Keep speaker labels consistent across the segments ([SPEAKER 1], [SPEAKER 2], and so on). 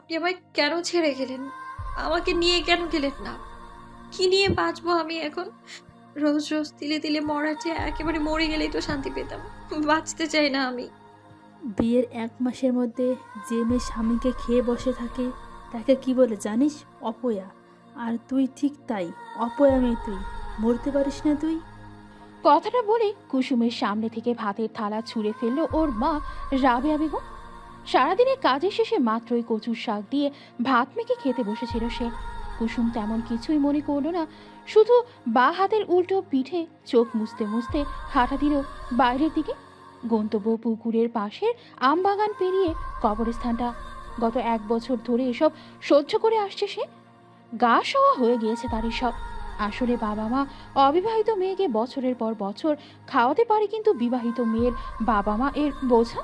[SPEAKER 1] আপনি আমায় কেন ছেড়ে গেলেন? আমাকে নিয়ে কেন গেলেন না? কি নিয়ে বাঁচবো আমি এখন? রোজ, রোজ তিলে, তিলে মরার চেয়ে একেবারে মরে গেলেই তো শান্তি পেতাম। বাঁচতে চাই না আমি।
[SPEAKER 2] বিয়ের ১ মাসের মধ্যে যে মেয়ে স্বামীকে খেয়ে বসে থাকে তাকে কি বলে জানিস? অপয়া। আর তুই ঠিক তাই, অপয়া মেয়ে তুই। মরতে পারিস না তুই?
[SPEAKER 3] কথাটা বলে কুসুমের সামনে থেকে ভাতের থালা ছুঁড়ে ফেললো ওর মা রাবেয়া বেগম। সারাদিনের কাজের শেষে মাত্রই কচুর শাক দিয়ে ভাত মেখে খেতে বসেছিল সে। কুসুম তেমন কিছুই মনে করলো না, শুধু বা হাতের উল্টো পিঠে চোখ মুছতে মুছতে হাঁটা দিল বাইরের দিকে। গন্তব্য পুকুরের পাশের আম বাগান পেরিয়ে কবরস্থানটা। গত ১ বছর ধরে এসব সহ্য করে আসছে সে। গা সওয়া হয়ে গিয়েছে তার এসব। আসলে বাবা মা অবিবাহিত মেয়েকে বছরের পর বছর খাওয়াতে পারে, কিন্তু বিবাহিত মেয়ের বাবা মা এর বোঝা।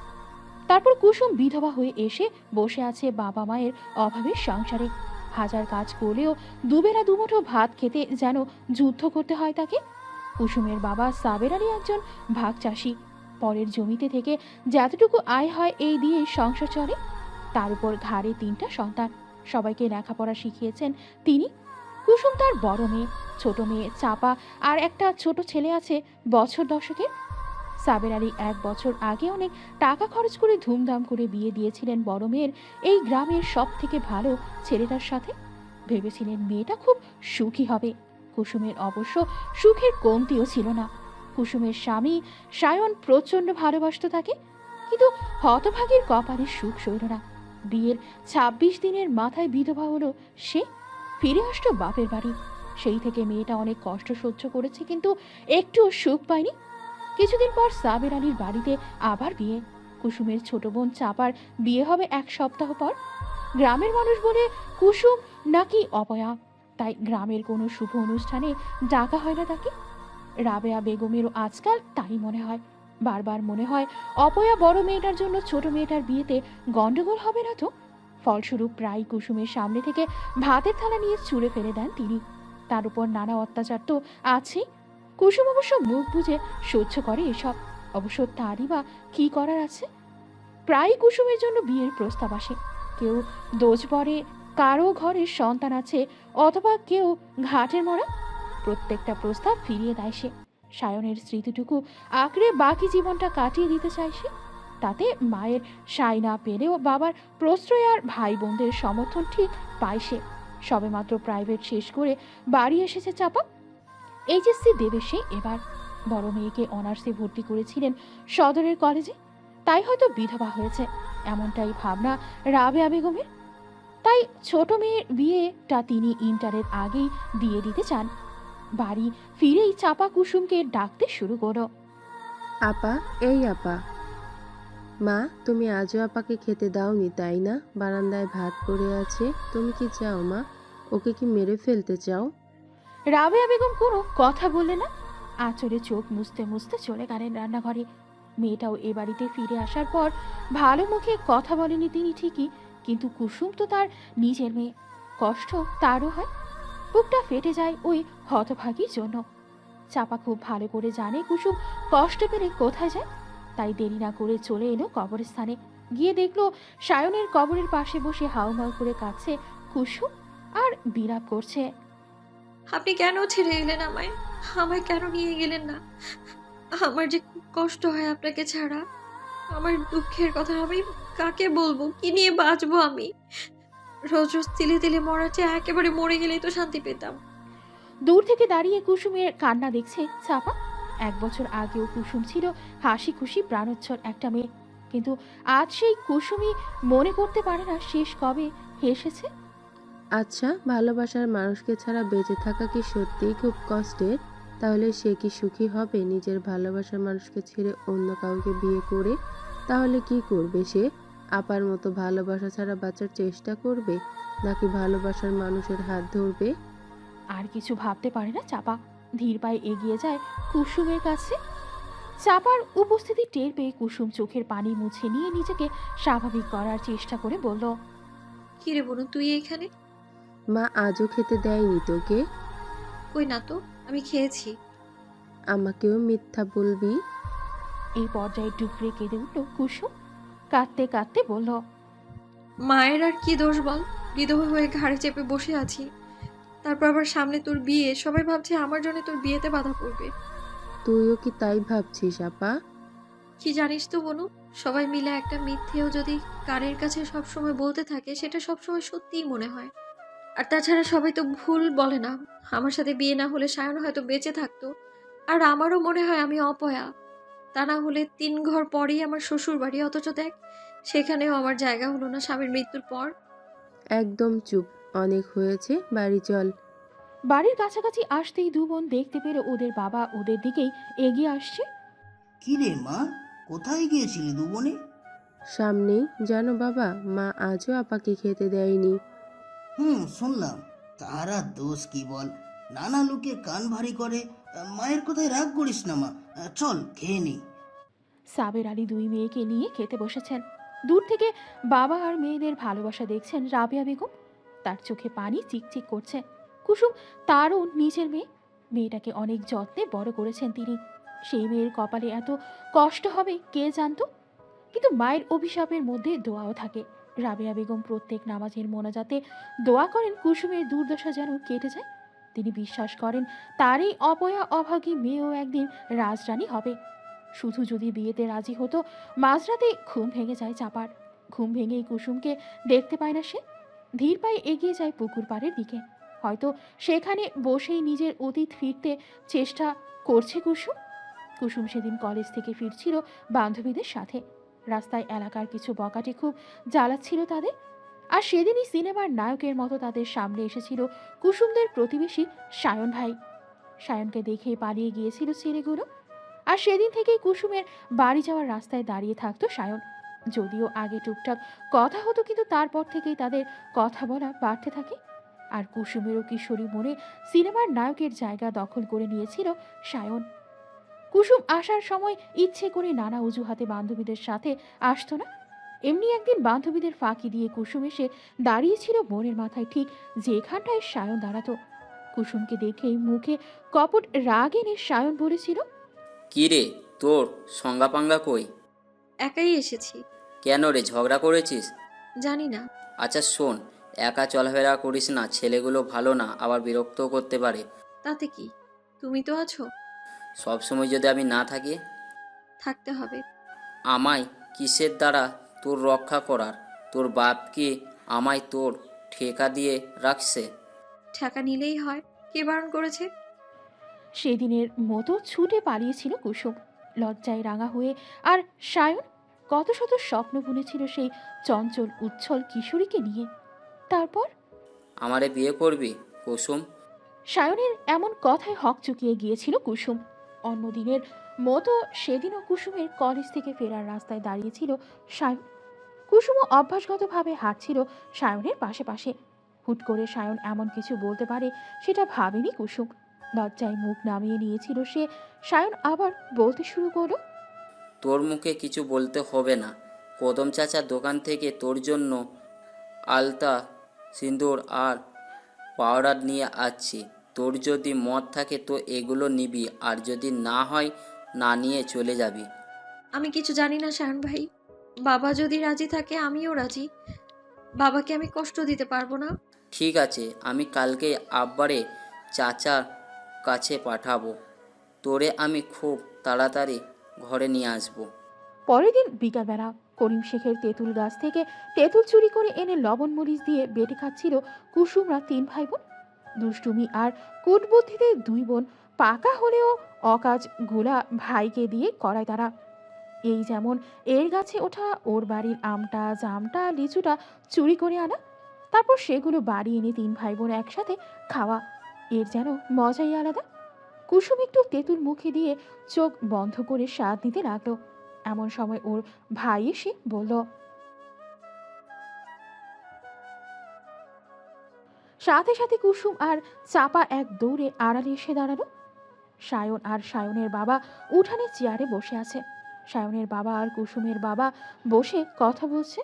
[SPEAKER 3] তারপর কুসুম বিধবা হয়ে এসে বসে আছে বাবা মায়ের অভাবের সংসারে। হাজার কাজ করলেও দুবেলা দুমুঠো ভাত খেতে যেন যুদ্ধ করতে হয় তাকে। কুসুমের বাবা সাবের আলী একজন ভাগ চাষি। পরের জমিতে থেকে যতটুকু আয় হয় এই দিয়ে সংসার চলে। তার উপর ঘাড়ে ৩টা সন্তান, সবাইকে লেখাপড়া শিখিয়েছেন তিনি। কুসুম তার বড় মেয়ে, ছোট মেয়ে চাপা, আর একটা ছোট ছেলে আছে বছর 10-এর। সাবের আলী ১ বছর আগে অনেক টাকা খরচ করে ধুমধাম করে বিয়ে দিয়েছিলেন বড় মেয়ের এই গ্রামের সব থেকে ভালো ছেলেটার সাথে। ভেবেছিলেন মেয়েটা খুব সুখী হবে। কুসুমের অবশ্য সুখের কমতিও ছিল না। কুসুমের স্বামী সায়ন প্রচণ্ড ভালোবাসত তাকে, কিন্তু হতভাগীর কপালে সুখ সইল না। বিয়ের ২৬ দিনের মাথায় বিধবা হলো সে। ফিরে আসলো বাপের বাড়ি। সেই থেকে মেয়েটা অনেক কষ্ট সহ্য করেছে, কিন্তু একটুও সুখ পায়নি। কিছুদিন পর সাবের আলীর বাড়িতে আবার বিয়ে। কুসুমের ছোট বোন চাপার বিয়ে হবে ১ সপ্তাহ পর। গ্রামের মানুষ বলে কুসুম নাকি অপয়া, তাই গ্রামের কোনো শুভ অনুষ্ঠানে ডাকা হয় না তাকে। রাবেয়া বেগমেরও আজকাল তাই মনে হয়। বারবার মনে হয় অপয়া বড় মেয়েটার জন্য ছোট মেয়েটার বিয়েতে গন্ডগোল হবে না তো। ফলস্বরূপ প্রায় কুসুমের সামনে থেকে ভাতের থালা নিয়ে ছুঁড়ে ফেলে দেন তিনি। তার উপর নানা অত্যাচার তো আছেই। কুসুম অবশ্য মুখ বুজে সহ্য করে এসব। অবশ্য তারই বা কি করার আছে। প্রায় কুসুমের জন্য বিয়ের প্রস্তাব আসে। কেউ দোজ পরে, কারো ঘরে সন্তান আছে, অথবা কেউ ঘাটের মরা। প্রত্যেকটা প্রস্তাব ফিরিয়ে দেয় সে। সায়নের স্মৃতিটুকু আঁকড়ে বাকি জীবনটা কাটিয়ে দিতে চায় সে। তাতে মায়ের সাই না পেলেও বাবার প্রশ্রয় আর ভাই বোনদের সমর্থন ঠিক পায় সে। সবেমাত্র প্রাইভেট শেষ করে বাড়ি এসেছে চাপা। এইচএসসি দেবে সে এবার। বড় মেয়েকে অনার্সে ভর্তি করেছিলেন সদরের কলেজে, তাই হয়তো বিধবা হয়েছে, এমনটাই ভাবনা রাবেয়া বেগমের। তাই ছোট মেয়ের বিয়েটা তিনি ইন্টারের আগেই দিয়ে দিতে চান। বাড়ি ফিরেই চাপা কুসুমকে ডাকতে শুরু করো।
[SPEAKER 4] আপা, এই আপা। মা, তুমি আজও আপাকে খেতে দাওনি তাই না? বারান্দায় ভাত পড়ে আছে। তুমি কি চাও মা? ওকে কি মেরে ফেলতে চাও?
[SPEAKER 3] রাবেয়া বেগম কোনো কথা বললে না। আঁচড়ে চোখ মুছতে মুছতে চলে গেলেন রান্নাঘরে। মেয়েটাও এ বাড়িতে ফিরে আসার পর ভালো মুখে কথা বলেনি তিনি ঠিকই, কিন্তু কুসুম তো তার নিজের মেয়ে। কষ্ট তারও হয়। বুকটা ফেটে যায় ওই হতভাগীর জন্য। চাপা খুব ভালো করে জানে কুসুম কষ্ট পেলে কোথায় যায়। তাই দেরি না করে চলে এলো কবরস্থানে। গিয়ে দেখলো সায়নের কবরের পাশে বসে হাউমাউ করে কাঁদছে কুসুম আর বিলাপ করছে।
[SPEAKER 1] আপনি কেন ছেড়ে গেলেন আমায়? আমায় কেন নিয়ে গেলেন না? আমার যে খুব কষ্ট হয় আপনাকে ছাড়া। আমার দুঃখের কথা আমি কাকে বলবো? কি নিয়ে বাঁচবো আমি? রোজ, রোজ তিলে, তিলে মরার চেয়ে একেবারে মরে গেলেই তো শান্তি পেতাম।
[SPEAKER 3] দূর থেকে দাঁড়িয়ে কুসুমের কান্না দেখছে চাপা। ১ বছর আগেও কুসুম ছিল হাসি খুশি প্রাণোচ্ছল একটা মেয়ে, কিন্তু আজ সেই কুসুমই মনে করতে পারে না শেষ কবে হেসেছে।
[SPEAKER 4] আচ্ছা, ভালোবাসার মানুষকে ছাড়া বেঁচে থাকা কি সত্যিই খুব কষ্টের? তাহলে সে কি সুখী হবে নিজের ভালোবাসার মানুষকে ছেড়ে অন্য কাউকে বিয়ে করে? তাহলে কি করবে সে? আপার মতো ভালোবাসা ছাড়া বাঁচার চেষ্টা করবে, নাকি ভালোবাসার মানুষের হাত ধরবে?
[SPEAKER 3] আর কিছু ভাবতে পারে না চাপা। ধীর পায়ে এগিয়ে যায় কুসুমের কাছে। চাপার উপস্থিতি টের পেয়ে কুসুম চোখের পানি মুছে নিয়ে নিজেকে স্বাভাবিক করার চেষ্টা করে বলল,
[SPEAKER 1] কি রে বোন, তুই এখানে?
[SPEAKER 4] মা আজও খেতে দেয়নি তোকে?
[SPEAKER 1] কই না তো, আমি খেয়েছি।
[SPEAKER 4] আমাকেও মিথ্যা বলবি?
[SPEAKER 3] এই পর্যায়ে ডুকরে কেঁদে উঠল কুসুম। কাঁদতে কাঁদতে বলল,
[SPEAKER 1] মায়ের আর কি দোষ বল? বিধবা হয়ে ঘাড়ে চেপে বসে আছি, তারপর আবার সামনে তোর বিয়ে, সবাই ভাবছে আমার জন্য তোর বিয়েতে বাধা পড়বে।
[SPEAKER 4] তুইও কি তাই ভাবছিস আপা?
[SPEAKER 1] কি জানিস তো বনু, সবাই মিলে একটা মিথ্যেও যদি কানের কাছে সবসময় বলতে থাকে, সেটা সবসময় সত্যিই মনে হয়। আর তাছাড়া সবাই তো ভুল বলে না। আমার সাথে বিয়ে না হলে সায়ন হয়তো বেঁচে থাকতো, আর আমারও মনে হয় আমি অপয়া। তা না হলে 3 ঘর পরেই আমার শ্বশুর বাড়ি, অথচ দেখ সেখানেও আমার জায়গা হলো না স্বামীর মৃত্যুর পর।
[SPEAKER 4] একদম চুপ, অনেক হয়েছে, বাড়ি চল।
[SPEAKER 3] বাড়ির কাছাকাছি আসতেই দু বোন দেখতে পেল ওদের বাবা ওদের দিকেই এগিয়ে আসছে।
[SPEAKER 5] কি রে মা, কোথায় গিয়েছিলি দুবনে?
[SPEAKER 4] সামনেই, জানো বাবা, মা আজও আপাকে খেতে দেয়নি।
[SPEAKER 5] শুনলাম। তারা দোষ কি বল? নানা লোকে কান ভারী করে। মায়ের কথায় রাগ করিস না মা, চল খেয়ে নি।
[SPEAKER 3] সাবের আলী দুই মেয়েকে নিয়ে খেতে বসেছেন। দূর থেকে বাবা আর মেয়েদের ভালোবাসা দেখছেন রাবেয়া বেগম। তার চোখে পানি চিকচিক করছে। কুসুম তারও নিজের মেয়ে। মেয়েটাকে অনেক যত্নে বড় করেছেন তিনি। সেই মেয়ের কপালে এত কষ্ট হবে কে জানতো। কিন্তু মায়ের অভিশাপের মধ্যে দোয়াও থাকে। রাবেয়া বেগম প্রত্যেক নামাজের মোনাজাতে দোয়া করেন কুসুমের দুর্দশা যেন কেটে যায়। তিনি বিশ্বাস করেন তার এই অপয়া অভাগী মেয়েও একদিন রাজরানী হবে। শুধু যদি বিয়েতে রাজি হতো। মাঝরাতে ঘুম ভেঙে যায় চাপার। ঘুম ভেঙেই কুসুমকে দেখতে পায় না সে। ধীর পায়ে এগিয়ে যায় পুকুর পাড়ের দিকে। হয়তো সেখানে বসেই নিজের অতীত ফিরতে চেষ্টা করছে কুসুম। কুসুম সেদিন কলেজ থেকে ফিরছিল বান্ধবীদের সাথে। রাস্তায় এলাকার কিছু বকাটে খুব জ্বালাচ্ছিল তাদের। আর সেদিনই সিনেমার নায়কের মতো তাদের সামনে এসেছিল কুসুমদের প্রতিবেশী সায়ন ভাই। সায়নকে দেখেই পালিয়ে গিয়েছিল ছেলেগুলো। আর সেদিন থেকেই কুসুমের বাড়ি যাওয়ার রাস্তায় দাঁড়িয়ে থাকতো সায়ন। যদিও আগে টুকটাক কথা হতো, কিন্তু তারপর থেকেই তাদের কথা বলা বাড়তে থাকে। আর কুসুমেরও কিশোরী মনে সিনেমার নায়কের জায়গা দখল করে নিয়েছিল সায়ন। কুসুম আসার সময় ইচ্ছে করে নানা অজুহাতে বান্ধবীদের সাথে আসতো না। এমনি একদিন বান্ধবীদের ফাঁকি দিয়ে কুসুম এসে দাঁড়িয়েছিল বোনের মাথায়, ঠিক যেখানটায় সায়ন দাঁড়াতো। কুসুমকে দেখেই মুখে কপট রাগ এনে সায়ন বলেছিল,
[SPEAKER 6] কি রে, তোর সংজ্ঞাপাঙ্গা কই?
[SPEAKER 1] একাই এসেছি।
[SPEAKER 6] কেন রে, ঝগড়া করেছিস?
[SPEAKER 1] জানি না।
[SPEAKER 6] আচ্ছা শোন, একা চলাফেরা করিস না, ছেলেগুলো ভালো না, আবার বিরক্তও করতে পারে।
[SPEAKER 1] তাতে কি, তুমি তো আছো।
[SPEAKER 6] সব সময় যদি আমি না থাকি?
[SPEAKER 1] থাকতে হবে।
[SPEAKER 6] আমায় কিসের দ্বারা তোর রক্ষা করার? তোর বাপ কি আমায় তোর ঠেকা দিয়ে রাখছে?
[SPEAKER 1] টাকা নিলেই হয়, কে বারণ করেছে?
[SPEAKER 3] সেদিনের মতো ছুটে পালিয়েছিল কুসুম, লজ্জায় রাঙা হয়ে। আর সায়ন কত শত স্বপ্ন বুনেছিল সেই চঞ্চল উচ্ছল কিশোরীকে নিয়ে। তারপর
[SPEAKER 6] আমারে বিয়ে করবি কুসুম?
[SPEAKER 3] সায়নের এমন কথায় হক চুকিয়ে গিয়েছিল কুসুম। অন্যদিনের মতো সেদিনও কুসুমের কলেজ থেকে ফেরার রাস্তায় দাঁড়িয়েছিল সায়ন। কুসুমও অভ্যাসগতভাবে হাঁটছিল সায়নের পাশে পাশে। হুট করে সায়ন এমন কিছু বলতে পারে সেটা ভাবেনি কুসুম। লজ্জায় মুখ নামিয়ে নিয়েছিল সে। সায়ন আবার বলতে শুরু করলো,
[SPEAKER 6] তোর মুখে কিছু বলতে হবে না। কদম চাচার দোকান থেকে তোর জন্য আলতা, সিঁদুর আর পাউডার নিয়ে আসছি। তোর যদি মত থাকে তো এগুলো নিবি, আর যদি না হয় না নিয়ে চলে যাবি।
[SPEAKER 1] আমি কিছু জানি না শায়ন ভাই। বাবা যদি রাজি থাকে আমিও রাজি। বাবাকে আমি কষ্ট দিতে পারবো না।
[SPEAKER 6] ঠিক আছে, আমি কালকে আব্বারে চাচার কাছে পাঠাবো। তোরে আমি খুব তাড়াতাড়ি ঘরে নিয়ে আসবো।
[SPEAKER 3] পরের দিন বিকালবেলা করিম শেখের তেঁতুল গাছ থেকে তেঁতুল চুরি করে এনে লবণ মরিচ দিয়ে বেটে খাচ্ছিল কুসুমরা তিন ভাই বোন। দুষ্টুমি আর কূটবুদ্ধিতে দুই বোন পাকা হলেও অকাজ গুলা ভাইকে দিয়ে করায় তারা। এই যেমন এর গাছে ওঠা ওর বাড়ির আমটা, জামটা, লিচুটা চুরি করে আনা, তারপর সেগুলো বাড়ি এনে তিন ভাই বোন একসাথে খাওয়া। এর যেন মজাই আলাদা। কুসুম একটু তেঁতুল মুখে দিয়ে চোখ বন্ধ করে স্বাদ নিতে লাগলো। এমন সময় ওর ভাই এসে বলল, সাথে সাথে কুসুম আর চাপা এক দৌড়ে আড়ালে এসে দাঁড়ালো। সায়ন আর সায়নের বাবা উঠানে চেয়ারে বসে আছে। সায়নের বাবা আর কুসুমের বাবা বসে কথা বলছে।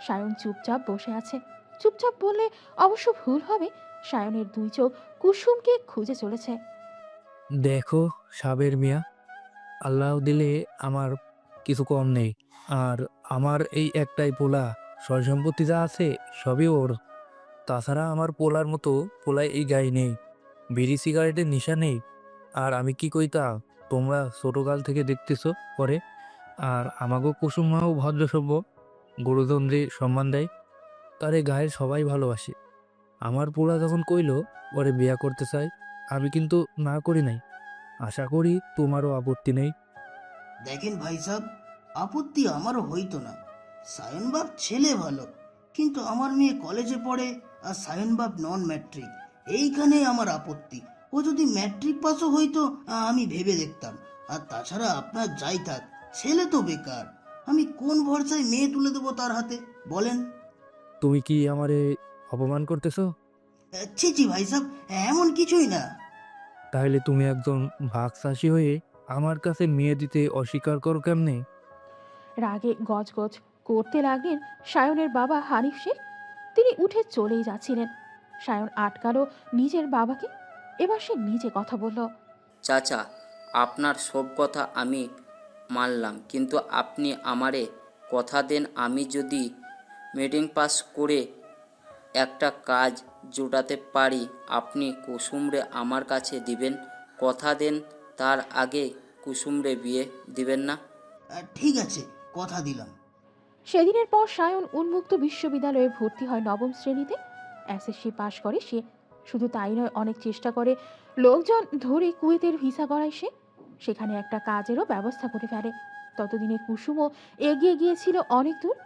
[SPEAKER 3] সায়ন চুপচাপ বসে আছে। চুপচাপ বললে অবশ্য ভুল হবে। সায়নের দুই চোখ কুসুমকে খুঁজে চলেছে।
[SPEAKER 7] দেখো সাবের মিয়া, আল্লাহ দিলে আমার কিছু কম নেই, আর আমার এই একটাই পোলা, সয় সম্পত্তি যা আছে সবই ওর। তাছাড়া আমার পোলার মতো পোলায় এই গায়ে নেই, বিড়ি সিগারেটের নেশা নেই। আর আমি কি কইতা, তোমরা ছোটকাল থেকে দেখতেছ করে। আর আমাগো কুসুম মাও ভদ্রসভ্য, গুরুজনদের সম্মান দেয়, তারে গায়ের সবাই ভালোবাসে। আমার পোলা যখন কইলো পরে বিয়া করতে চাই, আমি কিন্তু না করি নাই। আশা করি তোমারও আপত্তি নেই।
[SPEAKER 5] দেখেন ভাই সাহেব, আপত্তি আমারও হইতো না। সায়ন বাপ ছেলে ভালো, কিন্তু আমার মেয়ে কলেজে পড়ে আর সায়ন বাপ নন ম্যাট্রিক, এইখানে আমার আপত্তি। ও যদি ম্যাট্রিক পাসও হইতো আমি ভেবে দেখতাম। আর তাছাড়া আপনার যাই থাক, ছেলে তো বেকার। আমি কোন ভরসায় মেয়ে তুলে দেবো তার হাতে বলেন?
[SPEAKER 7] তুমি কি আমারে অপমান করতেছো?
[SPEAKER 5] ছি ছি ভাই সাহেব, এমন কিছুই না।
[SPEAKER 7] তাহলে তুমি একজন ভাগচাষী হয়ে আমার কাছে মেয়ে দিতে অস্বীকার করো কেমনে?
[SPEAKER 3] রাগে গজগজ করতে লাগলেন সায়নের বাবা হানিফ শেখ। তিনি উঠে চলেই যাচ্ছিলেন। সায়ন আটকালো নিজের বাবাকে। এবার সে নিজে কথা বলল।
[SPEAKER 6] চাচা, আপনার সব কথা আমি মানলাম, কিন্তু আপনি আমারে কথা দেন, আমি যদি মেট্রিক পাস করে একটা কাজ জোটাতে পারি আপনি কুসুমরে আমার কাছে দিবেন। কথা দেন, তার আগে কুসুমরে বিয়ে দিবেন না?
[SPEAKER 5] ঠিক আছে, কথা দিলাম।
[SPEAKER 3] সেদিনের পর সায়ন উন্মুক্ত বিশ্ববিদ্যালয়ে ভর্তি হয় নবম শ্রেণীতে। এসএসসি পাশ করে সে। শুধু তাই নয়, অনেক চেষ্টা করে লোকজন ধরে কুয়েতের ভিসা করায় সে। সেখানে একটা কাজেরও ব্যবস্থা করে ফেলে। ততদিনে কুসুমও এগিয়ে গিয়েছিল অনেক দূর।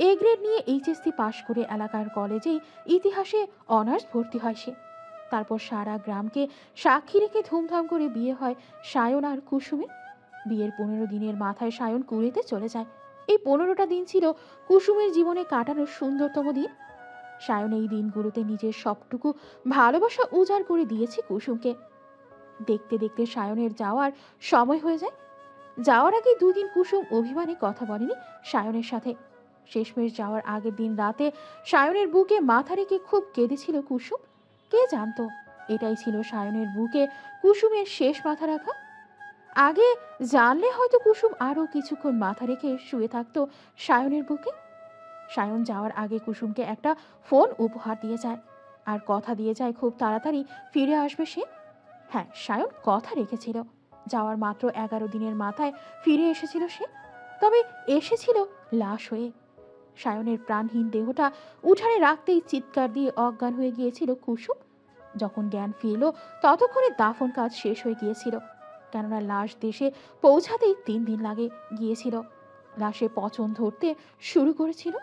[SPEAKER 3] এ গ্রেড নিয়ে এইচএসসি পাশ করে এলাকার কলেজেই ইতিহাসে অনার্স ভর্তি হয় সে। তারপর সারা গ্রামকে সাক্ষী রেখে ধুমধাম করে বিয়ে হয় সায়ন আর কুসুমের। বিয়ের 15 দিনের মাথায় সায়ন কুয়েতে চলে যায়। এই 15টা দিন ছিল কুসুমের জীবনে কাটানোর সুন্দরতম দিন। সায়ন এই দিনগুলোতে নিজের সবটুকু ভালোবাসা উজাড় করে দিয়েছে কুসুমকে। দেখতে দেখতে সায়নের যাওয়ার সময় হয়ে যায়। যাওয়ার আগে 2 দিন কুসুম অভিমানে কথা বলেনি সায়নের সাথে। শেষমেশ যাওয়ার আগের দিন রাতে সায়নের বুকে মাথা রেখে খুব কেঁদেছিল কুসুম। কে জানতো এটাই ছিল সায়নের বুকে কুসুমের শেষ মাথা রাখা। আগে জানলে হয়তো কুসুম আরও কিছুক্ষণ মাথা রেখে শুয়ে থাকতো সায়নের বুকে। সায়ন যাওয়ার আগে কুসুমকে একটা ফোন উপহার দিয়ে যায়, আর কথা দিয়ে যায় খুব তাড়াতাড়ি ফিরে আসবে সে। হ্যাঁ, সায়ন কথা রেখেছিল। যাওয়ার মাত্র 11 দিনের মাথায় ফিরে এসেছিল সে। তবে এসেছিল লাশ হয়ে। সায়নের প্রাণহীন দেহটা উঠানে রাখতেই চিৎকার দিয়ে অজ্ঞান হয়ে গিয়েছিল কুসুম। যখন জ্ঞান ফিরল ততক্ষণে দাফন কাজ শেষ হয়ে গিয়েছিল। কেননা লাশ দেশে পৌঁছাতেই 3 দিন লাগে গিয়েছিল। লাশে পচন ধরতে শুরু করেছিল।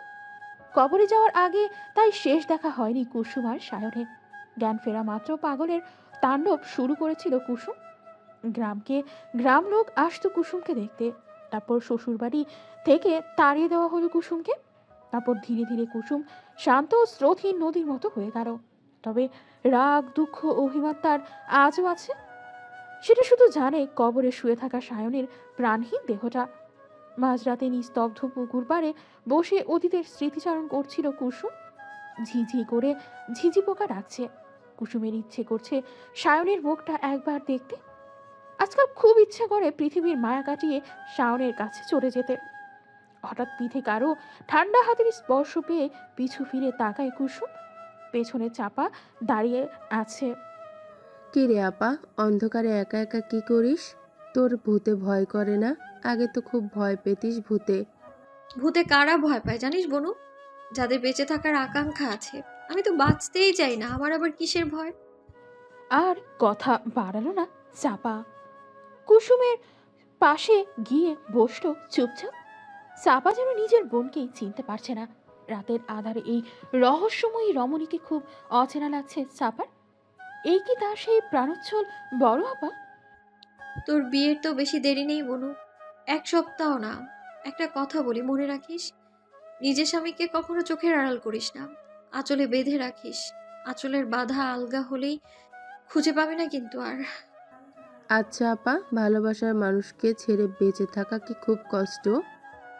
[SPEAKER 3] কবরে যাওয়ার আগে তাই শেষ দেখা হয়নি কুসুম আর সায়নের। জ্ঞান ফেরা মাত্র পাগলের তাণ্ডব শুরু করেছিল কুসুম। গ্রাম লোক আসতো কুসুমকে দেখতে। তারপর শ্বশুরবাড়ি থেকে তাড়িয়ে দেওয়া হলো কুসুমকে। তারপর ধীরে ধীরে কুসুম শান্ত ও স্রোতহীন নদীর মতো হয়ে গেল। তবে রাগ, দুঃখ, অভিমান তার আজও আছে। সেটা শুধু জানে কবরে শুয়ে থাকা সায়নের প্রাণহীন দেহটা। মাঝরাতে নিস্তব্ধ পুকুর পাড়ে বসে অতীতের স্মৃতিচারণ করছিল কুসুম। ঝিঝি করে ঝিঝি পোকা ডাকছে। কুসুমের ইচ্ছে করছে সায়নের মুখটা একবার দেখতে। আজকাল খুব ইচ্ছে করে পৃথিবীর মায়া কাটিয়ে সায়নের কাছে চলে যেতে। হঠাৎ পিঠে কারো ঠান্ডা হাতের স্পর্শ পেয়ে পিছু ফিরে তাকায় কুসুম। পেছনে চাপা দাঁড়িয়ে আছে।
[SPEAKER 4] কি রে আপা, অন্ধকারে একা একা কি করিস? তোর ভূতে ভয় করে না? আগে তো খুব ভয় পেতিস ভূতে।
[SPEAKER 1] ভূতে কারা ভয় পায় জানিস বনু? যাদের বেঁচে থাকার আকাঙ্ক্ষা আছে। আমি তো বাঁচতেই চাই না, আমার আবার কিসের ভয়?
[SPEAKER 3] আর কথা বাড়ালো না চাপা। কুসুমের পাশে গিয়ে বসলো চুপচাপ। চাপা যেন নিজের বোনকেই চিনতে পারছে না। রাতের আধারে এই রহস্যময়ী রমণীকে খুব অচেনা লাগছে চাপার। এই কি তার সেই প্রাণোচ্ছল বড় আপা?
[SPEAKER 1] তোর বিয়ের তো বেশি দেরি নেই বনু, 1 সপ্তাহ না। একটা কথা বলি, মনে রাখিস, নিজের স্বামীকে কখনো চোখের আড়াল করিস না। আঁচলে বেঁধে রাখিস। আঁচলের বাধা আলগা হলেই খুঁজে পাবি না কিন্তু আর।
[SPEAKER 4] আচ্ছা আপা, ভালোবাসার মানুষকে ছেড়ে বেঁচে থাকা কি খুব কষ্ট?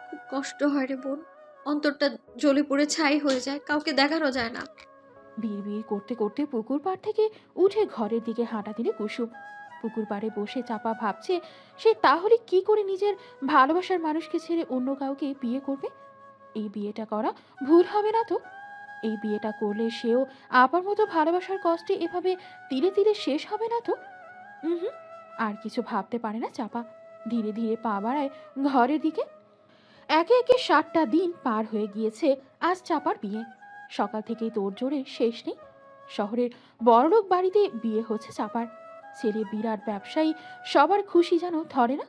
[SPEAKER 1] খুব কষ্ট হয় রে বোন, অন্তরটা জ্বলে পুড়ে ছাই হয়ে যায়, কাউকে দেখানো যায় না।
[SPEAKER 3] বিড়বিড় করতে করতে পুকুর পাড় থেকে উঠে ঘরের দিকে হাঁটা দিলে কুসুম। পুকুর পাড়ে বসে চাপা ভাবছে সে তাহলে কি করে নিজের ভালোবাসার মানুষকে ছেড়ে অন্য কাউকে বিয়ে করবে। এই বিয়েটা করা ভুল হবে না তো? এই বিয়েটা করলে সেও আপার মতো ভালোবাসার কষ্টে এভাবে ধীরে ধীরে শেষ হবে না তো? হুম। আর কিছু ভাবতে পারে না চাপা। ধীরে ধীরে পা বাড়ায় ঘরের দিকে। একে একে 7টা দিন পার হয়ে গিয়েছে আজ চাপার বিয়ে। সকাল থেকেই তোড়জোড়ে শেষ নেই। শহরের বড়লোক বাড়িতে বিয়ে হচ্ছে চাপার। ছেলে বিরাট ব্যবসায়ী, সবার খুশি যেন ধরে না।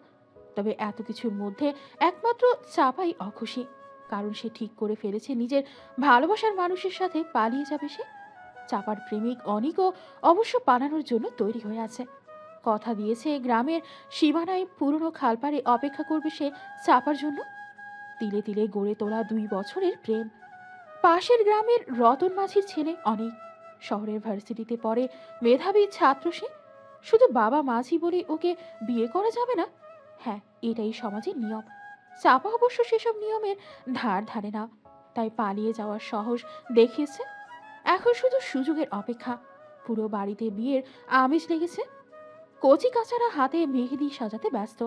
[SPEAKER 3] তবে এত কিছুর মধ্যে একমাত্র চাপাই অখুশি, কারণ সে ঠিক করে ফেলেছে নিজের ভালোবাসার মানুষের সাথে পালিয়ে যাবে সে। চাপার প্রেমিক অনিকও অবশ্য পালানোর জন্য তৈরি হয়ে আছে। কথা দিয়েছে গ্রামের সীমানায় পুরনো খালপাড়ে অপেক্ষা করবে সে চাপার জন্য। তিলে তিলে গড়ে তোলা 2 বছরের প্রেম। পাশের গ্রামের রতন মাঝির ছেলে অনেক, শহরের ভার্সিটিতে পড়ে, মেধাবী ছাত্র সে। শুধু বাবা মাঝি বলে ওকে বিয়ে করা যাবে না? হ্যাঁ, এটাই সমাজের নিয়ম। চাপা অবশ্য সেসব নিয়মের ধার ধারে না, তাই পালিয়ে যাওয়ার সাহস দেখিয়েছে। এখন শুধু সুযোগের অপেক্ষা। পুরো বাড়িতে বিয়ের আমেজ লেগেছে। কচি কাচারা হাতে মেহেদি সাজাতে ব্যস্ত।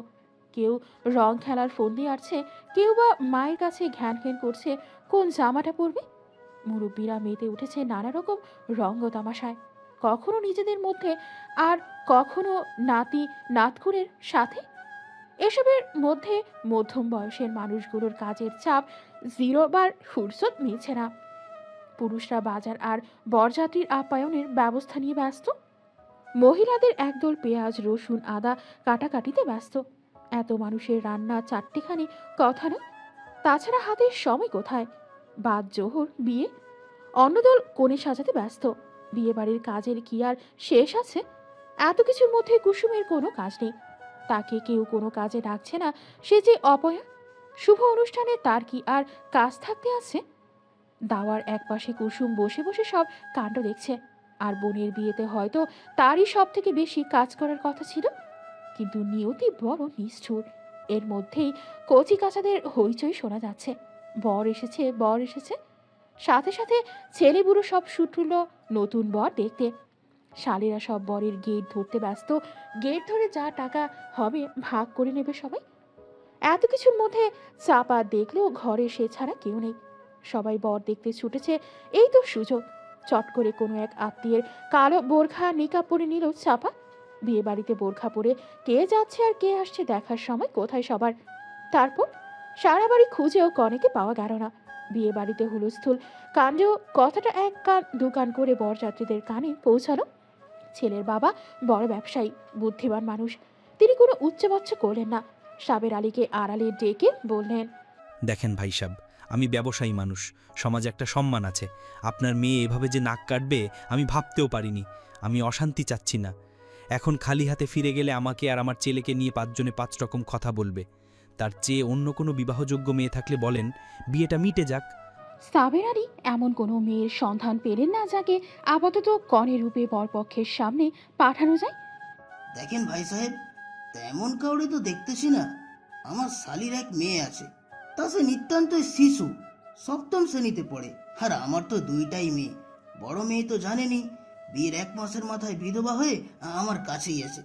[SPEAKER 3] কেউ রং খেলার ফন্দি আটছে, কেউ বা মায়ের কাছে ঘ্যান ঘ্যান করছে কোন জামাটা পরবে। মুরব্বীরা মেতে উঠেছে নানা রকম রঙ্গ তামাশায়, কখনো নিজেদের মধ্যে আর কখনো নাতি নাতকুরের সাথে। এসবের মধ্যে মধ্যম বয়সের মানুষগুলোর কাজের চাপ জিরোবার ফুরসত মিলছে না। পুরুষরা বাজার আর বরযাত্রীর আপ্যায়নের ব্যবস্থা নিয়ে ব্যস্ত। মহিলাদের একদল পেঁয়াজ রসুন আদা কাটাকাটিতে ব্যস্ত। এত মানুষের রান্না 4টেখানি কথা নয়। তাছাড়া হাতের সময় কোথায়? বাদ জোহর বিয়ে। অন্যদল কোণে সাজাতে ব্যস্ত। বিয়ে বাড়ির কাজের কি আর শেষ আছে? এত কিছুর মধ্যে কুসুমের কোনো কাজ নেই। তাকে কেউ কোনো কাজে ডাকছে না, সে যে অপয়া। শুভ অনুষ্ঠানে তার কি আর কাজ থাকতে আছে? দাওয়ার একপাশে কুসুম বসে বসে সব কাণ্ড দেখছে। আর বোনের বিয়েতে হয়তো তারই সব থেকে বেশি কাজ করার কথা ছিল। কিন্তু নিয়তি বড় নিষ্ঠুর। এর মধ্যেই কচি কাচাদের হইচই শোনা যাচ্ছে। বর এসেছে, বর এসেছে। সাথে সাথে ছেলে বুড়ো সব ছুটল নতুন বর দেখতে। শালীরা সব বরের গেট ধরতে ব্যস্ত। গেট ধরে যা টাকা হবে ভাগ করে নেবে সবাই। এত কিছুর মধ্যে চাপা দেখলো ঘরে সে ছাড়া কেউ নেই। সবাই বর দেখতে ছুটেছে, এই তো সুযোগ। চট করে কোনো এক আত্মীয়ের কালো বোরখা নিকাব পরে নিল চাপা। বিয়ে বাড়িতে বোরখা পরে কে যাচ্ছে আর কে আসছে দেখার সময় কোথায় সবার। তারপর সারা বাড়ি খুঁজেও কনেকে পাওয়া গেল না। বিয়ে বাড়িতে হুলস্থুল কাণ্ডেও কথাটা এক কান দু কান করে বরযাত্রীদের কানে পৌঁছালো। ছেলের বাবা বড় ব্যবসায়ী, বুদ্ধিমান মানুষ। তিনি কোনো উচ্চবাচ্য করলেন না। সাবের আলীকে আড়ালে ডেকে বললেন,
[SPEAKER 8] দেখেন ভাই সাব, আমি ব্যবসায়ী মানুষ, সমাজে একটা সম্মান আছে। আপনার মেয়ে এভাবে যে নাক কাটবে আমি ভাবতেও পারিনি। আমি অশান্তি চাচ্ছি না। এখন খালি হাতে ফিরে গেলে আমাকে আর আমার ছেলেকে নিয়ে 5 জনে 5 রকম কথা বলবে। তার চেয়ে অন্য কোনো বিবাহযোগ্য মেয়ে থাকলে বলেন, বিয়েটা মিটে যাক।
[SPEAKER 3] সাবের আলী এমন কোনো মেয়ের সন্ধান পেলেন না যাকে আপাতত কনে রূপে বরপক্ষের সামনে পাঠানো যায়।
[SPEAKER 5] দেখেন ভাই সাহেব, তেমন কাউরে তো দেখতেছি না। আমার শালির এক মেয়ে আছে, তা সে নিতান্তই শিশু, 7ম শ্রেণীতে পড়ে। আর আমার তো 2টাই মেয়ে। বড় মেয়ে তো জানেনি, বিয়ের 1 মাসের মাথায় বিধবা হয়ে আমার কাছেই এসে।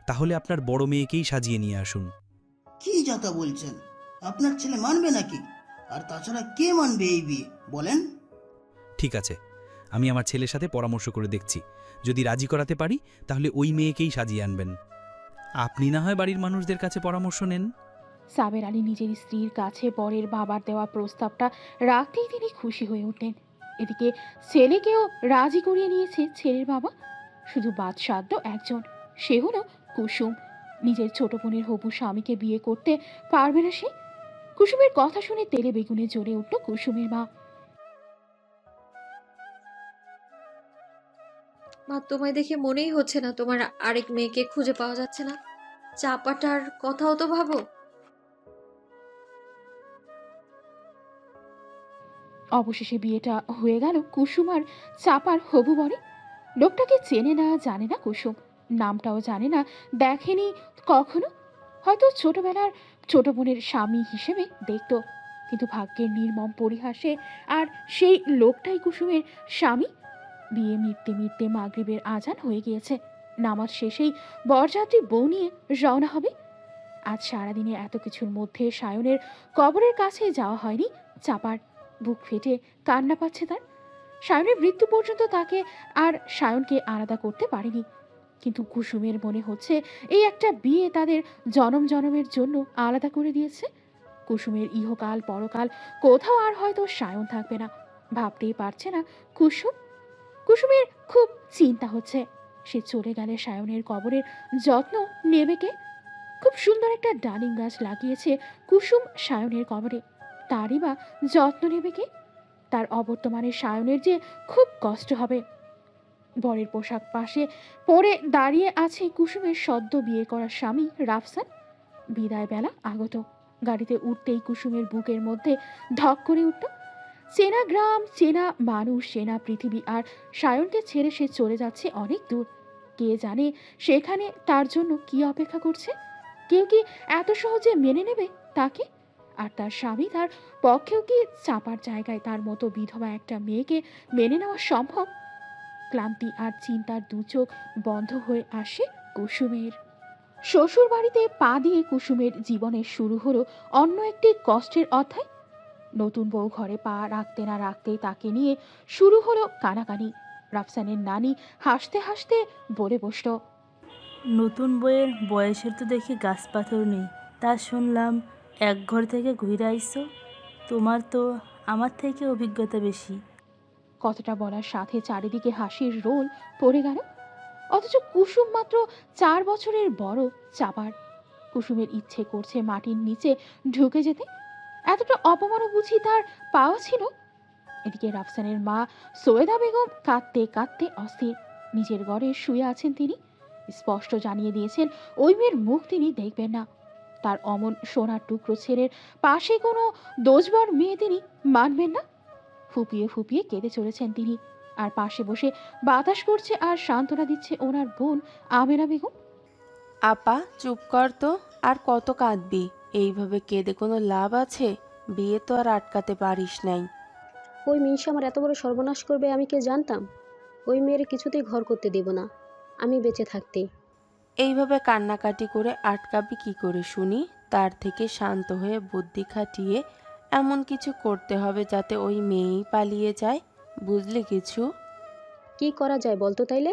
[SPEAKER 8] তাহলে আপনার বড় মেয়েকেই সাজিয়ে নিয়ে আসুন।
[SPEAKER 5] কি যাতা বলছেন? আপনার ছেলে মানবে নাকি? আর তাছাড়া কে মানবে এই বিয়ে বলেন?
[SPEAKER 8] ঠিক আছে, আমি আমার ছেলের সাথে পরামর্শ করে দেখছি। যদি রাজি করাতে পারি তাহলে ওই মেয়েকেই সাজিয়ে আনবেন। আপনি না হয় বাড়ির মানুষদের কাছে পরামর্শ নেন।
[SPEAKER 3] সাবের আলী নিজের স্ত্রীর কাছে বরের বাবার দেওয়া প্রস্তাবটা রাখতেই তিনি খুশি হয়ে উঠলেন। এদিকে ছেলেকেও রাজি করিয়ে নিয়েছে ছেলের বাবা। শুধু বাদসাধ্য একজন, সে হলো কুসুম। নিজের ছোট বোনের হবু স্বামীকে বিয়ে করতে পারবে না সে। কুসুমের কথা শুনে তেলে বেগুনে জ্বলে উঠল কুসুমের মা।
[SPEAKER 1] মা, তোমায় দেখে মনেই হচ্ছে না তোমার আরেক মেয়েকে খুঁজে পাওয়া যাচ্ছে না। চাপাটার কথাও তো ভাবো।
[SPEAKER 3] অবশেষে বিয়েটা হয়ে গেল কুসুম আর চাপার হবু বরে। লোকটাকে চেনে না, জানে না কুসুম, নামটাও জানে না, দেখেনি কখনো। হয়তো ছোটবেলার ছোট বোনের স্বামী হিসেবে দেখত, কিন্তু ভাগ্যের নির্মম পরিহাসে আর সেই লোকটাই কুসুমের স্বামী। বিয়ে মিটতে মিটতে মাগরিবের আজান হয়ে গিয়েছে। নামাজ শেষেই বরযাত্রী বউ নিয়ে রওনা হবে। আজ সারাদিনে এত কিছুর মধ্যে সায়নের কবরের কাছে যাওয়া হয়নি। চাপার বুক ফেটে কান্না পাচ্ছে তার। সায়নের মৃত্যু পর্যন্ত তাকে আর সায়নকে আলাদা করতে পারেনি, কিন্তু কুসুমের মনে হচ্ছে এই একটা বিয়ে তাদের জনম জনমের জন্য আলাদা করে দিয়েছে। কুসুমের ইহকাল পরকাল কোথাও আর হয়তো সায়ন থাকবে না, ভাবতেই পারছে না কুসুম। কুসুমের খুব চিন্তা হচ্ছে, সে চলে গেলে সায়নের কবরের যত্ন নেবে কে? খুব সুন্দর একটা ডালিম গাছ লাগিয়েছে কুসুম সায়নের কবরে, তারই বা যত্ন নেবে কে? তার অবর্তমানে সায়নের যে খুব কষ্ট হবে। বরের পোশাক পাশে পরে দাঁড়িয়ে আছে কুসুমের সদ্য বিয়ে করা স্বামী রাফসান। বিদায় বেলা আগত। গাড়িতে উঠতেই কুসুমের বুকের মধ্যে ধক করে উঠল। চেনা গ্রাম, চেনা মানুষ, চেনা পৃথিবী, আর সায়নকে ছেড়ে সে চলে যাচ্ছে অনেক দূর। কে জানে সেখানে তার জন্য কি অপেক্ষা করছে? কেউ কি এত সহজে মেনে নেবে তাকে? আর তার স্বামী, তার পক্ষেও কি চাপার জায়গায় তার মতো বিধবা একটা মেয়েকে মেনে নেওয়া সম্ভব? ক্লান্তি আর চিন্তার দু চোখ বন্ধ হয়ে আসে কুসুমের। শ্বশুর বাড়িতে পা দিয়ে কুসুমের জীবনের শুরু হলো অন্য একটি কষ্টের অধ্যায়। নতুন বউ ঘরে পা রাখতে না রাখতেই তাকে নিয়ে শুরু হলো কানাকানি। রাফসানের নানি হাসতে হাসতে বলে বসল,
[SPEAKER 2] নতুন বইয়ের বয়সের তো দেখি গাছ পাথর নেই, তা শুনলাম এক ঘর থেকে ঘুরে আইসো। তোমার তো আমার থেকে অভিজ্ঞতা বেশি।
[SPEAKER 3] কথাটা বলার সাথে চারিদিকে হাসির রোল পড়ে গেল। অথচ কুসুম মাত্র 4 বছরের বড় চাপার। কুসুমের ইচ্ছে করছে মাটির নিচে ঢুকে যেতে, এতটা অপমানও বুঝি তার পাওয়া ছিল। এদিকে রাফসানের মা সৈয়দা বেগম কাঁদতে কাঁদতে অস্থির। নিজের ঘরে শুয়ে আছেন তিনি, স্পষ্ট জানিয়ে দিয়েছেন ওই মেয়ের মুখ তিনি দেখবেন না। তার অমন সোনার টুকরো ছেলের পাশে কোনো দোষবর মেয়ে তিনি মানবেন না। ফুপিয়ে ফুপিয়ে কেঁদে চলেছেন তিনি, আর পাশে বসে বাতাস করছে আর সান্ত্বনা দিচ্ছে ওনার বোন আমেনা বেগম।
[SPEAKER 4] আপা চুপ কর তো, আর কত কাঁদবি? এইভাবে কেঁদে কোনো লাভ আছে? বিয়ে তো আর আটকাতে পারিস নাই।
[SPEAKER 9] ওই মিনসা আমার এত বড় সর্বনাশ করবে আমি কে জানতাম? ওই মেয়ের কিছুতেই ঘর করতে দেব না আমি বেঁচে থাকতে।
[SPEAKER 4] এইভাবে কান্নাকাটি করে আটকাবি কি করে শুনি? তার থেকে শান্ত হয়ে বুদ্ধি খাটিয়ে এমন কিছু করতে হবে যাতে ওই মেয়েই পালিয়ে যায়। বুঝলি কিছু?
[SPEAKER 9] কি করা যায় বলতো তাইলে?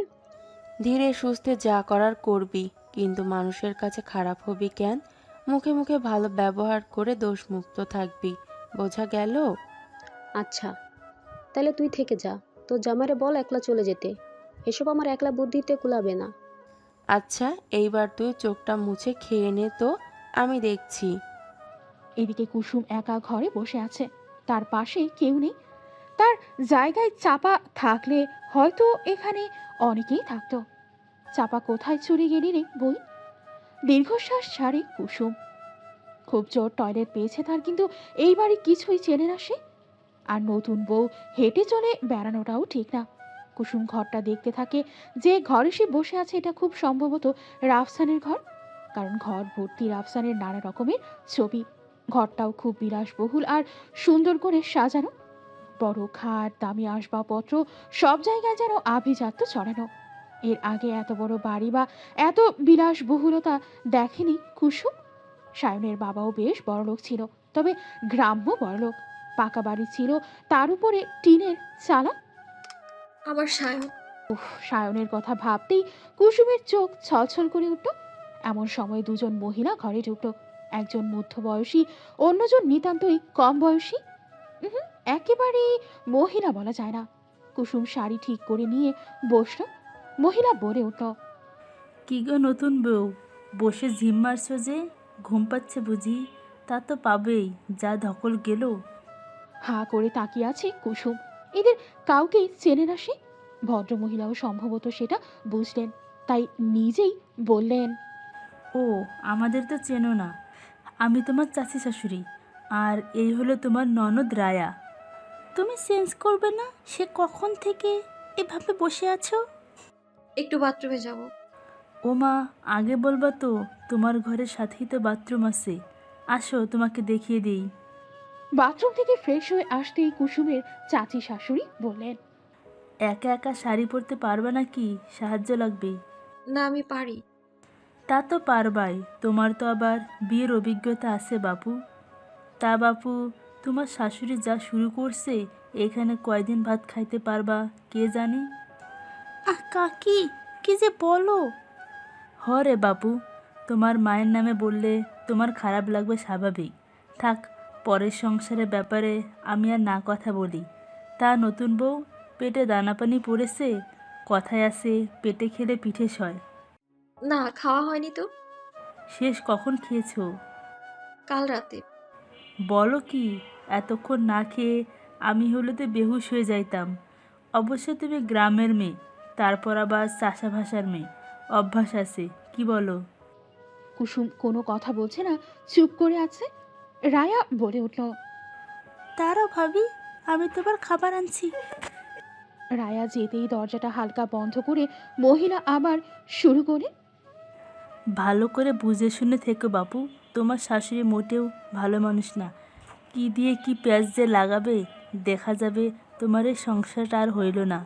[SPEAKER 4] ধীরে সুস্থে যা করার করবি, কিন্তু মানুষের কাছে খারাপ হবি কেন? মুখে মুখে ভালো ব্যবহার করে দোষমুক্ত থাকবি, বোঝা গেল?
[SPEAKER 9] আচ্ছা তাহলে তুই থেকে যা, তোর জামাইরে বল একলা চলে যেতে। এসব আমার একলা বুদ্ধিতে কুলাবে না।
[SPEAKER 4] আচ্ছা এইবার তুই চোখটা মুছে খেয়ে নে তো, আমি দেখছি।
[SPEAKER 3] এদিকে কুসুম একা ঘরে বসে আছে, তার পাশে কেউ নেই। তার জায়গায় চাপা থাকলে হয়তো এখানে অনেকেই থাকতো। চাপা কোথায় চলে গেলি রে বই? দীর্ঘশ্বাস ছাড়ে কুসুম। খুব জোর টয়লেট পেয়েছে তার, কিন্তু এইবারে কিছুই চেনে না সে। আর নতুন বউ হেঁটে চলে বেড়ানোটাও ঠিক না। কুসুম ঘরটা দেখতে থাকে, যে ঘরে সে বসে আছে এটা খুব সম্ভবত রাফসানের ঘর, কারণ ঘর ভর্তি রাফসানের নানা রকমের ছবি। ঘরটাও খুব বিলাসবহুল আর সুন্দর করে সাজানো। বড় খাট, দামি আসবাবপত্র, সব জায়গায় যেন আভিজাত্য ছড়ানো। এর আগে এত বড় বাড়ি বা এত বিলাসবহুলতা দেখেনি কুসুম। সায়নের বাবাও বেশ বড়লোক ছিল, তবে গ্রাম্য বড়লোক। পাকা বাড়ি ছিল, তার উপরে টিনের চালা।
[SPEAKER 1] আমার সায়ন।
[SPEAKER 3] সায়নের কথা ভাবতেই কুসুমের চোখ ছলছল করে উঠল। এমন সময় দুজন মহিলা ঘরে ঢুকলো। একজন মধ্যবয়সী, অন্যজন নিতান্তই কম বয়সী। একেবারে মহিলা বলা যায় না। কুসুম শাড়ি ঠিক করে নিয়ে বসলো। মহিলা বলে উঠল,
[SPEAKER 2] কি গো নতুন বউ, বসে ঝিম মারছো যে? ঘুম পাচ্ছে বুঝি? তা তো পাবেই, যা ধকল গেল।
[SPEAKER 3] হাঁ করে তাকিয়ে আছে কুসুম। এদের কাউকেই চেনে না সে। ভদ্রমহিলাও সম্ভবত সেটা বুঝলেন, তাই নিজেই বললেন,
[SPEAKER 2] ও আমাদের তো চেনো না, আমি তোমার চাচি শাশুড়ি, আর এই হলো তোমার ননদ রায়া। তুমি চেঞ্জ করবে না? সে কখন থেকে এভাবে বসে আছো?
[SPEAKER 1] একটু বাথরুমে যাব।
[SPEAKER 2] ও মা, আগে বলবা তো, তোমার ঘরের সাথেই তো বাথরুম আছে। আসো তোমাকে দেখিয়ে দিই।
[SPEAKER 3] বাথরুম থেকে ফ্রেশ হয়ে আসতেই কুসুমের চাচি শাশুড়ি বললেন,
[SPEAKER 2] একা একা শাড়ি পরতে পারবে নাকি? সাহায্য লাগবে?
[SPEAKER 1] না আমি পারি।
[SPEAKER 2] তা তো পারবাই, তোমার তো আবার বিয়ের অভিজ্ঞতা আছে বাপু। তা বাপু, তোমার শাশুড়ি যা শুরু করছে, এখানে কয়দিন ভাত খাইতে পারবা কে জানে। আহ কাকি, কি যে বলো। হরে বাবু, তোমার মায়ের নামে বললে তোমার খারাপ লাগবে স্বাভাবিক। থাক, পরের সংসারের ব্যাপারে আমি আর না কথা বলি। তা নতুন বউ, পেটে দানা পানি পড়েছে, কথায় আছে পেটে খেলে পিঠে সয়।
[SPEAKER 1] না, খাওয়া হয়নি তো।
[SPEAKER 2] শেষ কখন খেয়েছো?
[SPEAKER 1] কাল রাতে।
[SPEAKER 2] বলো কি, এতক্ষণ না খেয়ে আমি হলে তো বেহুশ হয়ে যাইতাম। অবশ্য তুমি গ্রামের মেয়ে, তারপর আবার চাষা ভাষার মেয়ে, অভ্যাস আছে, কি বলো?
[SPEAKER 3] কুসুম কোনো কথা বলছে না, চুপ করে আছে। রায়া বলে উঠল,
[SPEAKER 2] তারও ভাবি, আমি তোমার খাবার আনছি।
[SPEAKER 3] রায়া যেতেই দরজাটা হালকা বন্ধ করে মহিলা আবার শুরু করে,
[SPEAKER 2] ভালো করে বুঝে শুনে থেকো বাপু, তোমার শাশুড়ি মোটেও ভালো মানুষ না। কি দিয়ে কি পেঁয়াজ যে লাগাবে, দেখা যাবে তোমার এই সংসারটা আর হইল না।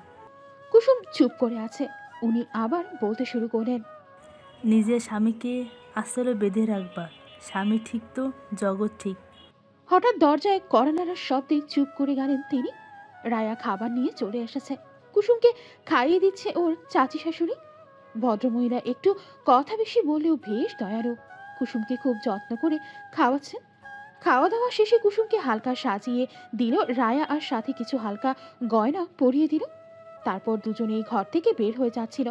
[SPEAKER 3] কুসুম চুপ করে আছে। উনি আবার বলতে শুরু করলেন,
[SPEAKER 2] নিজের স্বামীকে আসলে বেঁধে রাখবা। স্বামী ঠিক তো জগৎ ঠিক।
[SPEAKER 3] হঠাৎ দরজায় কড়ানাড়ার শব্দে চুপ করে গেলেন তিনি। রায়া খাবার নিয়ে চলে এসেছে। কুসুমকে খাইয়ে দিচ্ছে ওর চাচি শাশুড়ি। ভদ্রমহিলা একটু কথা বেশি বললেও বেশ দয়ালু। কুসুমকে খুব যত্ন করে খাওয়াচ্ছেন। খাওয়া দাওয়া শেষে কুসুমকে হালকা সাজিয়ে দিল রায়া, আর সাথে কিছু হালকা গয়না পরিয়ে দিল। তারপর দুজনেই ঘর থেকে বের হয়ে যাচ্ছিল।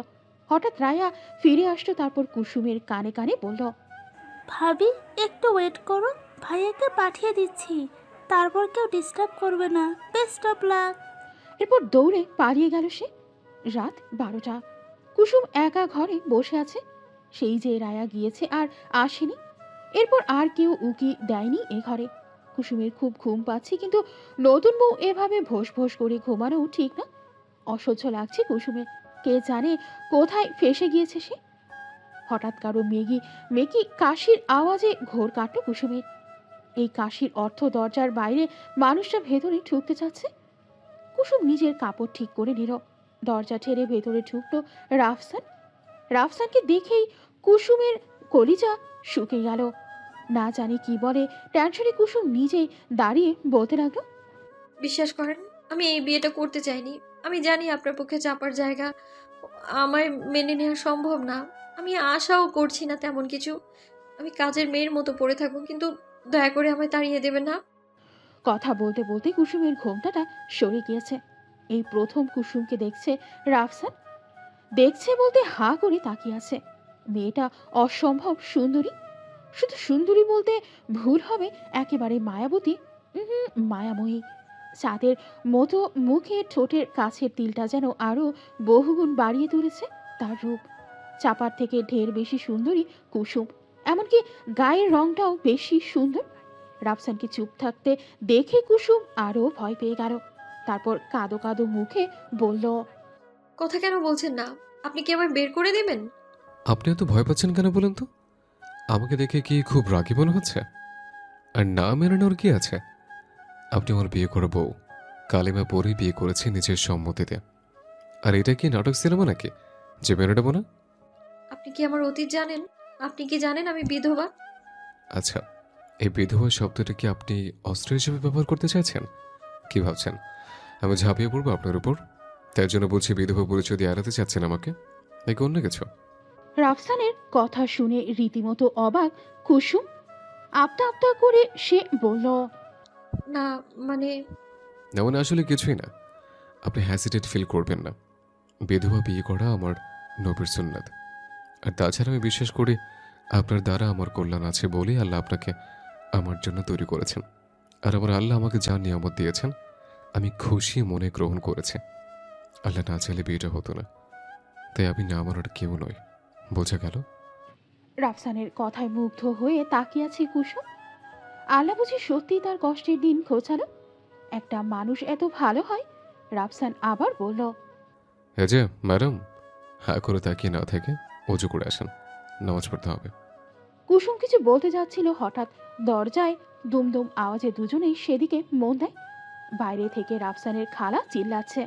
[SPEAKER 3] হঠাৎ রায়া ফিরে আসলো, তারপর কুসুমের কানে কানে বলল,
[SPEAKER 2] ভাবি একটু ওয়েট করো, ভাইয়াকে পাঠিয়ে দিচ্ছি, তারপর কেউ ডিস্টার্ব করবে না। Best of luck.
[SPEAKER 3] এরপর দৌড়ে পালিয়ে গেল সে। রাত 12টা। কুসুম একা ঘরে বসে আছে। সেই যে রায়া গিয়েছে আর আসেনি। এরপর আর কেউ উকি দেয়নি এ ঘরে। কুসুমের খুব ঘুম পাচ্ছে, কিন্তু নতুন বউ এভাবে ভোস ভোস করে ঘুমানো ঠিক না। অসহ্য লাগছে কুসুমের। কে জানে কোথায় ফেসে গিয়েছে সে। হঠাৎ কারো মেকি কাশির আওয়াজে ঘোর কাটল কুসুমের। এই কাশির অর্থ দরজার বাইরে মানুষটা ভেতরে ঢুকতে চাচ্ছে। কুসুম নিজের কাপড় ঠিক করে নিল। দরজা ঠেলে ভেতরে ঢুকলো রাফসান। রাফসানকে দেখেই কুসুমের কলিজা শুকে গেল। না জানি কি বলে টেনশনে কুসুম নিজেই দাঁড়িয়ে বলতে লাগলো,
[SPEAKER 1] বিশ্বাস করেন, আমি এই বিয়েটা করতে চাইনি। আমি জানি আপনার পক্ষে চাপার জায়গা আমায় মেনে নেওয়া সম্ভব না। আমি আশাও করছি না তেমন কিছু। আমি কাজের মেয়ের মতো পড়ে থাকবো, কিন্তু দয়া করে আমায় তাড়িয়ে দেবেন না।
[SPEAKER 3] কথা বলতে বলতে কুসুমের ঘোমটাটা সরে গিয়েছে। এই প্রথম কুসুমকে দেখছে রাফসান। দেখছে বলতে হাঁ করে তাকিয়ে আছে। মেয়েটা অসম্ভব সুন্দরী। শুধু সুন্দরী বলতে ভুল হবে, একেবারে মায়াবতী, মায়াময়ী। চাঁদের মতো মুখে ঠোঁটের কাছের তিলটা যেন আরো বহুগুণ বাড়িয়ে তুলেছে তার রূপ। চাপার থেকে ঢের বেশি সুন্দরী কুসুম, এমনকি গায়ের রংটাও বেশি সুন্দর। রাফসানকে চুপ থাকতে দেখে কুসুম আরো ভয় পেয়ে গেল। তারপর কাঁদো কাঁদো মুখে বলল,
[SPEAKER 1] কথা কেন বলছেন না? আপনি কি আমায় বের করে দেবেন?
[SPEAKER 10] আপনি এত ভয় পাচ্ছেন কেন বলুন তো? আমাকে দেখে কি খুব রাগী মনে হচ্ছে? আর না মেনে নেওয়ার কি আছে? আপনি আমার বিয়ে করে বউ, কালিমা পরেই বিয়ে করেছি নিজের সম্মতিতে। আর এটা কি নাটক সিনেমা নাকি যে মেনে নেবো না?
[SPEAKER 1] আপনি কি আমার অতীত জানেন? আপনি কি জানেন আমি বিধবা?
[SPEAKER 10] আচ্ছা, এই বিধবা শব্দটা কি আপনি অস্ত্র হিসেবে ব্যবহার করতে চাইছেন? কি ভাবছেন আমি ঝাঁপিয়ে পড়বো আপনার উপর? তার জন্য বলছি বিধবা পরিচয় দিয়ে এড়াতে চাচ্ছেন আমাকে, নাকি অন্য কিছু?
[SPEAKER 3] রাফসানের কথা শুনে রীতিমতো অবাক কুসুম। আপতা আপতা করে সে বলল,
[SPEAKER 1] না মানে
[SPEAKER 10] না মানে আসলে কিছুই না। আপনি হ্যাসিটেট ফিল করবেন না। বিধবা বিয়ে করা আমার নবীর সুন্নাত। আর তাছাড়া আমি বিশ্বাস করি আপনার দ্বারা আমার কল্যাণ আছে বলেই আল্লাহ আপনাকে আমার জন্য তৈরি করেছেন। আর আমার আল্লাহ আমাকে যা নিয়ামত দিয়েছেন আমি খুশি মনে গ্রহণ করেছি। আল্লাহ না চাইলে বিয়েটা হতো না, তাই আমি না মানার কেউ নয়। বোঝা গেল?
[SPEAKER 3] রাফসানের কথায় মুগ্ধ হয়ে তাকিয়ে আছে কুসুম। আল্লাহ বুঝি সত্যি তার কষ্টের দিন ঘোচালো। একটা মানুষ এত ভালো হয়? রাফসান আবার বলল,
[SPEAKER 10] হ্যাঁ যে ম্যাডাম, হ্যাঁ করে তাকিয়ে না থেকে অজু করে আসেন, নামাজ পড়তে হবে।
[SPEAKER 3] কুসুম কিছু বলতে যাচ্ছিল, হঠাৎ দরজায় দুমদুম আওয়াজে দুজনেই সেদিকে মন দেয়। বাইরে থেকে রাফসানের খালা চিল্লাচ্ছে,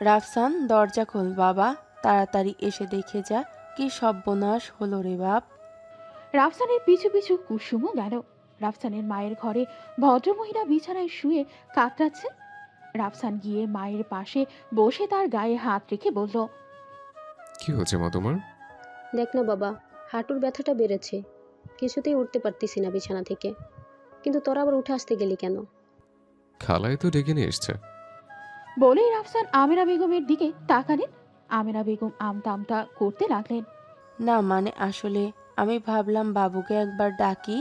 [SPEAKER 4] রাফসান, দরজা খোল বাবা, তাড়াতাড়ি এসে দেখে যা কি সর্বনাশ হলো রে বাপ।
[SPEAKER 3] রাফসানের পিছু পিছু কুসুমও গেল। রাফসানের মায়ের ঘরে ভদ্রমহিলা বিছানায় শুয়ে কাতরাচ্ছেন। রাফসান গিয়ে মায়ের পাশে বসে তার গায়ে হাত রেখে বলল,
[SPEAKER 10] কি হচ্ছে মা তোমার?
[SPEAKER 9] দেখ না বাবা, হাঁটুর ব্যথাটা বেড়েছে, কিছুতেই উঠতে পারতেছি না বিছানা থেকে। কিন্তু তোরা আবার উঠে আসতে গেলি কেন?
[SPEAKER 10] খালাই তো ডেকে নিয়ে এসছে।
[SPEAKER 3] বলেই রাফসান আমেনা বেগমের দিকে তাকালেন। আমেনা বেগম আমতা আমতা করতে লাগলেন।
[SPEAKER 11] না মানে আসলে আমি ভাবলাম বাবুকে একবার ডাকি।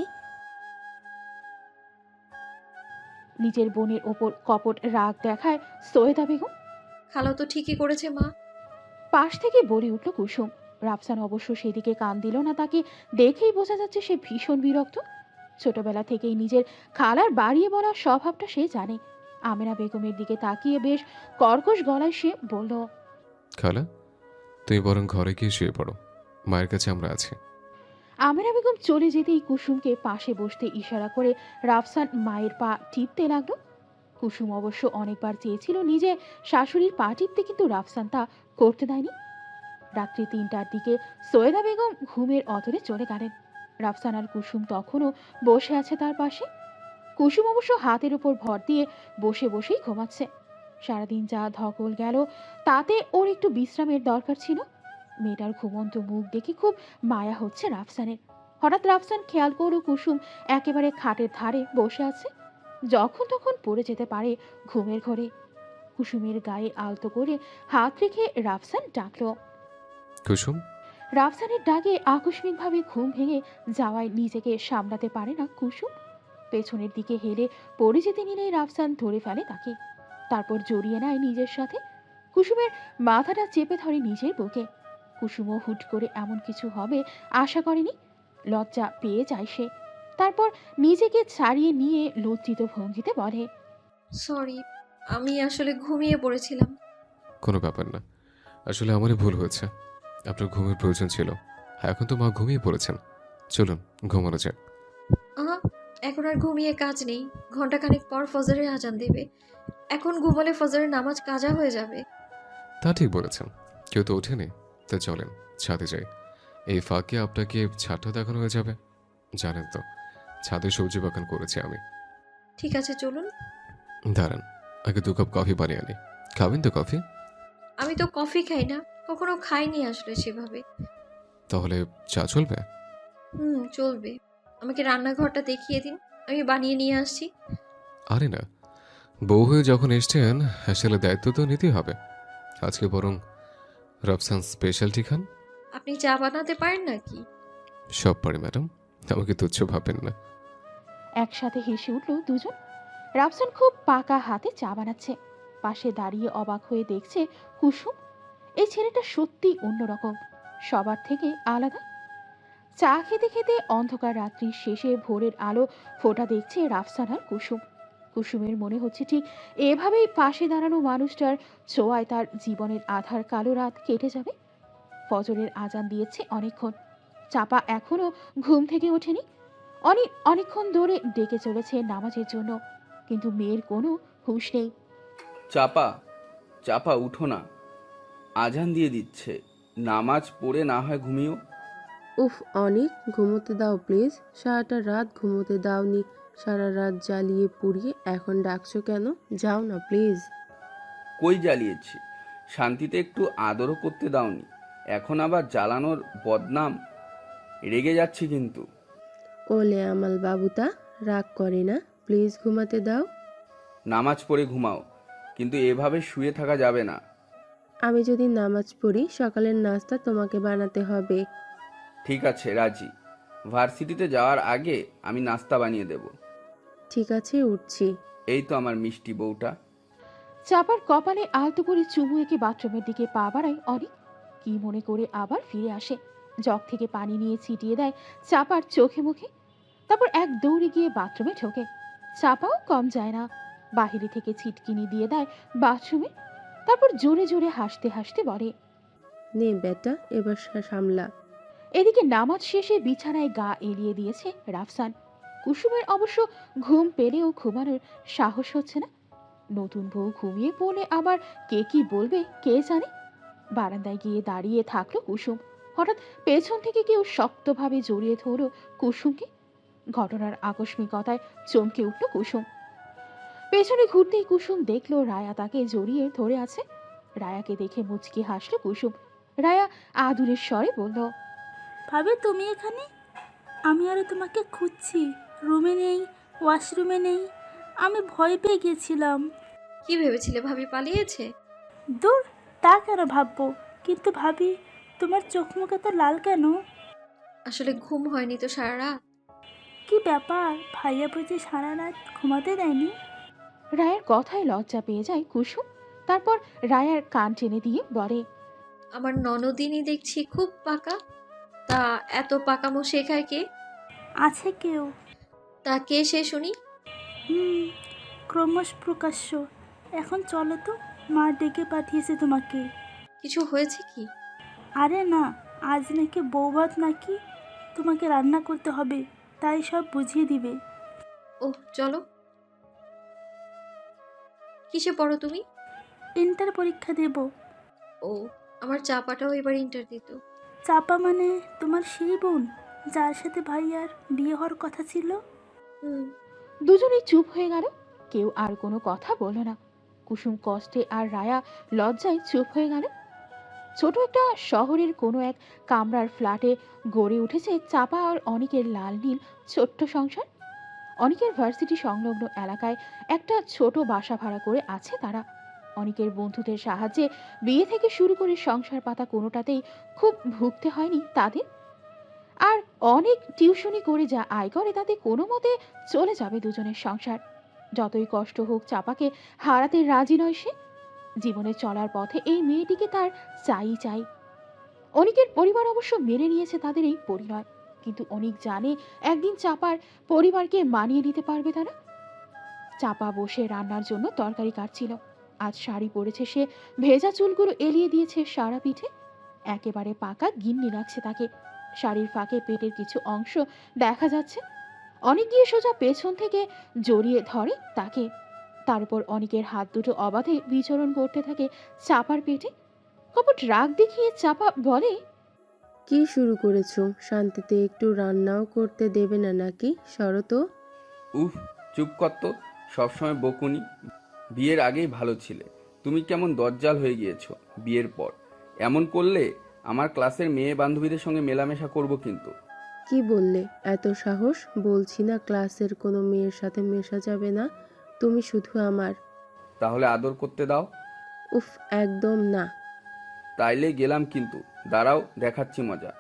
[SPEAKER 3] নিজের বোনের ওপর কপট রাগ দেখায় সৈয়দা বেগম।
[SPEAKER 1] খালা তো ঠিকই করেছে মা।
[SPEAKER 3] পাশ থেকে বলে উঠল কুসুম। রাফসান অবশ্য সেদিকে কান দিল না, তাকে দেখেই বোঝা যাচ্ছে সে ভীষণ বিরক্ত। ছোটবেলা থেকেই নিজের খালার বাড়িয়ে বলা স্বভাবটা সে জানে। আমেনা বেগমের দিকে তাকিয়ে বেশ কর্কশ গলায় সে বলল,
[SPEAKER 10] খালা, তুমি বরং ঘরে গিয়ে শুয়ে পড়ো, মায়ের কাছে আমরা আছি।
[SPEAKER 3] আমেনা বেগম চলে যেতেই কুসুমকে পাশে বসতে ইশারা করে রাফসান মায়ের পা টিপতে লাগলো। কুসুম অবশ্য অনেকবার চেয়েছিল নিজে শাশুড়ির পা টিপতে, কিন্তু রাফসান তা করতে দেয়নি। রাত্রি ৩টার দিকে সৈয়দা বেগম ঘুমের অতলে চলে গেলেন। রাফসান আর কুসুম তখনও বসে আছে তার পাশে। কুসুম অবশ্য হাতের উপর ভর দিয়ে বসে বসেই ঘুমাচ্ছে। সারাদিন যা ধকল গেল তাতে ওর একটু বিশ্রামের দরকার ছিল। মেয়েটার ঘুমন্ত মুখ দেখে খুব মায়া হচ্ছে রাফসানের। হঠাৎ রাফসান খেয়াল করল কুসুম একেবারে খাটের ধারে বসে আছে, যখন তখন পড়ে যেতে পারে ঘুমের ঘোরে। কুসুমের গায়ে আলতো করে হাত রেখে রাফসান ডাকল।
[SPEAKER 10] কুসুম।
[SPEAKER 3] রাফসানের ডাকে আকস্মিকভাবে ঘুম ভেঙে যাওয়ায় নিজেকে সামলাতে পারে না কুসুম। পেছনের দিকে হেলে পড়ে যেতে নিলেই রাফসান ধরে ফেলে তাকে, তারপর জড়িয়ে নেয় নিজের সাথে। কুসুমের মাথাটা চেপে ধরে নিজের বুকে। কুসুমও হুট করে এমন কিছু হবে আশা করেনি। লজ্জা পেয়ে যায় সে। তারপর নিজেকে ছাড়িয়ে নিয়ে লজ্জিত ভঙ্গিতে বলে,
[SPEAKER 1] সরি, আমি আসলে ঘুমিয়ে পড়েছিলাম।
[SPEAKER 10] কোনো ব্যাপার না, আসলে আমারই ভুল হয়েছে, আপনার ঘুমের প্রয়োজন ছিল। এখন তো মা ঘুমিয়ে পড়েছেন, চলুন ঘুমানো যাক।
[SPEAKER 1] আহা, এখন আর ঘুমিয়ে কাজ নেই, ঘন্টাখানেক পর ফজরের আজান দেবে। এখন ঘুমালে ফজরের নামাজ কাজা হয়ে যাবে।
[SPEAKER 10] তা ঠিক বলেছেন, কেউ তো ওঠেনি, তা চলেন ছাদে যাই। এই ফাঁকে আপনাকে ছাদটা দেখানো হয়ে যাবে। জানেন তো, ছাদে সবজি বাগান করেছি আমি।
[SPEAKER 1] ঠিক আছে চলুন।
[SPEAKER 10] দাঁড়ান, আগে 2 কাপ কফি বানিয়ে আনি। খাবেন তো কফি?
[SPEAKER 1] আমি তো কফি খাই না, কখনো খাইনি আসলে সেভাবে।
[SPEAKER 10] তাহলে চা চলবে?
[SPEAKER 1] চলবে। আমাকে রান্নাঘরটা দেখিয়ে দিন, আমি বানিয়ে নিয়ে আসছি।
[SPEAKER 10] আরে না, বউ হয়ে যখন এসছেন আসলে দায়িত্ব তো নিতেই হবে। আজকে বরং রবসান স্পেশালটি খান।
[SPEAKER 1] আপনি চা বানাতে পারেন নাকি?
[SPEAKER 10] সব পারি ম্যাডাম, আমাকে তুচ্ছ ভাবেন না।
[SPEAKER 3] একসাথে হেসে উঠল দুজন। রাফসান খুব পাকা হাতে চা বানাচ্ছে। পাশে দাঁড়িয়ে অবাক হয়ে দেখছে কুসুম। এই ছেলেটা সত্যি অন্যরকম, সবার থেকে আলাদা। চা খেতে খেতে অন্ধকার রাত্রির শেষে ভোরের আলো ফোটা দেখছে রাফসান আর কুসুম। কুসুমের মনে হচ্ছে ঠিক এভাবেই পাশে দাঁড়ানো মানুষটার ছোঁয়ায় তার জীবনের আধার কালো রাত কেটে যাবে। ফজরের আজান দিয়েছে অনেকক্ষণ। চাপা এখনো ঘুম থেকে ওঠেনি। অনেকক্ষণ ধরে ডেকে চলেছে নামাজের জন্য, কিন্তু মেয়ের কোনো হুঁশ নেই।
[SPEAKER 12] চাপা, চাপা উঠো না, আজান দিয়ে দিচ্ছে, নামাজ পড়ে না হয় ঘুমিও।
[SPEAKER 4] উফ অনেক, ঘুমোতে দাও প্লিজ। সারাটা রাত ঘুমোতে দাওনি, সারা রাত জ্বালিয়ে পুড়িয়ে এখন ডাকছো কেন? যাও না প্লিজ।
[SPEAKER 12] কই জ্বালিয়েছি, শান্তিতে একটু আদরও করতে দাওনি, এখন আবার জ্বালানোর বদনাম। রেগে যাচ্ছি কিন্তু।
[SPEAKER 4] ওলে আমাল বাবুটা, রাগ করে না, প্লিজ ঘুমাতে দাও।
[SPEAKER 12] নামাজ পড়ে ঘুমাও, কিন্তু এভাবে শুয়ে থাকা যাবে না।
[SPEAKER 4] আমি যদি নামাজ পড়ি সকালের নাস্তা তোমাকে বানাতে হবে।
[SPEAKER 12] ঠিক আছে রাজি, ভার্সিটিতে যাওয়ার আগে আমি নাস্তা বানিয়ে দেব।
[SPEAKER 4] ঠিক আছে, উঠছি।
[SPEAKER 12] এই তো আমার মিষ্টি বউটা।
[SPEAKER 3] চাপার কপালে আলতো করে চুমু এঁকে বাথরুমের দিকে পা বাড়ায় অনেক। কি মনে করে আবার ফিরে আসে, জগ থেকে পানি নিয়ে ছিটিয়ে দেয় চাপার চোখে মুখে। তারপর এক দৌড়ে গিয়ে বাথরুমে ঢোকে। চাপাও কম যায় না, বাহিরে থেকে ছিটকিনি দিয়ে দেয় বাথরুমে। তারপর জোরে জোরে হাসতে হাসতে বলে,
[SPEAKER 4] নে বেটা, এবার সামলা।
[SPEAKER 3] এদিকে নামাজ শেষে বিছানায় গা এলিয়ে দিয়েছে রাফসান। কুসুমের অবশ্য ঘুম পেলেও ঘুমানোর সাহস হচ্ছে না। নতুন বউ ঘুমিয়ে পড়লে আবার কে কি বলবে কে জানে। বারান্দায় গিয়ে দাঁড়িয়ে থাকলো কুসুম। হঠাৎ পেছন থেকে কেউ শক্তভাবে জড়িয়ে ধরল কুসুমকে। ঘটনার আকস্মিকতায় চমকে উঠল কুসুম। পেছনে ঘুরতেই কুসুম দেখলো রায়া তাকে জড়িয়ে ধরে আছে। রায়াকে দেখে মুচকি হাসলো কুসুম। রায়া আদুরের স্বরে বলল,
[SPEAKER 2] ভাবে তুমি এখানে? আমি আরও তোমাকে খুঁজছি, রুমে নেই, ওয়াশরুমে নেই। আমি ভয় পেয়ে গেছিলাম।
[SPEAKER 1] কি ভেবেছিলে ভাবি পালিয়েছে?
[SPEAKER 2] দূর, তা কেন ভাববো, কিন্তু ভাবি তোমার চোখ মুখ এত লাল কেন?
[SPEAKER 1] আসলে ঘুম হয়নি তো সারা রাত।
[SPEAKER 2] কি ব্যাপার, ভাইয়া বুঝি সারা রাত ঘুমাতে দেয়নি?
[SPEAKER 3] রায়ের কথায় লজ্জা পেয়ে যায় কুসুম। তারপর রায়ার কান টেনে দিয়ে বলে,
[SPEAKER 1] আমার ননদিনী দেখছি খুব পাকা। তা এত পাকামো শেখায় কে?
[SPEAKER 2] আছে কেউ?
[SPEAKER 1] তা কে সে শুনি?
[SPEAKER 2] ক্রমশ প্রকাশ্য। এখন চলো তো, মা ডেকে পাঠিয়েছে তোমাকে।
[SPEAKER 1] কিছু হয়েছে কি?
[SPEAKER 2] আরে না, আজ নাকি বৌভাত, নাকি তোমাকে রান্না করতে হবে, তাই সব বুঝিয়ে দিবে।
[SPEAKER 1] ওহ চলো। কিসে পড়ো তুমি?
[SPEAKER 2] ইন্টার পরীক্ষা দেব।
[SPEAKER 1] ও, আমার চাপাটাও এবার ইন্টার দিত।
[SPEAKER 2] চাপা মানে তোমার সেই বোন যার সাথে ভাইয়ার বিয়ে হওয়ার কথা ছিল?
[SPEAKER 1] হুম।
[SPEAKER 3] দুজনেই চুপ হয়ে গেল। কেউ আর কোনো কথা বলল না। কুসুম কষ্টে আর রায়া লজ্জায় চুপ হয়ে গেল। ছোট একটা শহরের কোনো এক কামরার ফ্ল্যাটে গড়ে উঠেছে চাপা আর অনিকের লাল নীল ছোট্ট সংসার। অনিকের ভার্সিটি সংলগ্ন এলাকায় একটা ছোট বাসা ভাড়া করে আছে তারা। অনিকের বন্ধুদের সাহায্যে বিয়ে থেকে শুরু করে সংসার পাতা কোনোটাতেই খুব ভুগতে হয়নি তাদের। আর অনেক টিউশনি করে যা আয় করে তাতে কোনো মতে চলে যাবে দুজনের সংসার। যতই কষ্ট হোক চাপাকে হারাতে রাজি নয় সে। জীবনে চলার পথে এই মেয়েটিকে তার চাই। অনিকের পরিবার অবশ্য মেনে নিয়েছে তাদের এই পরিণয়, কিন্তু অনিক জানে একদিন চাপার পরিবারকে মানিয়ে নিতে পারবে তারা। চাপা বসে রান্নার জন্য তরকারি কাটছিল। আজ শাড়ি পরেছে সে, ভেজা চুলগুলো এলিয়ে দিয়েছে সারা পিঠে। একেবারে পাকা গিন্নি লাগছে তাকে। শাড়ির ফাঁকে পেটের কিছু অংশ দেখা যাচ্ছে। অনেক গিয়ে সোজা পেছন থেকে জড়িয়ে ধরে তাকে। তারপর অনিকের হাত দুটো অবাধে বিচরণ করতে থাকে চাপার পেটে। কপট রাগ দেখিয়ে চাপা বলে,
[SPEAKER 4] কি শুরু করেছো? শান্তিতে একটু রান্নাও করতে দেবে না নাকি? সরো তো।
[SPEAKER 12] উফ, চুপ কর তো, সবসময় বকুনি। বিয়ের আগেই ভালো ছিলে, তুমি কেমন দজ্জাল হয়ে গিয়েছো বিয়ের পর। এমন করলে আমার ক্লাসের মেয়ে বান্ধবীদের সঙ্গে মেলামেশা করব কিন্তু।
[SPEAKER 4] কি বললে? এত সাহস? বলছি না ক্লাসের কোনো মেয়ের সাথে মেশা যাবে না। তুমি শুধু আমার।
[SPEAKER 12] তাহলে আদর করতে দাও।
[SPEAKER 4] উফ, একদম না।
[SPEAKER 12] তাইলে গেলাম কিন্তু, দাঁড়াও দেখাচ্ছি মজা।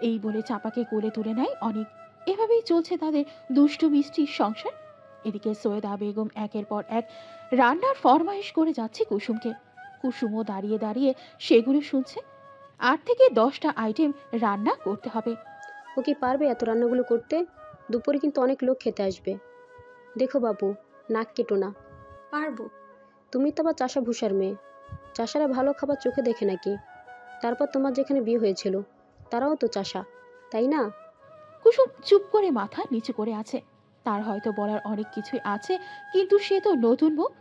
[SPEAKER 3] এই বলে চাপাকে কোলে তুলে নেয় অনিক। এভাবেই চলছে তাদের দুষ্টু মিষ্টির সংসার। এদিকে সৈয়দা বেগম একের পর এক রান্নার ফরমাইশ করে যাচ্ছে কুসুমকে। কুসুমও দাঁড়িয়ে দাঁড়িয়ে সেগুলো শুনছে। 8 থেকে 10টা আইটেম রান্না করতে হবে।
[SPEAKER 9] ও কি পারবে এত রান্নাগুলো করতে? দুপুরে কিন্তু অনেক লোক খেতে আসবে। দেখো বাবু, নাক কেটো না।
[SPEAKER 1] পারবো।
[SPEAKER 9] তুমি তো আবার চাষা ভুষার মেয়ে। চাষারা ভালো খাবার চোখে দেখে নাকি? তারপর তোমার যেখানে বিয়ে হয়েছিল তারাও তো চাষা, তাই না?
[SPEAKER 3] কুসুম চুপ করে মাথা নিচু করে আছে। তার হয়তো বলার অনেক কিছুই আছে, কিন্তু সে তো নতুন মুখ,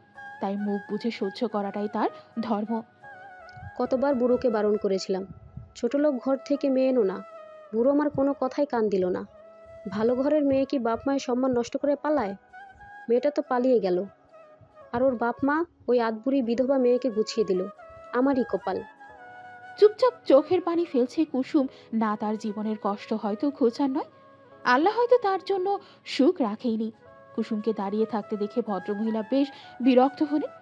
[SPEAKER 3] তাই মুখ বুঝে সহ্য করাটাই তার ধর্ম।
[SPEAKER 9] কতবার বুড়োকে বারণ করেছিলাম, ছোট লোক ঘর থেকে মেয়ে এনো না। বুড়ো আমার কোনো কথাই কান দিল না। ভালো ঘরের মেয়ে কি বাপ মায়ের সম্মান নষ্ট করে পালায়? মেয়েটা তো পালিয়ে গেল, আর ওর বাপ মা ওই আধবুড়ি বিধবা মেয়েকে গুছিয়ে দিল। আমারই কপাল।
[SPEAKER 3] চুপচাপ চোখের পানি ফেলছে কুসুম। না, তার জীবনের কষ্ট হয়তো ঘোচার নয়, আল্লাহ হয়তো তার জন্য সুখ রাখেইনি। কুসুমকে দাঁড়িয়ে থাকতে দেখে ভদ্রমহিলা বেশ বিরক্ত হলেন।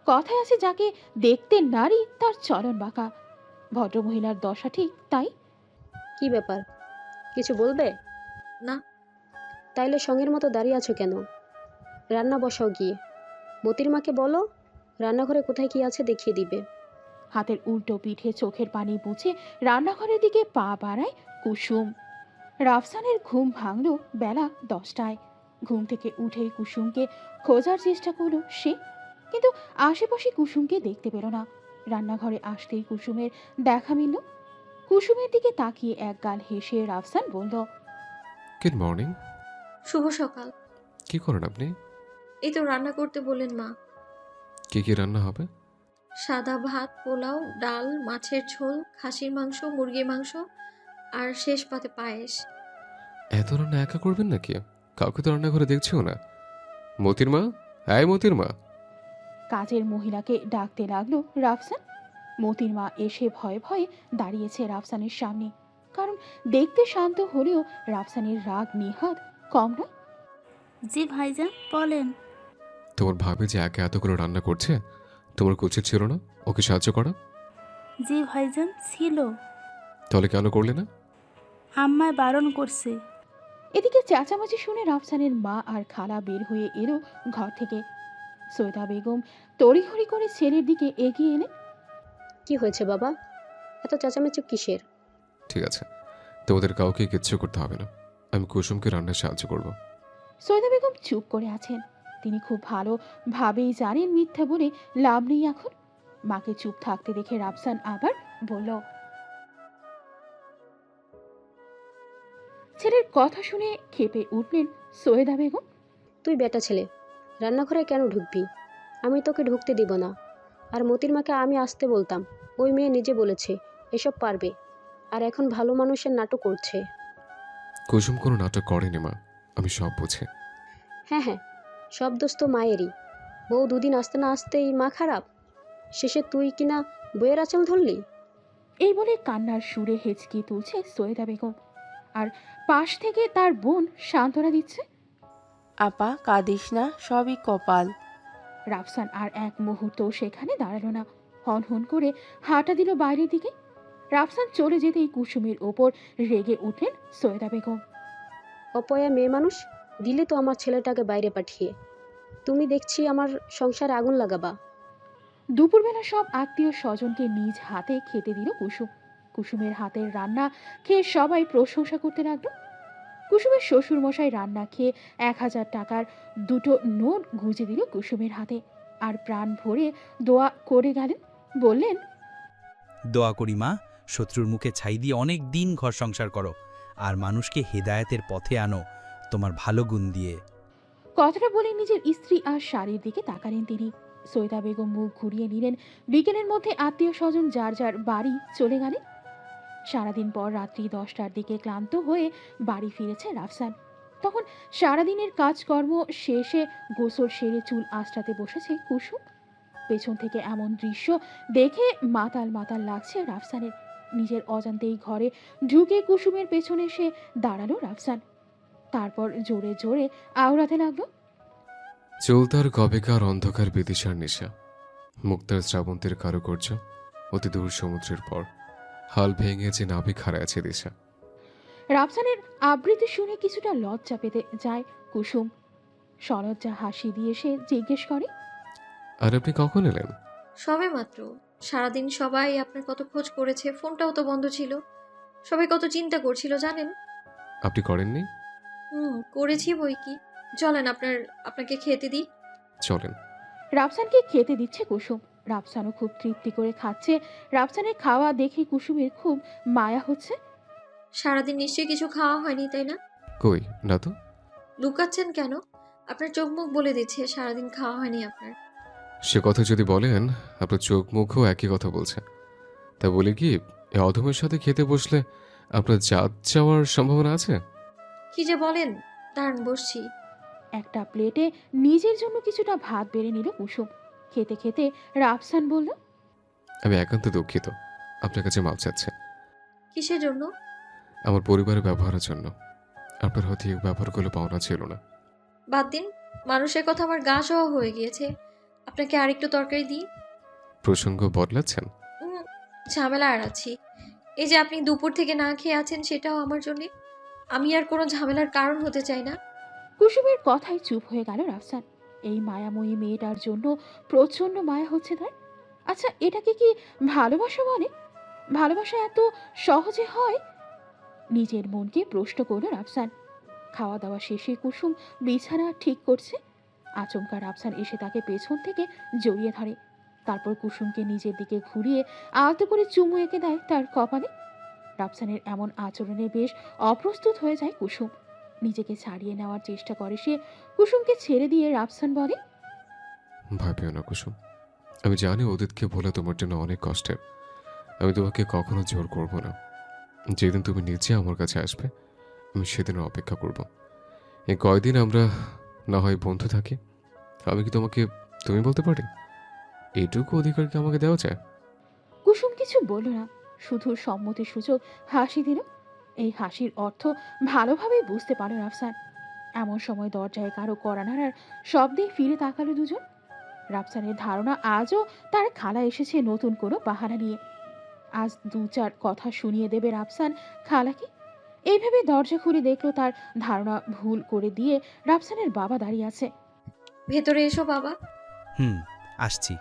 [SPEAKER 3] কথায় আছে, যাকে দেখতে নারী তার চলন বাঁকা। ভদ্রমহিলার দশা ঠিক তাই।
[SPEAKER 9] কি ব্যাপার, কিছু বলবে?
[SPEAKER 1] না।
[SPEAKER 9] তাইলে সঙ্গের মতো দাঁড়িয়ে আছো কেন? রান্না বসাও গিয়ে। বতির মাকে বলো রান্নাঘরে কোথায় কি আছে দেখিয়ে দিবে।
[SPEAKER 3] হাতের উল্টো পিঠে চোখের পানি মুছে রান্নাঘরের দিকে পা বাড়ায় কুসুম। রাফসানের ঘুম ভাঙল বেলা 10টায়। ঘুম থেকে উঠেই কুসুমকে খোঁজার চেষ্টা করলো সে, কিন্তু আশেপাশে কুসুমকে দেখতে পেল না। রান্নাঘরে আসতেই কুসুমের দেখা মিলল। কুসুমের দিকে তাকিয়ে এক গাল হেসে রাফসান বলল,
[SPEAKER 10] গুড মর্নিং।
[SPEAKER 1] শুভ সকাল।
[SPEAKER 10] কি করেন আপনি?
[SPEAKER 1] এই তো রান্না করতে বললেন মা।
[SPEAKER 10] কি কি রান্না হবে?
[SPEAKER 1] সাদা ভাত, পোলাও, ডাল, মাছের ঝোল, খাসির মাংস, মুরগির মাংস, আর শেষ পাতে পায়েস।
[SPEAKER 10] এত রান্না একা করবেন নাকি? কাউকে তো রান্নাঘরে দেখছিও না। মতির মা, মতির মা।
[SPEAKER 3] কাজের মহিলাকে ডাকতে লাগলো রাফসান। মতির মা এসে ভয়ে ভয়ে দাঁড়িয়েছে রাফসানের সামনে, কারণ দেখতে শান্ত হলেও রাফসানের রাগ নেহাত কম নয়।
[SPEAKER 2] জি ভাইজান, বলেন।
[SPEAKER 10] তোমার ভাবি যে একা এতগুলো রান্না করছে, তোমার কি উচিত ছিল না ওকে সাহায্য করা?
[SPEAKER 2] জি ভাইজান, ছিল।
[SPEAKER 10] তাহলে কেন করলে না?
[SPEAKER 2] আম্মায় বারণ করছে।
[SPEAKER 3] এদিকে চেঁচামেচি শুনে রাফসানের মা আর খালা বের হয়ে এলো ঘর থেকে। সৈয়দা বেগম তড়িঘড়ি করে ছেলের দিকে এগিয়ে এলেন।
[SPEAKER 9] কি হয়েছে বাবা, এত চেঁচামেচি কিসের?
[SPEAKER 10] ঠিক আছে, তোমাদের কাউকে কিচ্ছু করতে হবে না, আমি কুসুমকে রান্নায় সাহায্য করব।
[SPEAKER 3] সৈয়দা বেগম চুপ করে আছেন। তিনি খুব ভালোভাবেই জানেন মিথ্যা বলে লাভ নেই এখন। মাকে চুপ থাকতে দেখে রাফসান আবার বলল। ছেলের কথা শুনে ক্ষেপে উঠলেন সৈয়দা বেগম।
[SPEAKER 9] তুই বেটা ছেলে, রান্নাঘরে কেন ঢুকবি? আমি তোকে ঢুকতে দিব না। আর মতির মাকে আমি আসতে বলতাম, ওই মেয়ে নিজে বলেছে এসব পারবে, আর এখন ভালো মানুষের নাটক করছে।
[SPEAKER 10] কুসুম কোনো নাটক করেনি মা, আমি সব বুঝি।
[SPEAKER 9] হ্যাঁ হ্যাঁ, সব দোষ তো মায়েরই। বউ দুদিন আসতে না আসতেই মা খারাপ, শেষে তুই কিনা বইয়ের আঁচল ধরলি।
[SPEAKER 3] এই বলে কান্নার সুরে হেঁচকি তুলছে সৈয়দা বেগম, আর পাশ থেকে তার বোন সান্ত্বনা দিচ্ছে।
[SPEAKER 11] আপা কাঁদিস না, সবই কপাল।
[SPEAKER 3] রাফসান আর এক মুহূর্ত সেখানে দাঁড়ালো না, হন করে হাঁটা দিল বাইরের দিকে। রাফসান চলে যেতেই কুসুমের ওপর রেগে উঠলেন সৈয়দা বেগম।
[SPEAKER 9] অপয়া মেয়ে মানুষ, দিলে তো আমার ছেলেটাকে বাইরে পাঠিয়ে। তুমি দেখছি আমার সংসারে আগুন লাগাবা।
[SPEAKER 3] দুপুরবেলা সব আত্মীয় স্বজনকে নিজ হাতে খেতে দিল কুসুম। কুসুমের হাতের রান্না খেয়ে সবাই প্রশংসা করতে লাগলো। কুসুমের শ্বশুর মশাই রান্না খেয়ে 1000 টাকার 2টো নোট গুঁজে দিল কুসুমের হাতে, আর প্রাণ ভরে দোয়া করে গেলেন। বললেন,
[SPEAKER 8] দোয়া করি মা, শত্রুর মুখে ছাই দিয়ে অনেক দিন ঘর সংসার করো, আর মানুষকে হেদায়েতের পথে আনো তোমার ভালো গুণ দিয়ে।
[SPEAKER 3] কথাটা বলে নিজের স্ত্রী আর শাড়ির দিকে তাকালেন তিনি। সৈয়দা বেগম মুখ ঘুরিয়ে নিলেন। বিকেলের মধ্যে আত্মীয় স্বজন যার যার বাড়ি চলে গেলেন। সারাদিন পর রাত্রি 10টার দিকে ক্লান্ত হয়ে বাড়ি ফিরেছে রাফসান। তখন সারাদিনের কাজকর্ম শেষে গোসল সেরে চুল আঁচড়াতে বসেছে কুসুম। পেছন থেকে এমন দৃশ্য দেখে মাতাল মাতাল লাগছে রাফসানের। নিজের অজান্তেই ঘরে ঢুকে কুসুমের পেছনে এসে দাঁড়ালো রাফসান। তারপর জোরে জোরে আওড়াতে লাগলো।
[SPEAKER 10] চলতার কবেকার অন্ধকার বিদিশার নেশা, মুক্তার শ্রাবন্তের কারুকার্য, অতি দূর সমুদ্রের পর হাল ভেঙে যে নাবিক হারায় আছে দিশা।
[SPEAKER 3] রাফসানের আবৃত্তি শুনে কিছুটা লজ্জা পেতে যায় কুসুম। সলজ্জা হাসি দিয়ে সে জিজ্ঞেস করে,
[SPEAKER 10] আর আপনি কখন এলেন?
[SPEAKER 1] সবে মাত্র। সারাদিন সবাই আপনার কত খোঁজ করেছে, ফোনটাও তো বন্ধ ছিল। সবাই কত চিন্তা করছিল জানেন।
[SPEAKER 10] আপনি করেননি?
[SPEAKER 1] করেছি বই কি। চলেন আপনাকে খেতে দিই।
[SPEAKER 10] চলেন।
[SPEAKER 3] রাফসানকে খেতে দিচ্ছে কুসুম। রাফসানও খুব তৃপ্তি করে খাচ্ছে। রাফসানের খাওয়া দেখে কুসুমের খুব মায়া হচ্ছে।
[SPEAKER 1] সারাদিন নিশ্চয়ই কিছু খাওয়া হয়নি, তাই না?
[SPEAKER 10] কই না তো।
[SPEAKER 1] লুকাচ্ছেন কেন? আপনার চোখ মুখ বলে দিচ্ছে সারাদিন খাওয়া হয়নি আপনার।
[SPEAKER 10] সে কথা যদি বলেন, আপনার চোখ মুখও একই কথা বলছে। তা বলি কি, এই অধমের সাথে খেতে বসলে আপনার জাত যাওয়ার সম্ভাবনা আছে?
[SPEAKER 1] কি যে বলেন, দাঁড়ান বসছি।
[SPEAKER 3] একটা প্লেটে নিজের জন্য কিছুটা ভাত বেড়ে নিল কুসুম। খেতে খেতে রাফসান বলল,
[SPEAKER 10] আমি একান্ত দুঃখিত, আপনার কাছে মাপ চাচ্ছে।
[SPEAKER 1] কিসের জন্য?
[SPEAKER 10] আমার পরিবারের ব্যবহারের জন্য। আপনার হয়তো এই ব্যবহারগুলো পাওনা ছিল না।
[SPEAKER 1] বাদ দিন, মানুষের কথা আমার গা সহ হয়ে গিয়েছে। আপনাকে আরেকটু তরকারি দিই।
[SPEAKER 10] প্রসঙ্গ বদলাচ্ছেন?
[SPEAKER 1] ঝামেলা এড়াচ্ছি। এই যে আপনি দুপুর থেকে না খেয়ে আছেন, সেটাও আমার জন্যে। আমি আর কোনো ঝামেলার কারণ হতে চাই না।
[SPEAKER 3] কুসুমের কথায় চুপ হয়ে গেল রাফসান। এই মায়াময়ী মেয়েটার জন্য প্রচন্ড মায়া হচ্ছে তার। আচ্ছা, এটাকে কি ভালোবাসা বলে? ভালোবাসা এত সহজে হয়? নিজের মনকে প্রশ্ন করল রাফসান। খাওয়া দাওয়া শেষে কুসুম বিছানা ঠিক করছে। আচমকা রাফসান এসে তাকে পেছন থেকে জড়িয়ে ধরে। তারপর কুসুমকে নিজের দিকে ঘুরিয়ে আলতো করে চুমু এঁকে দেয় তার কপালে। রাফসানের এমন আচরণে বেশ অপ্রস্তুত হয়ে যায় কুসুম। নিজেকে ছাড়িয়ে নেওয়ার চেষ্টা করে সে। কুসুমকে ছেড়ে দিয়ে রাফসান বলে,
[SPEAKER 10] ভয় পেও না কুসুম, আমি জানি অতীতকে বলে তোমার জন্য অনেক কষ্টের। আমি তোমাকে কখনো জোর করব না। যেদিন তুমি নিজে আমার কাছে আসবে, আমি সেদিনের অপেক্ষা করব। এই কয়দিন আমরা না হয় বন্ধু থাকি। আমি কি তোমাকে তুমি বলতে পারি? এইটুকু অধিকার কি আমাকে দেওয়া যায়?
[SPEAKER 3] কুসুম কিছু বলল না, শুধু সম্মতি সূচক হাসি দিল। এই হাসির অর্থ ভালোভাবেই বুঝতে পারল রাফসান। এমন সময় দরজায় কারো কড়া নাড়ার শব্দে ফিরে তাকালো দুজন। রাফসানের ধারণা আজও তার খালা এসেছে নতুন কোনো বাহানা নিয়ে। আজ দু চার কথা শুনিয়ে দেবে রাফসান খালাকে। এইভাবে দরজা খুলে দেখলো তার ধারণা ভুল করে দিয়ে রাফসানের বাবা দাঁড়িয়ে আছে।
[SPEAKER 1] ভেতরে এসো বাবা।
[SPEAKER 8] আসছি।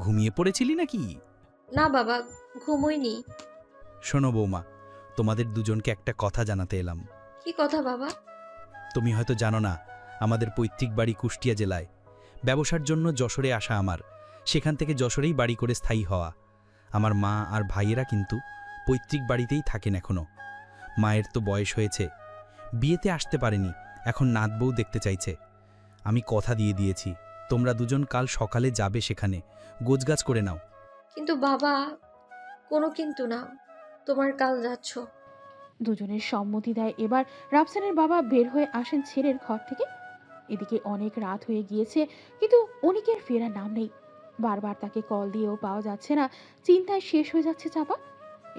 [SPEAKER 8] ঘুমিয়ে পড়েছিলি নাকি?
[SPEAKER 1] না বাবা, ঘুমোইনি।
[SPEAKER 8] শোনো বৌমা, তোমাদের দুজনকে একটা কথা জানাতে এলাম।
[SPEAKER 1] কি কথা বাবা?
[SPEAKER 8] তুমি হয়তো জানো না, আমাদের পৈতৃক বাড়ি কুষ্টিয়া জেলায়। ব্যবসার জন্য যশোরে আসা আমার, সেখান থেকে যশোরেই বাড়ি করে স্থায়ী হওয়া। আমার মা আর ভাইয়েরা কিন্তু পৈতৃক বাড়িতেই থাকেন এখনও। মায়ের তো বয়স হয়েছে, বিয়েতে আসতে পারেনি, এখন নাত বউ দেখতে চাইছে। আমি কথা দিয়ে দিয়েছি, তোমরা দুজন কাল সকালে যাবে সেখানে, গোছগাছ করে নাও।
[SPEAKER 1] কিন্তু বাবা, কোনো কিন্তু না, তোমার কাল যাচ্ছ।
[SPEAKER 3] দুজনের সম্মতি দেয় এবার রাফসানের বাবা বের হয়ে আসেন ছেলের ঘর থেকে। এদিকে অনেক রাত হয়ে গিয়েছে, কিন্তু অনিকের ফেরার নাম নেই। বারবার তাকে কল দিয়েও পাওয়া যাচ্ছে না। চিন্তায় শেষ হয়ে যাচ্ছে চাপা।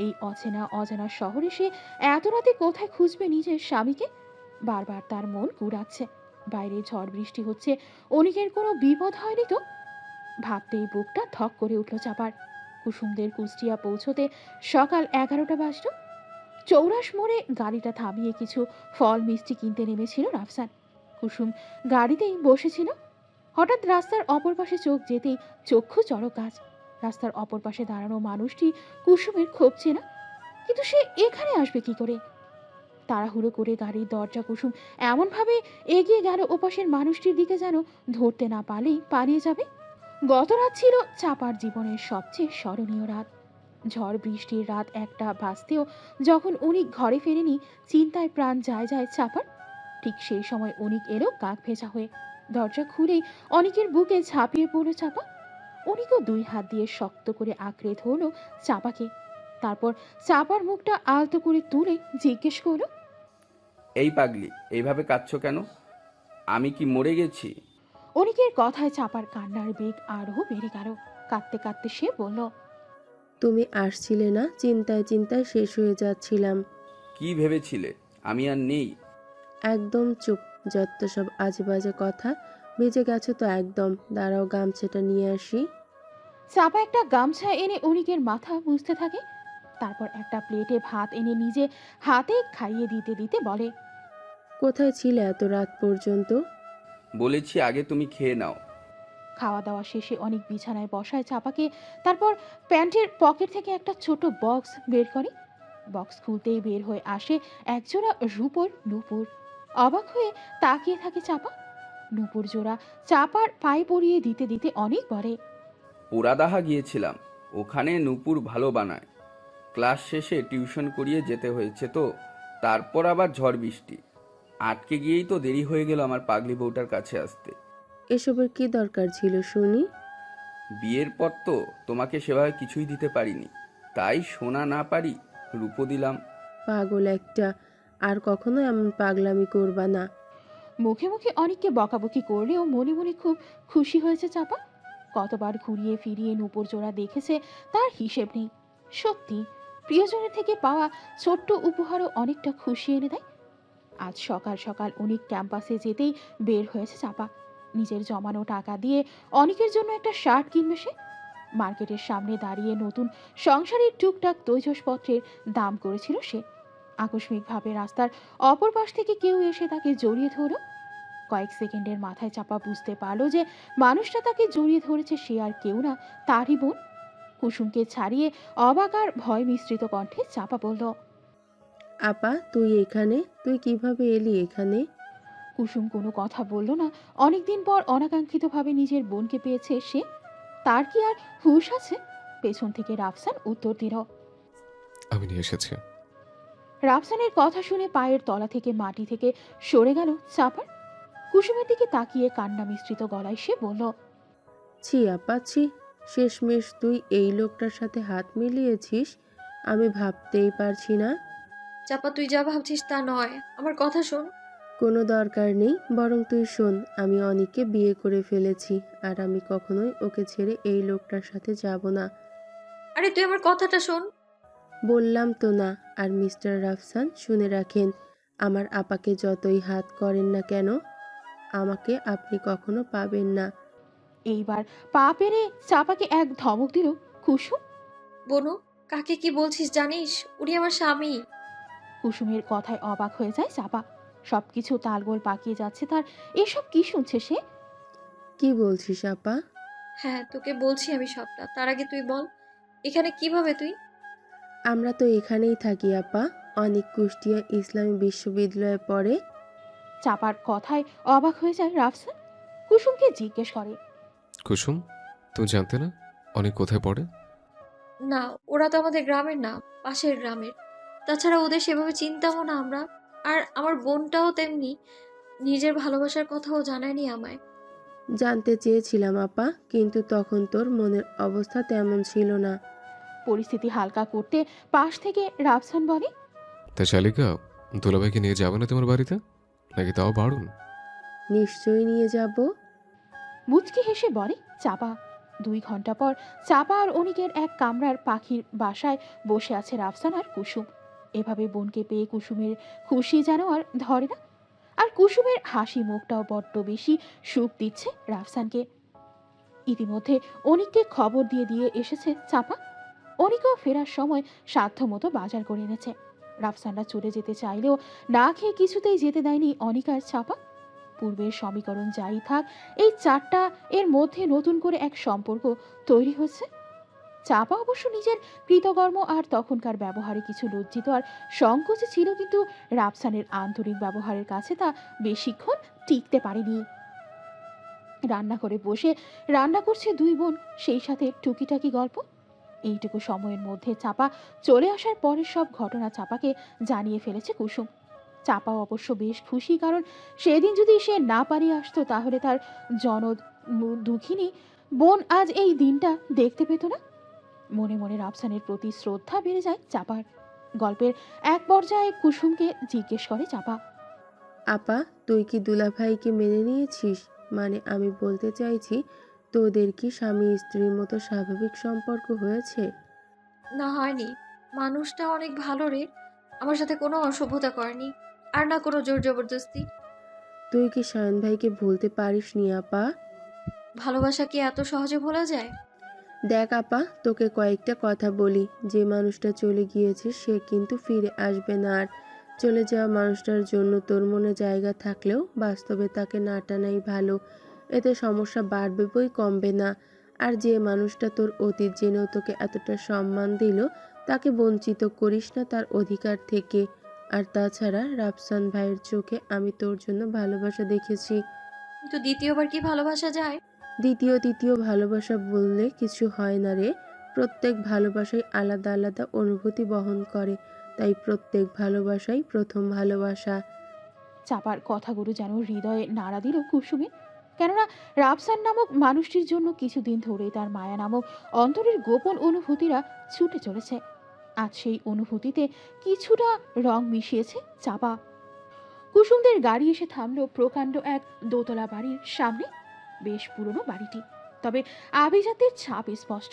[SPEAKER 3] এই অচেনা অজানা শহরে সে এত রাতে কোথায় খুঁজবে নিজের স্বামীকে? বারবার তার মন কুড়াচ্ছে। বাইরে ঝড় বৃষ্টি হচ্ছে, অনিকের কোনো বিপদ হয়নি তো? ভাবতেই বুকটা ধক করে উঠল চাপার। কুসুমদের কুষ্টিয়া পৌঁছতে সকাল 11টা বাজল। চৌরাশ মোড়ে গাড়িটা থামিয়ে কিছু ফল মিষ্টি কিনতে নেমেছিল রাফসান। কুসুম গাড়িতেই বসেছিল। হঠাৎ রাস্তার অপর পাশে চোখ যেতেই চক্ষু চড়ক গাছ। রাস্তার অপর পাশে দাঁড়ানো মানুষটি কুসুমের খুব চেনা, কিন্তু সে এখানে আসবে কি করে? তাড়াহুড়ো করে গাড়ির দরজা কুসুম এমনভাবে এগিয়ে গেল ওপাশের মানুষটির দিকে যেন ধরতে না পারলেই পালিয়ে যাবে। গত রাত ছিল চাপার জীবনের সবচেয়ে স্মরণীয় রাত। ঝড় বৃষ্টির রাত 1টা বাজতেও যখন অনিক ঘরে ফেরেনি, চিন্তায় প্রাণ যায় যায় চাপার। ঠিক সেই সময় অনিক এলো কাক ভেজা হয়ে। দরজা খুলেই অনিকের বুকে ঝাঁপিয়ে পড়ল চাপা। অনিকও 2 হাত দিয়ে শক্ত করে আঁকড়ে ধরল চাপাকে। তারপর চাপার মুখটা আলতো করে তুলে জিজ্ঞেস করলো,
[SPEAKER 12] এই পাগলি, এইভাবে কাঁদছো কেন? আমি কি মরে গেছি?
[SPEAKER 3] অনিকের কথায় চাপার কান্নার বেগ আরও বেড়ে গেল। কাঁদতে কাঁদতে সে বলল,
[SPEAKER 4] তুমি আসছিলে না, চিন্তায় চিন্তায় শেষ হয়ে যাচ্ছিলাম।
[SPEAKER 12] কি ভেবেছিলে আমি আর নেই?
[SPEAKER 4] একদম চুপ, যত সব আজেবাজে কথা। ভিজে গেছো তো একদম, দাঁড়াও গামছাটা নিয়ে আসি।
[SPEAKER 3] চাপা একটা গামছা এনে অনিকের মাথা মুছতে থাকে। তারপর একটা প্লেটে ভাত এনে নিজে হাতে খাইয়ে দিতে দিতে বলে,
[SPEAKER 4] কোথায় ছিলে এত রাত পর্যন্ত?
[SPEAKER 12] বলেছি আগে তুমি খেয়ে নাও।
[SPEAKER 3] খাওয়া দাওয়া শেষে অনেক বিছানায় বসায় চাপাকে। তারপর প্যান্টের পকেট থেকে একটা ছোট বক্স বের করে। বক্স খুলতেই বের হয়ে আসে একজোড়া রূপোর নূপুর। অবাক হয়ে তাকিয়ে থাকে চাপা। নূপুর জোড়া চাপার পায়ে পরিয়ে দিতে দিতে অনেক বলে,
[SPEAKER 12] পোড়াদাহা গিয়েছিলাম, ওখানে নূপুর ভালো বানায়। ক্লাস শেষে টিউশন করিয়ে যেতে হয়েছে তো, তারপর আবার ঝড় বৃষ্টি, আটকে গিয়েই তো দেরি হয়ে গেল আমার পাগলি বউটার কাছে আসতে।
[SPEAKER 4] এসবের কি দরকার ছিল শুনি?
[SPEAKER 12] বিয়ের পর তো তোমাকে সেভাবে কিছুই দিতে পারিনি, তাই সোনা না পারি রূপো দিলাম।
[SPEAKER 4] পাগল একটা, আর কখনো এমন পাগলামি করবা না।
[SPEAKER 3] মুখে মুখে অনেককে বকাবকি করলেও মনে মনে খুব খুশি হয়েছে চাপা। কতবার ঘুরিয়ে ফিরিয়ে নূপুর জোড়া দেখেছে তার হিসেব নেই। সত্যি প্রিয়জনের থেকে পাওয়া ছোট্ট উপহারও অনেকটা খুশি এনে দেয়। আজ সকাল সকাল অনেক ক্যাম্পাসে যেতেই বের হয়েছে চাপা। নিজের জমানো টাকা দিয়ে অনেকের জন্য একটা শার্ট কিনবে সে। মার্কেটের সামনে দাঁড়িয়ে নতুন সংসারের টুকটাক তৈজসপত্রের দাম করেছিল সে। আকস্মিকভাবে রাস্তার অপর পাশ থেকে কেউ এসে তাকে জড়িয়ে ধরল। কয়েক সেকেন্ডের মাথায় চাপা বুঝতে পারলো যে মানুষটা তাকে জড়িয়ে ধরেছে সে আর কেউ না, তারই বোন। কুসুমকে ছাড়িয়ে অবাক আর ভয় মিশ্রিত কণ্ঠে চাপা বলল,
[SPEAKER 4] আপা তুই এখানে? তুই কিভাবে এলি এখানে?
[SPEAKER 3] কুসুম কোনো কথা বলল না। অনেকদিন পর অনাকাঙ্ক্ষিতভাবে নিজের বোনকে পেয়েছে সে, তার কি আর হুঁশ আছে? পেছন থেকে রাফসান উত্তর দিল,
[SPEAKER 10] আমি নিয়ে এসেছি।
[SPEAKER 3] রাফসানের কথা শুনে পায়ের তলা থেকে মাটি থেকে সরে গেল চাপার। কুসুমের দিকে তাকিয়ে কান্না মিশ্রিত গলায় সে বলল,
[SPEAKER 4] ছি আপা ছি, শেষমেশ তুই এই লোকটার সাথে হাত মিলিয়েছিস, আমি ভাবতেই পারছি না।
[SPEAKER 1] চাপা তুই যা ভাবছিস তা নয়, আমার কথা শোন।
[SPEAKER 4] কোনো দরকার নেই, বরং তুই শোন। আমি অনিককে বিয়ে করে ফেলেছি, আর আমি কখনোই ওকে ছেড়ে এই লোকটার সাথে যাব না।
[SPEAKER 1] আরে তুই আমার কথাটা শোন।
[SPEAKER 4] বললাম তো না। আর মিস্টার রাফসান, শুনে রাখেন, আমার আপাকে যতই হাত করেন না কেন, আমাকে আপনি কখনো পাবেন না।
[SPEAKER 3] এইবার পা পেরে চাপাকে এক ধমক দিল কুসুম।
[SPEAKER 1] বনু, কাকে কি বলছিস জানিস? উনি আমার স্বামী।
[SPEAKER 3] কুসুমের কথায় অবাক হয়ে যায় চাপা। সবকিছু তালগোল পাকিয়ে যাচ্ছে তার। এসব কি শুনছে সে?
[SPEAKER 4] কি বলছিস আপা?
[SPEAKER 1] হ্যাঁ, তোকে বলছি আমি সবটা। তার আগে তুই বল, এখানে কিভাবে তুই?
[SPEAKER 4] আমরা তো এখানেই থাকি আপা। অনেক কুষ্টিয়া ইসলামী বিশ্ববিদ্যালয়ে পড়ে।
[SPEAKER 3] চাপার কথায় অবাক হয়ে যায় রাফসান। কুসুমকে জিজ্ঞেস করে,
[SPEAKER 10] কুসুম, তুমি জানতে না অনেক কোথায় পড়ে?
[SPEAKER 1] না, ওরা তো আমাদের গ্রামের না, পাশের গ্রামের। তাছাড়া ওদের সেভাবে চিনতামও না আমরা। আর আমার বোনটাও তেমনি, নিজের ভালোবাসার কথাও জানায়নি আমায়।
[SPEAKER 4] জানতে চেয়েছিলাম আপা, কিন্তু তখন তোর মনের অবস্থা তেমন ছিল না।
[SPEAKER 3] পরিস্থিতি হালকা করতে পাশ থেকে রাফসান বলে,
[SPEAKER 10] তা শালিকা, দুলাভাইকে নিয়ে যাবে না তোমার বাড়িতে, নাকি তাও বারণ?
[SPEAKER 4] নিশ্চয়ই নিয়ে যাব।
[SPEAKER 3] মুচকি হেসে বলে চাপা। 2 ঘন্টা পর চাপা আর অনিকের এক কামরার পাখির বাসায় বসে আছে রাফসান আর কুসুম। এভাবে বোনকে পেয়ে কুসুমের খুশি যেন আর ধরে না। আর কুসুমের হাসি মুখটাও বড্ড বেশি সুখ দিচ্ছে রাফসানকে। ইতিমধ্যে অনিককে খবর দিয়ে দিয়ে এসেছে চাপা। অনিকও ফেরার সময় সাধ্যমতো বাজার করে এনেছে। রাফসানরা চলে যেতে চাইলেও না খেয়ে কিছুতেই যেতে দেয়নি অনিক আর চাপা। পূর্বের সমীকরণ যাই থাক, এই চারটা এর মধ্যে নতুন করে এক সম্পর্ক তৈরি হয়েছে। চাপা অবশ্য নিজের কৃতকর্ম আর তখনকার ব্যবহারে কিছু লজ্জিত আর সংকোচে ছিল, কিন্তু রাফসানের আন্তরিক ব্যবহারের কাছে তা বেশিক্ষণ টিকতে পারেনি। রান্না করে বসে রান্না করছে 2 বোন, সেই সাথে টুকিটাকি গল্প। এইটুকু সময়ের মধ্যে চাপা চলে আসার পরের সব ঘটনা চাপাকে জানিয়ে ফেলেছে কুসুম। চাপাও অবশ্য বেশ খুশি, কারণ সেদিন যদি সে না পারিয়ে আসতো তাহলে তার জনদ দুঃখিনী বোন আজ এই দিনটা দেখতে পেত না। মনে মনে রাফসানের প্রতি শ্রদ্ধা বেড়ে যায় চাপার। গল্পের এক পর্যায়ে কুসুমকে জিজ্ঞেস করে চাপা,
[SPEAKER 4] আপা, তুই কি দুলাভাইকে মেনে নিয়েছিস? মানে আমি বলতে চাইছি, তোদের কি স্বামী স্ত্রীর মতো স্বাভাবিক সম্পর্ক হয়েছে?
[SPEAKER 1] না, হয়নি। মানুষটা অনেক ভালো রে, আমার সাথে কোনো অসভ্যতা করেনি, আর না কোনো জোর জবরদস্তি।
[SPEAKER 4] তুই কি সায়ন ভাইকে ভুলতে পারিসনি আপা?
[SPEAKER 1] ভালোবাসা কি এত সহজে ভোলা যায়?
[SPEAKER 4] দেখ আপা, তোকে কয়েকটা কথা বলি। যে মানুষটা চলে গিয়েছে সে কিন্তু ফিরে আসবে না। আর চলে যাওয়া মানুষটার জন্য তোর মনে জায়গা থাকলেও বাস্তবে তাকে না টানাই ভালো। এতে সমস্যা বাড়বে বই কমবে না। আর যে মানুষটা তোর অতীত জেনেও তোকে এতটা সম্মান দিল, তাকে বঞ্চিত করিস না তার অধিকার থেকে। আর তাছাড়া রাফসান ভাইয়ের চোখে আমি তোর জন্য ভালোবাসা দেখেছি।
[SPEAKER 1] কিন্তু দ্বিতীয়বার কি ভালোবাসা যায়?
[SPEAKER 4] দ্বিতীয় ভালোবাসা বললে কিছু হয় না রে। প্রত্যেক ভালোবাসাই আলাদা আলাদা অনুভূতি বহন করে, তাই প্রত্যেক ভালোবাসাই প্রথম ভালোবাসা।
[SPEAKER 3] চাপার কথাগুলো যেন হৃদয়ে নাড়া দিল কুসুমের। কেননা রাফসান নামক মানুষটির জন্য কিছুদিন ধরে তার মায়া নামক অন্তরের গোপন অনুভূতিরা ছুটে চলেছে। আজ সেই অনুভূতিতে কিছুটা রং মিশিয়েছে চাপা। কুসুমদের গাড়ি এসে থামলো প্রকাণ্ড এক দোতলা বাড়ির সামনে। বেশ পুরনো বাড়িটি, তবে আভিজাত্যের ছাপ স্পষ্ট।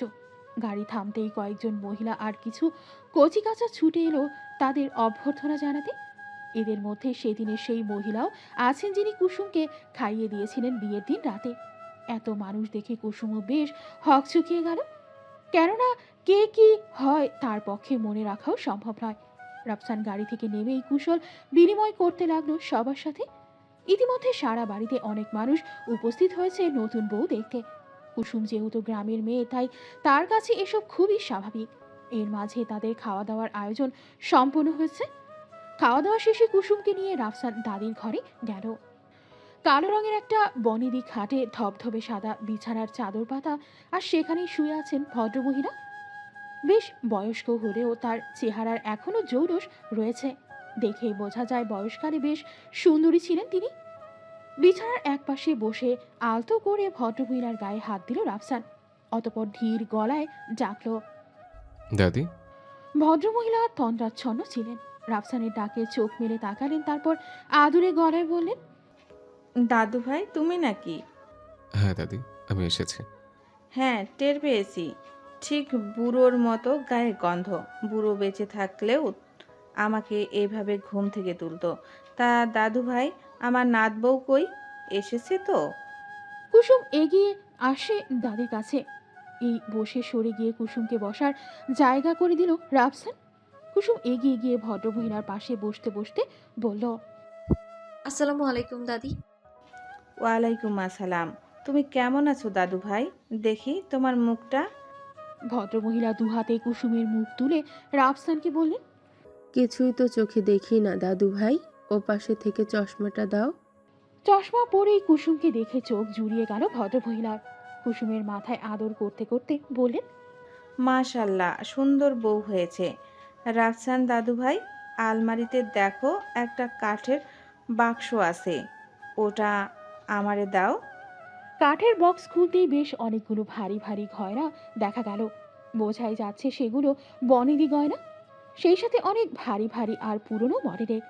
[SPEAKER 3] গাড়ি থামতেই কয়েকজন মহিলা আর কিছু কচিকাঁচা ছুটে এলো তাদের অভ্যর্থনা জানাতে। এদের মধ্যে সেদিনের সেই মহিলাও আছেন যিনি কুসুমকে খাইয়ে দিয়েছিলেন বিয়ের দিন রাতে। এত মানুষ দেখে কুসুমও বেশ হকচকিয়ে গেল, কেননা কে কি হয় তার পক্ষে মনে রাখাও সম্ভব নয়। রাফসান গাড়ি থেকে নেমেই কুশল বিনিময় করতে লাগলো সবার সাথে। ইতিমধ্যে সারা বাড়িতে অনেক মানুষ উপস্থিত হয়েছে নতুন বউ দেখতে। কুসুম যেহেতু গ্রামের মেয়ে, তাই তার কাছে এসব খুবই স্বাভাবিক। এর মাঝে তাদের খাওয়া দাওয়ার আয়োজন সম্পন্ন হয়েছে। খাওয়া দাওয়া শেষে কুসুমকে নিয়ে রাফসান দাদির ঘরে গেল। কালো রঙের একটা বনেদি খাটে ধবধবে সাদা বিছানার চাদর পাতা, আর সেখানেই শুয়ে আছেন ভদ্রমহিলা। বেশ বয়স্ক হলেও তার চেহারার এখনো জৌলুস রয়েছে। দেখেই বোঝা যায় বয়সকালে বেশ সুন্দরী ছিলেন তিনি। বিছানার এক পাশে বসে আলতো করে ভদ্রমহিলার গায়ে হাত দিল রাফসান। অতপর ধীর গলায় ডাকল,
[SPEAKER 10] দাদি।
[SPEAKER 3] ভদ্রমহিলা তন্দ্রাচ্ছন্ন ছিলেন। রাফসানের ডাকে চোখ মেলে তাকালেন, তারপর আদুরে গলায় বললেন,
[SPEAKER 11] দাদু ভাই তুমি নাকি?
[SPEAKER 10] হ্যাঁ দাদি, আমি এসেছি।
[SPEAKER 11] হ্যাঁ, টের পেয়েছি। ঠিক বুড়োর মতো গায়ে গন্ধ। বুড়ো বেঁচে থাকলেও আমাকে এইভাবে ঘুম থেকে তুলতো। তা দাদু ভাই, আমার নাত বউ কই? এসেছে তো?
[SPEAKER 3] কুসুম এগিয়ে আসে দাদির কাছে। এই বসে সরে গিয়ে কুসুমকে বসার জায়গা করে দিল রাফসান। কুসুম এগিয়ে গিয়ে ভদ্রমহিলার পাশে বসতে বসতে বলল,
[SPEAKER 1] আসসালামু আলাইকুম দাদি।
[SPEAKER 11] ওয়ালাইকুম আসসালাম। তুমি কেমন আছো দাদু ভাই? দেখি তোমার মুখটা।
[SPEAKER 3] ভদ্রমহিলা দুহাতে কুসুমের মুখ তুলে রাফসানকে বললেন,
[SPEAKER 4] কিছুই তো চোখে দেখি না দাদু ভাই, ও পাশে থেকে চশমাটা দাও।
[SPEAKER 3] চশমা পরেই কুসুমকে দেখে চোখ জুড়িয়ে গেল ভদ্রমহিলার। কুসুমের মাথায় আদর করতে করতে বললেন,
[SPEAKER 11] মাশাল্লাহ, সুন্দর বউ হয়েছে। রাফসান দাদু ভাই, আলমারিতে দেখো একটা কাঠের বাক্স আছে, ওটা আমারে দাও।
[SPEAKER 3] কাঠের বক্স খুলতেই বেশ অনেকগুলো ভারী ভারী গয়না দেখা গেল। বোঝাই যাচ্ছে সেগুলো বনেদি গয়না, সেই সাথে অনেক ভারী ভারী আর পুরনো মডেলের।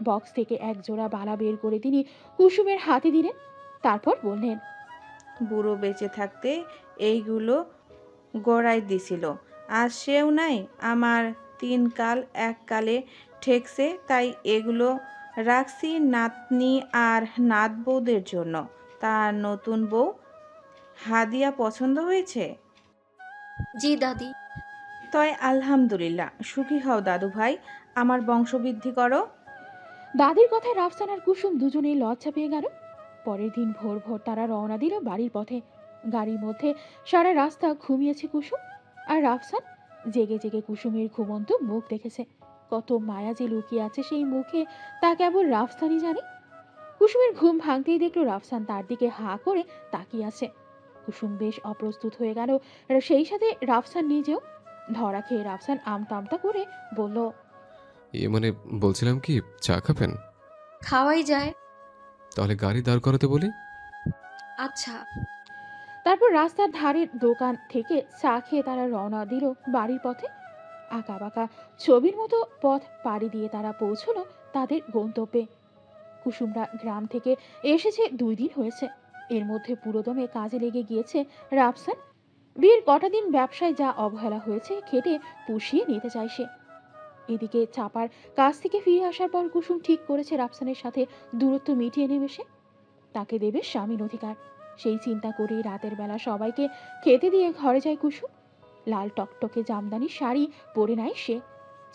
[SPEAKER 3] বক্স থেকে এক জোড়া বালা বের করে তিনি কুসুমের হাতে দিলেন, তারপর বললেন,
[SPEAKER 11] বুড়ো বেঁচে থাকতে এইগুলো গড়াই দিছিল। আর সেও নাই, আমার 3 কাল 1 কালে ঠেকছে, তাই এগুলো রাখছি নাতনি আর নাত বউদের জন্য। তার নতুন বউ হাদিয়া পছন্দ হয়েছে?
[SPEAKER 1] জি দাদি।
[SPEAKER 11] তয় আলহামদুলিল্লাহ, সুখী হও দাদু ভাই, আমার বংশবৃদ্ধি করো।
[SPEAKER 3] দাদির কথায় রাফসান আর কুসুম দুজনেই লজ্জা পেয়ে গেল। পরের দিন ভোর ভোর তারা রওনা দিল বাড়ির পথে। গাড়ির মধ্যে সারা রাস্তা ঘুমিয়েছে কুসুম, আর রাফসান জেগে জেগে কুসুমের ঘুমন্ত মুখ দেখেছে। কত মায়া যে লুকিয়ে আছে সেই মুখে, তা কেবল রাফসানই জানে। কুসুমের ঘুম ভাঙতেই দেখলো রাফসান তার দিকে হাঁ করে তাকিয়ে আছে। কুসুম বেশ অপ্রস্তুত হয়ে গেল, আর সেই সাথে রাফসান নিজেও। ধরা খেয়ে রাফসান আমতা আমতা করে বলল,
[SPEAKER 10] মানে বলছিলাম কি, চা খাবেন?
[SPEAKER 1] খাওয়াই যায়।
[SPEAKER 10] তাহলে গাড়ি দাঁড় করাতে বলি।
[SPEAKER 1] আচ্ছা।
[SPEAKER 3] তারপর রাস্তার ধারের দোকান থেকে চা খেয়ে তারা রওনা দিল বাড়ির পথে। আঁকা বাঁকা ছবির মতো পথ পাড়ি দিয়ে তারা পৌঁছলো তাদের গন্তব্যে। কুসুমরা গ্রাম থেকে এসেছে 2 দিন হয়েছে। এর মধ্যে পুরোদমে কাজে লেগে গিয়েছে রাফসান। বিয়ের কটা দিন ব্যবসায় যা অবহেলা হয়েছে খেটে পুষিয়ে নিতে চায় সে। এদিকে চাপার কাজ থেকে ফিরে আসার পর কুসুম ঠিক করেছে রাফসানের সাথে দূরত্ব মিটিয়ে নেবে সে। তাকে দেবে স্বামীর অধিকার। সেই চিন্তা করেই রাতের বেলা সবাইকে খেতে দিয়ে ঘরে যায় কুসুম। লাল টকটকে জামদানি শাড়ি পরে নেয় সে,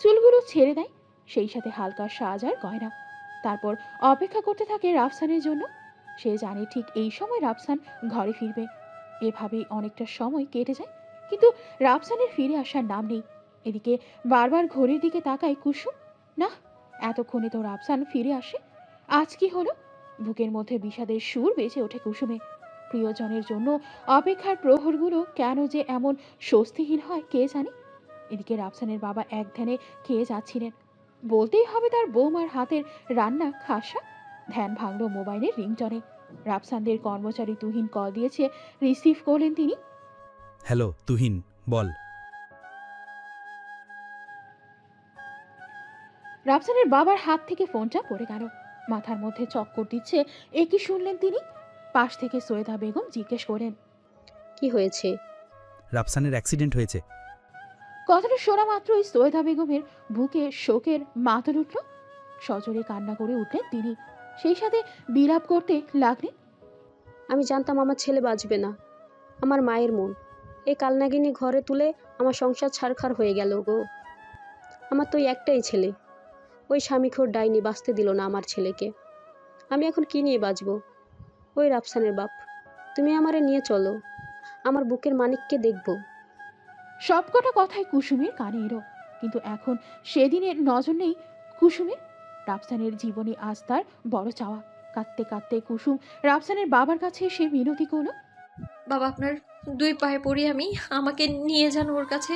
[SPEAKER 3] চুলগুলো ছেড়ে দেয়, সেই সাথে হালকা সাজ আর গয়না। তারপর অপেক্ষা করতে থাকে রাফসানের জন্য। সে জানে ঠিক এই সময় রাফসান ঘরে ফিরবে। এভাবেই অনেকটা সময় কেটে যায়, কিন্তু রাফসানের ফিরে আসার নাম নেই। এদিকে বারবার ঘড়ির দিকে তাকায় কুসুম। না, এতক্ষণে তো রাফসান ফিরে আসে। আজ কি হলো? বুকের মধ্যে বিষাদের সুর বেজে ওঠে কুসুমে। প্রিয়জনের জন্য অপেক্ষার প্রহরগুলো কেন যে এমন স্বস্তিহীন হয় কে জানে। এদিকে রাফসানের বাবা এক ধ্যানে খেয়ে যাচ্ছিলেন। বলতেই হবে তার বৌমার হাতের রান্না খাসা। ধ্যান ভাঙল মোবাইলের রিংটনে। রাফসানদের কর্মচারী তুহিন কল দিয়েছে, রিসিভ করলেন তিনি।
[SPEAKER 8] হ্যালো তুহিন, বল।
[SPEAKER 3] রাফসানের বাবার হাত থেকে ফোনটা পড়ে গেল। মাথার মধ্যে চক্কর দিচ্ছে। একই শুনলেন তিনি। পাশ থেকে সৈয়দা বেগম জিজ্ঞেস করেন,
[SPEAKER 9] কি হয়েছে?
[SPEAKER 8] রাফসানের অ্যাক্সিডেন্ট হয়েছে।
[SPEAKER 3] কথাটা শোনা মাত্রই সৈয়দা বেগমের বুকে শোকের মাতল উঠল। সজোরে কান্না করে উঠলেন তিনি, সেই সাথে বিলাপ করতে লাগলেন।
[SPEAKER 9] আমি জানতাম আমার ছেলে বাঁচবে না। আমার মায়ের মন, এই কালনাগিনী ঘরে তুলে আমার সংসার ছারখার হয়ে গেল গো। আমার তো একটাই ছেলে, ওই স্বামীখোর ডাইনি বাঁচতে দিল না আমার ছেলেকে। আমি এখন কি নিয়ে বাঁচব? ওই রাফসানের বাপ, তুমি আমারে নিয়ে চলো, আমার বুকের মানিককে দেখব।
[SPEAKER 3] সবকটা কথাই কুসুমের কানে এলো, কিন্তু এখন সেদিনের নজর নেই কুসুমের। রাফসানের জীবনী আজ তার বড় চাওয়া। কাঁদতে কাঁদতে কুসুম রাফসানের বাবার কাছে সে মিনতি করল,
[SPEAKER 1] বাবা আপনার 2 পায়ে পড়ি আমি, আমাকে নিয়ে যান ওর কাছে।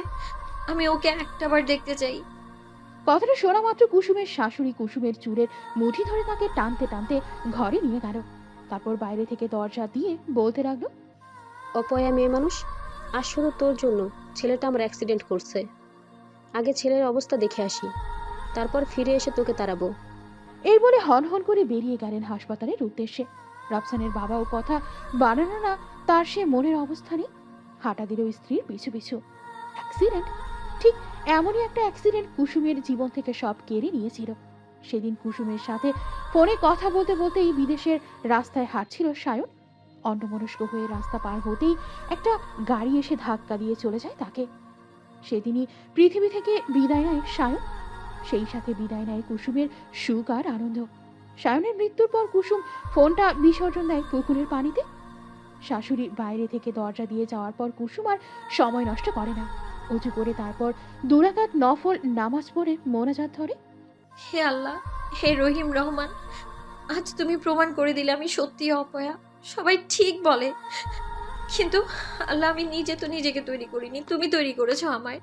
[SPEAKER 1] আমি ওকে একটাবার দেখতে চাই।
[SPEAKER 3] কথাটা শোনা মাত্র কুসুমের শাশুড়ি কুসুমের চুলের মুঠি ধরে তাকে টানতে টানতে ঘরে নিয়ে গেল। তারপর বাইরে থেকে দরজা দিয়ে বলতে লাগলো,
[SPEAKER 9] অপয়া মেয়ে মানুষ, আজ শুধু তোর জন্য ছেলেটা আমার অ্যাক্সিডেন্ট করছে। আগে ছেলের অবস্থা দেখে আসি। তারপর ফিরে এসে তোকে তাড়াবো।
[SPEAKER 3] এই বলে হন হন করে বেরিয়ে গেলেন হাসপাতালের উদ্দেশ্যে। রাফসানের বাবাও কথা বানানো না তার সে মনের অবস্থা নেই। হাঁটা দিল স্ত্রীর পিছু পিছু। অ্যাক্সিডেন্ট, ঠিক এমনই একটা অ্যাক্সিডেন্ট কুসুমের জীবন থেকে সব কেড়ে নিয়েছিল। সেদিন কুসুমের সাথে ফোনে কথা বলতে বলতেই বিদেশের রাস্তায় হাঁটছিল সায়ন। অন্যমনস্ক হয়ে রাস্তা পার হতেই একটা গাড়ি এসে ধাক্কা দিয়ে চলে যায় তাকে। সেদিনই পৃথিবী থেকে বিদায় নেয় সায়ন। সেই সাথে বিদায় নেয় কুসুমের সুখ আর আনন্দ। সায়নের মৃত্যুর পর কুসুম ফোনটা বিসর্জন দেয় পুকুরের পানিতে। শাশুড়ি বাইরে থেকে দরজা দিয়ে যাওয়ার পর কুসুম আর সময় নষ্ট করে না। উঁচু করে তারপর 2 রাকাত নফল নামাজ পড়ে মোনাজাত ধরে।
[SPEAKER 1] হে আল্লাহ, হে রহিম রহমান, আজ তুমি প্রমাণ করে দিলে আমি সত্যি অপয়া। সবাই ঠিক বলে, কিন্তু আল্লাহ আমি নিজে তো নিজেকে তৈরি করিনি, তুমি তৈরি করেছো আমায়।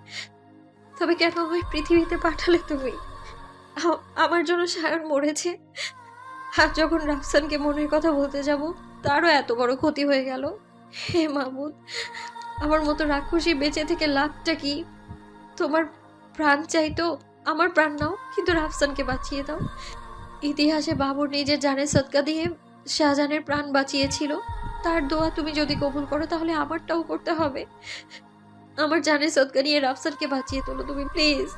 [SPEAKER 1] তবে কেন আমায় পৃথিবীতে পাঠালে তুমি? আমার জন্য সায়ন মরেছে, আর যখন রাফসানকে মনের কথা বলতে যাব তারও এত বড় ক্ষতি হয়ে গেল। হে মাহমুদ, আমার মতো রাক্ষসী বেঁচে থেকে লাভটা কি? তোমার প্রাণ চাইতো, আমার প্রাণ নাও, কিন্তু রাফসানকে বাঁচিয়ে দাও। ইতিহাসে বাবর নিজের জানের সদকা দিয়ে শাহজাহানের প্রাণ বাঁচিয়েছিল। তার দোয়া তুমি যদি কবুল করো তাহলে আমারটাও করতে হবে। আমার জানের সদকা নিয়ে রাফসানকে বাঁচিয়ে তোলো তুমি, প্লিজ।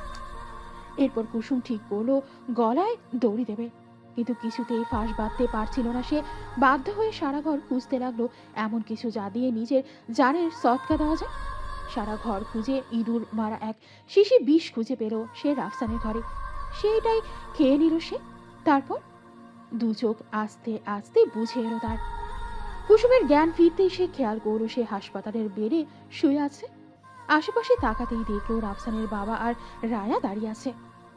[SPEAKER 3] এরপর কুসুম ঠিক করলো গলায় দড়ি দেবে, কিন্তু কিছুতেই ফাঁস বাঁধতে পারছিল না সে। বাধ্য হয়ে সারা ঘর খুঁজতে লাগলো এমন কিছু যা দিয়ে নিজের জানের সৎকা দেওয়া যায়। সারা ঘর খুঁজে ইঁদুর মারা এক শিশি বিষ খুঁজে পেল সে রাফসানের ঘরে। সেইটাই খেয়ে নিল সে। তারপর 2 চোখ আস্তে আস্তে বুঝে এলো তার। কুসুমের জ্ঞান ফিরতেই সে খেয়াল করলো সে হাসপাতালের বেডে শুয়ে আছে। আশেপাশে তাকাতেই দেখলো রাফসানের বাবা আর রায়া দাঁড়িয়ে আছে।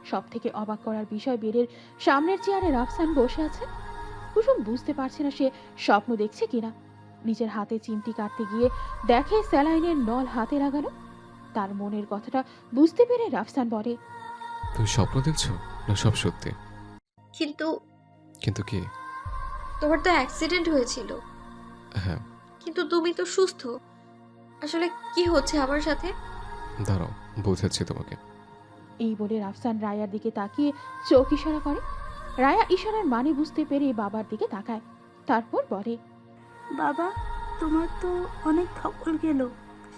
[SPEAKER 3] সব থেকে অবাক করার বিষয়, বেডের সামনের চেয়ারে রাফসান বসে আছে। কুসুম বুঝতে পারছে না সে স্বপ্ন দেখছে কিনা। নিজের হাতে চিমটি কাটতে গিয়ে দেখে স্যালাইনের নল হাতে লাগানো। তার মনের কথাটা বুঝতে পেরে রাফসান বলে,
[SPEAKER 10] তুমি স্বপ্ন দেখছো না সব সত্যি?
[SPEAKER 1] কিন্তু
[SPEAKER 10] কিন্তু কি?
[SPEAKER 1] তোমার তো অ্যাক্সিডেন্ট হয়েছিল,
[SPEAKER 10] হ্যাঁ।
[SPEAKER 1] কিন্তু তুমি তো সুস্থ। আসলে কি হচ্ছে আমার সাথে?
[SPEAKER 10] দাঁড়াও, বোঝাচ্ছি তোমাকে।
[SPEAKER 3] এই বলে রাফসান রায়ার দিকে তাকিয়ে চোখ ইশারা করে। রায়া ইশারার মানে বুঝতে পেরে বাবার দিকে তাকায়। তারপর বলে,
[SPEAKER 2] বাবা, তোমার তো অনেক ধকল গেল,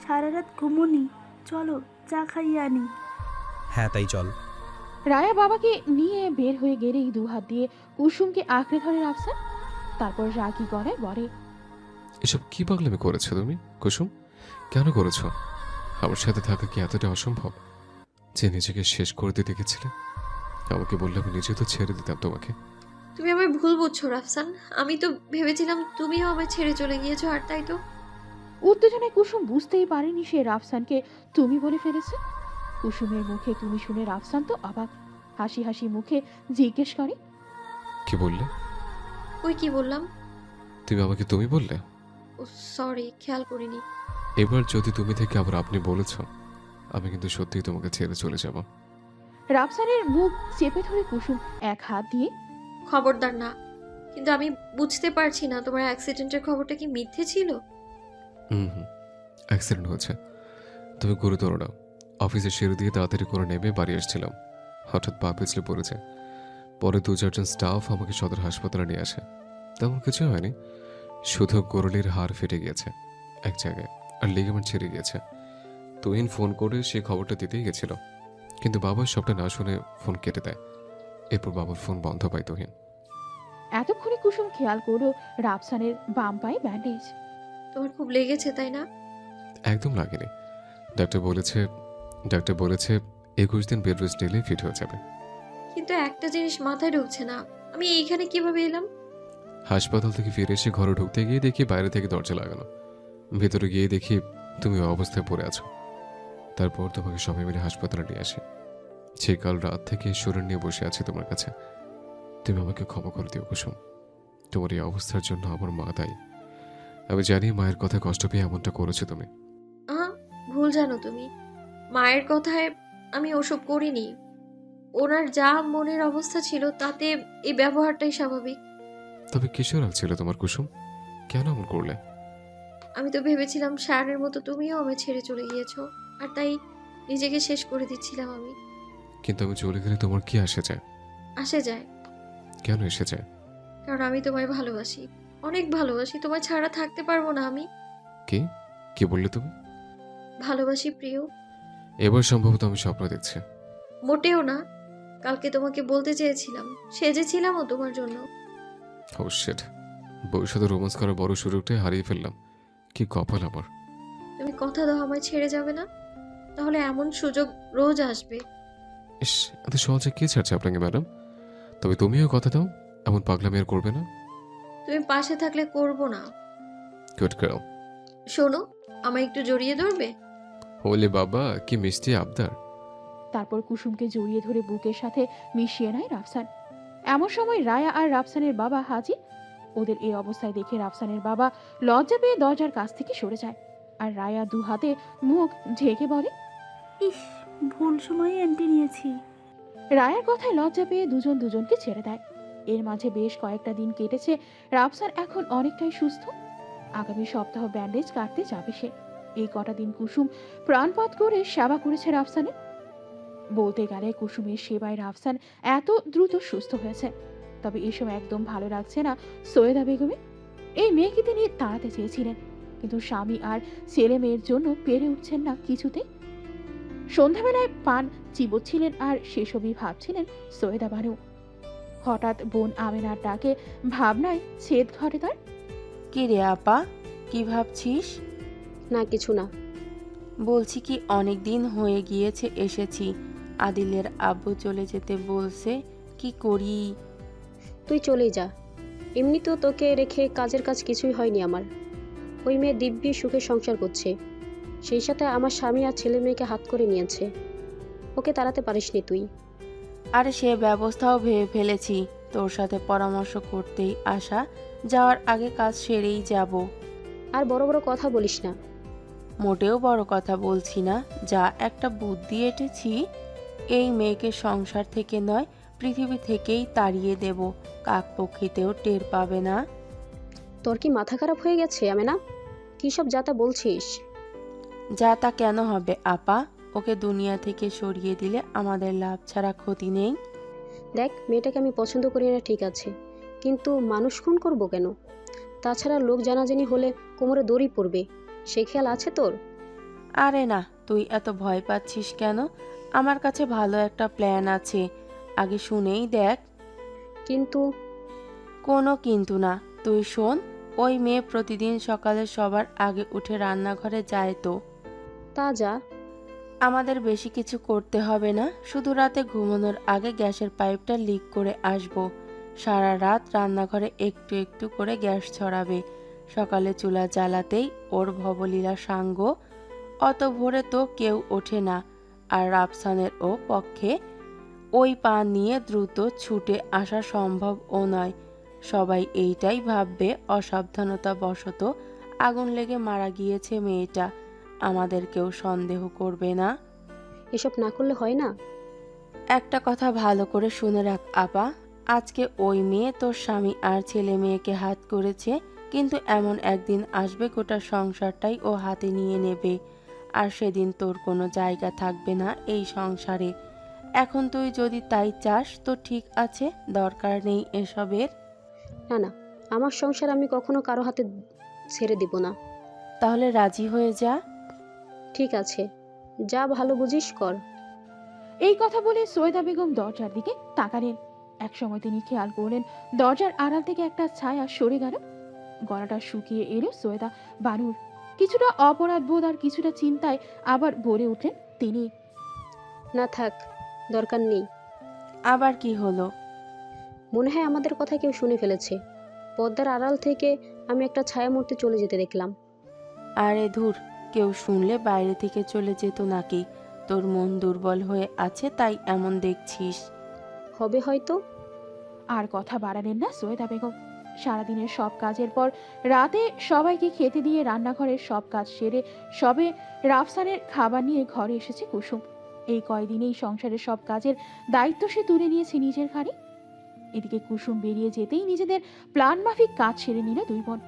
[SPEAKER 2] সারা রাত ঘুমোনি, চলো চা খাইয়ে আনি।
[SPEAKER 8] হ্যাঁ তাই চল।
[SPEAKER 3] রায়া বাবাকে নিয়ে বের হয়ে গেলেই 2 হাত দিয়ে কুসুমকে আঁকড়ে ধরে রাফসান। তারপর রাগী গলায় বলে,
[SPEAKER 10] এসব কি পাগলামি করেছো তুমি কুসুম? কেন করেছো? আমার সাথে থাকা কি এতটা অসম্ভব যে নিজেকে শেষ করে দিতে গেছিলে? আমাকে বললে আমি নিজে তো ছেড়ে দিতাম তোমাকে।
[SPEAKER 1] তুমি আমায় ভুল বুঝছো রাফসান। আমি তো ভেবেছিলাম তুমিও আমায় ছেড়ে চলে গিয়েছো, আর তাই তো।
[SPEAKER 3] উত্তেজনায় কুসুম বুঝতেই পারেনি সে রাফসানকে তুমি বলে ফেলেছে। কুসুমের মুখে তুমি শুনে রাফসান তো অবাক। হাসি হাসি মুখে জিজ্ঞেস করে,
[SPEAKER 10] কি বললে?
[SPEAKER 1] ওই কি বললাম?
[SPEAKER 10] তুমি আমাকে তুমি বললে?
[SPEAKER 1] ও সরি, খেয়াল করিনি।
[SPEAKER 10] এবার যদি তুমি থেকে আবার আপনি বলেছ, আমি কিন্তু সত্যিই তোমাকে ছেড়ে চলে যাব।
[SPEAKER 3] রাফসানের মুখ চেপে ধরে কুসুম এক হাত দিয়ে,
[SPEAKER 1] খবরদার না। কিন্তু আমি বুঝতে পারছি না, তোমার অ্যাক্সিডেন্টের খবরটা কি মিথ্যে ছিল?
[SPEAKER 10] হুম, অ্যাক্সিডেন্ট হয়েছে, তবে গুরুতর না। অফিসে সিঁড়ি দিয়ে তাড়াতাড়ি করে নেমে বাড়ি আসছিলাম, হঠাৎ পা পিছলে পড়েছে। পরে 2-4 জন স্টাফ আমাকে সদর হাসপাতালে নিয়ে আসে। তেমন কিছু হয়নি, শুধু গোড়ালির হাড় ফেটে গিয়েছে এক জায়গায়, আর লিগামেন্ট ছিঁড়ে গিয়েছে। তুহিন ফোন করে সে খবরটা দিতেই গেছিল, কিন্তু বাবা সবটা না শুনে ফোন কেটে দেয়। এরপর বাবার ফোন বন্ধ পায় তুহিন।
[SPEAKER 3] এতক্ষণে কুসুম খেয়াল করলো রাফসানের বাম পায়ে ব্যান্ডেজ।
[SPEAKER 1] তোমার খুব লেগেছে তাই না?
[SPEAKER 10] একদম লাগেনি। ডাক্তার বলেছে 21 দিন বেড রেস্ট নিলেই ফিট হয়ে যাবে।
[SPEAKER 1] কিন্তু একটা জিনিস মাথায় ঢুকছে না, আমি এইখানে কিভাবে এলাম?
[SPEAKER 10] হাসপাতাল থেকে ফিরে এসে ঘরে ঢুকতে গিয়ে দেখি বাইরে থেকে দরজা লাগানো। ভেতরে গিয়ে দেখি তুমি ওই অবস্থায় পড়ে আছো। তারপর তোমাকে সবাই মিলে হাসপাতালে নিয়ে আসে। সে কাল রাত থেকে শরীর নিয়ে বসে আছে তোমার কাছে। তুমি আমাকে ক্ষমা করে দিও কুসুম, তোমার এই অবস্থার জন্য আমার মা দায়ী। আমি জানি মায়ের কথা কষ্ট পেয়ে এমনটা করেছো তুমি।
[SPEAKER 1] ভুল জানো তুমি। মায়ের কথায় আমি ওসব করিনি। ওনার যা মনের অবস্থা ছিল তাতে এই ব্যবহারটাই স্বাভাবিক।
[SPEAKER 10] তবে কিসের রাগ ছিল তোমার কুসুম? কেন এমন করলে?
[SPEAKER 1] আমি তো ভেবেছিলাম সায়নের মতো তুমিও আমায় ছেড়ে চলে গিয়েছো, আর তাই নিজেকে শেষ করে দিচ্ছিলাম আমি।
[SPEAKER 10] কিন্তু আমি চলে গেলে তোমার কি আসে যায়?
[SPEAKER 1] আসে যায়,
[SPEAKER 10] কেন এসে যায়?
[SPEAKER 1] কারণ আমি তোমায় ভালোবাসি, অনেক ভালোবাসি। তোমায় ছাড়া থাকতে পারবো না আমি।
[SPEAKER 10] কি কি বললে তুমি?
[SPEAKER 1] ভালোবাসি প্রিয়।
[SPEAKER 10] এবার সম্ভবত আমি স্বপ্ন দেখছি।
[SPEAKER 1] মোটেও না, কালকে তোমাকে বলতে চেয়েছিলাম, সেজেছিলামও তোমার জন্য।
[SPEAKER 10] ও শিট, বউয়ের সাথে রোমান্স করার বড় সুযোগটাই হারিয়ে ফেললাম। কি কপাল আমার।
[SPEAKER 1] তুমি কথা দাও আমায় ছেড়ে যাবে না, তাহলে এমন সুযোগ রোজ আসবে।
[SPEAKER 10] ইস, এত সহজে কে ছাড়ছে আপনাকে ম্যাডাম? তবে তুমিও কথা দাও, এমন পাগলামি আর করবে না।
[SPEAKER 1] তুমি পাশে থাকলে করব না।
[SPEAKER 10] Good girl.
[SPEAKER 1] শোনো, আমায় একটু জড়িয়ে ধরবে?
[SPEAKER 10] ওলে বাবা, কি মিষ্টি আবদার।
[SPEAKER 3] তারপর কুসুমকে জড়িয়ে ধরে বুকের সাথে মিশিয়ে নেয় রাফসান। এমন সময় রায়া আর রাফসানের বাবা হাজির। ওদের এই অবস্থায় দেখে রাফসানের বাবা লজ্জা পেয়ে দরজার কাছ থেকে সরে যায়, আর রায়া দু হাতে মুখ ঢেকে বলে,
[SPEAKER 2] ইস, ভুল সময়ে এন্ট্রি নিয়েছি।
[SPEAKER 3] রায়ার কথায় লজ্জা পেয়ে দুজন দুজনকে ছেড়ে দেয়। এর মাঝে বেশ কয়েকটা দিন কেটেছে। রাফসান এখন অনেকটাই সুস্থ। আগামী সপ্তাহ ব্যান্ডেজ কাটতে যাবে সে। এই কটা দিন কুসুম প্রাণপাত করে সেবা করেছে রাফসানের। বলতে গেলে কুসুমের সেবায় রাফসান এত দ্রুত সুস্থ হয়েছে। তবে এসব একদম ভালো লাগছে না সৈয়দা বেগমে। এই মেয়েকে তিনি তাড়াতে চেয়েছিলেন, কিন্তু স্বামী আর ছেলে মেয়ের জন্য পেরে উঠছেন না কিছুতে। সন্ধ্যাবেলায় পান চিবোচ্ছিলেন আর সেসবই ভাবছিলেন সৈয়দা বানু। হঠাৎ বোন আমেনার ডাকে ভাবনায় ছেদ ঘটে তার।
[SPEAKER 13] কি রে আপা, কি ভাবছিস?
[SPEAKER 9] না কিছু না।
[SPEAKER 13] বলছি কি, অনেক দিন হয়ে গিয়েছে এসেছি। আদিলের আব্বু চলে যেতে বলছে, কি করি?
[SPEAKER 9] তুই চলেই যা, এমনিতেও তোকে রেখে কাজের কাজ কিছুই হয়নি আমার। ওই মেয়ে দিব্যি সুখে সংসার করছে, সেই সাথে আমার স্বামী আর ছেলে মেয়েকে হাত করে নিয়েছে। ওকে তাড়াতে পারিসনি তুই।
[SPEAKER 13] আরে সে ব্যবস্থাও ভেবে ফেলেছি, তোর সাথে পরামর্শ করতেই আসা। যাওয়ার আগে কাজ সেরেই যাব।
[SPEAKER 9] আর বড় বড় কথা বলিস না।
[SPEAKER 13] মোটেও বড় কথা বলছি না, যা একটা বুদ্ধি এঁটেছি। এই মেয়েকে সংসার থেকে নয়, পৃথিবী থেকেই তাড়িয়ে দেব। কাকপক্ষীতেও টের পাবে না।
[SPEAKER 9] তোর কি মাথা খারাপ হয়ে গেছে আমেনা? কী সব যাতা বলছিস?
[SPEAKER 13] যা তা কেন হবে আপা? ওকে দুনিয়া থেকে সরিয়ে দিলে আমাদের লাভ ছাড়া ক্ষতি নেই।
[SPEAKER 9] দেখ, মেয়েটাকে আমি পছন্দ করি না ঠিক আছে, কিন্তু মানুষ খুন করবো কেন? তাছাড়া লোক জানাজানি হলে কোমরে দড়ি পড়বে, সে খেয়াল আছে তোর?
[SPEAKER 13] আরে না, তুই এত ভয় পাচ্ছিস কেন? আমার কাছে ভালো একটা প্ল্যান আছে, আগে শুনেই দেখ।
[SPEAKER 9] কিন্তু
[SPEAKER 13] কোনো কিন্তু না, তুই শোন। ওই মেয়ে প্রতিদিন সকালে সবার আগে উঠে রান্নাঘরে যায় তো।
[SPEAKER 9] তা যা।
[SPEAKER 13] আমাদের বেশি কিছু করতে হবে না, শুধু রাতে ঘুমানোর আগে গ্যাসের পাইপটা লিক করে আসবো। সারা রাত রান্নাঘরে একটু একটু করে গ্যাস ছড়াবে। সকালে চুলা জ্বালাতেই ওর ভবলীলা সাঙ্গ। অত ভোরে তো কেউ ওঠে না, আর রাফসানের ও পক্ষে ওই পা নিয়ে দ্রুত ছুটে আসা সম্ভবও নয়। সবাই এইটাই ভাববে অসাবধানতা বশত আগুন লেগে মারা গিয়েছে মেয়েটা। আমাদের কেউ সন্দেহ করবে না।
[SPEAKER 9] এসব না করলে হয় না?
[SPEAKER 13] একটা কথা ভালো করে শুনে রাখ আপা, আজকে ওই মেয়ে তোর স্বামী আর ছেলে মেয়েকে হাত করেছে, কিন্তু এমন একদিন আসবে গোটা সংসারটাই ও হাতে নিয়ে নেবে, আর সেদিন তোর কোনো জায়গা থাকবে না এই সংসারে। এখন তুই যদি তাই চাস তো ঠিক আছে, দরকার নেই এসবের।
[SPEAKER 9] না না, আমার সংসার আমি কখনো কারো হাতে ছেড়ে দিব না।
[SPEAKER 13] তাহলে রাজি হয়ে যা।
[SPEAKER 9] ঠিক আছে, যা ভালো বুঝিস কর।
[SPEAKER 3] এই কথা বলে সৈয়দা বেগম দরজার দিকে তাকালেন। একসময় তিনি খেয়াল করলেন দরজার আড়াল থেকে একটা ছায়া সরে গেল। গলাটা শুকিয়ে এলো সৈয়দা বানুর। কিছুটা অপরাধ বোধ আর কিছুটা চিন্তায় আবার বলে উঠলেন তিনি,
[SPEAKER 9] না থাক, দরকার নেই।
[SPEAKER 13] আবার কি হলো?
[SPEAKER 9] মনে হয় আমাদের কথা কেউ শুনে ফেলেছে। পর্দার আড়াল থেকে আমি একটা ছায়ামূর্তি চলে যেতে দেখলাম।
[SPEAKER 13] আরে ধুর, কেউ শুনলে বাইরে থেকে চলে যেত নাকি? তোর মন দুর্বল হয়ে আছে তাই এমন দেখছিস।
[SPEAKER 9] হবে হয়তো।
[SPEAKER 3] আর কথা বাড়ালেন না সৈয়দা বেগম। সারাদিনের সব কাজের পর রাতে সবাইকে খেতে দিয়ে রান্নাঘরের সব কাজ সেরে সবে রাফসানের খাবার নিয়ে ঘরে এসেছে কুসুম। এই কয়দিনেই সংসারের সব কাজের দায়িত্ব সে তুলে নিয়েছে নিজের ঘাড়ে। এদিকে কুসুম বেরিয়ে যেতেই নিজেদের প্ল্যান মাফিক কাজ সেরে নিল দুই বোন।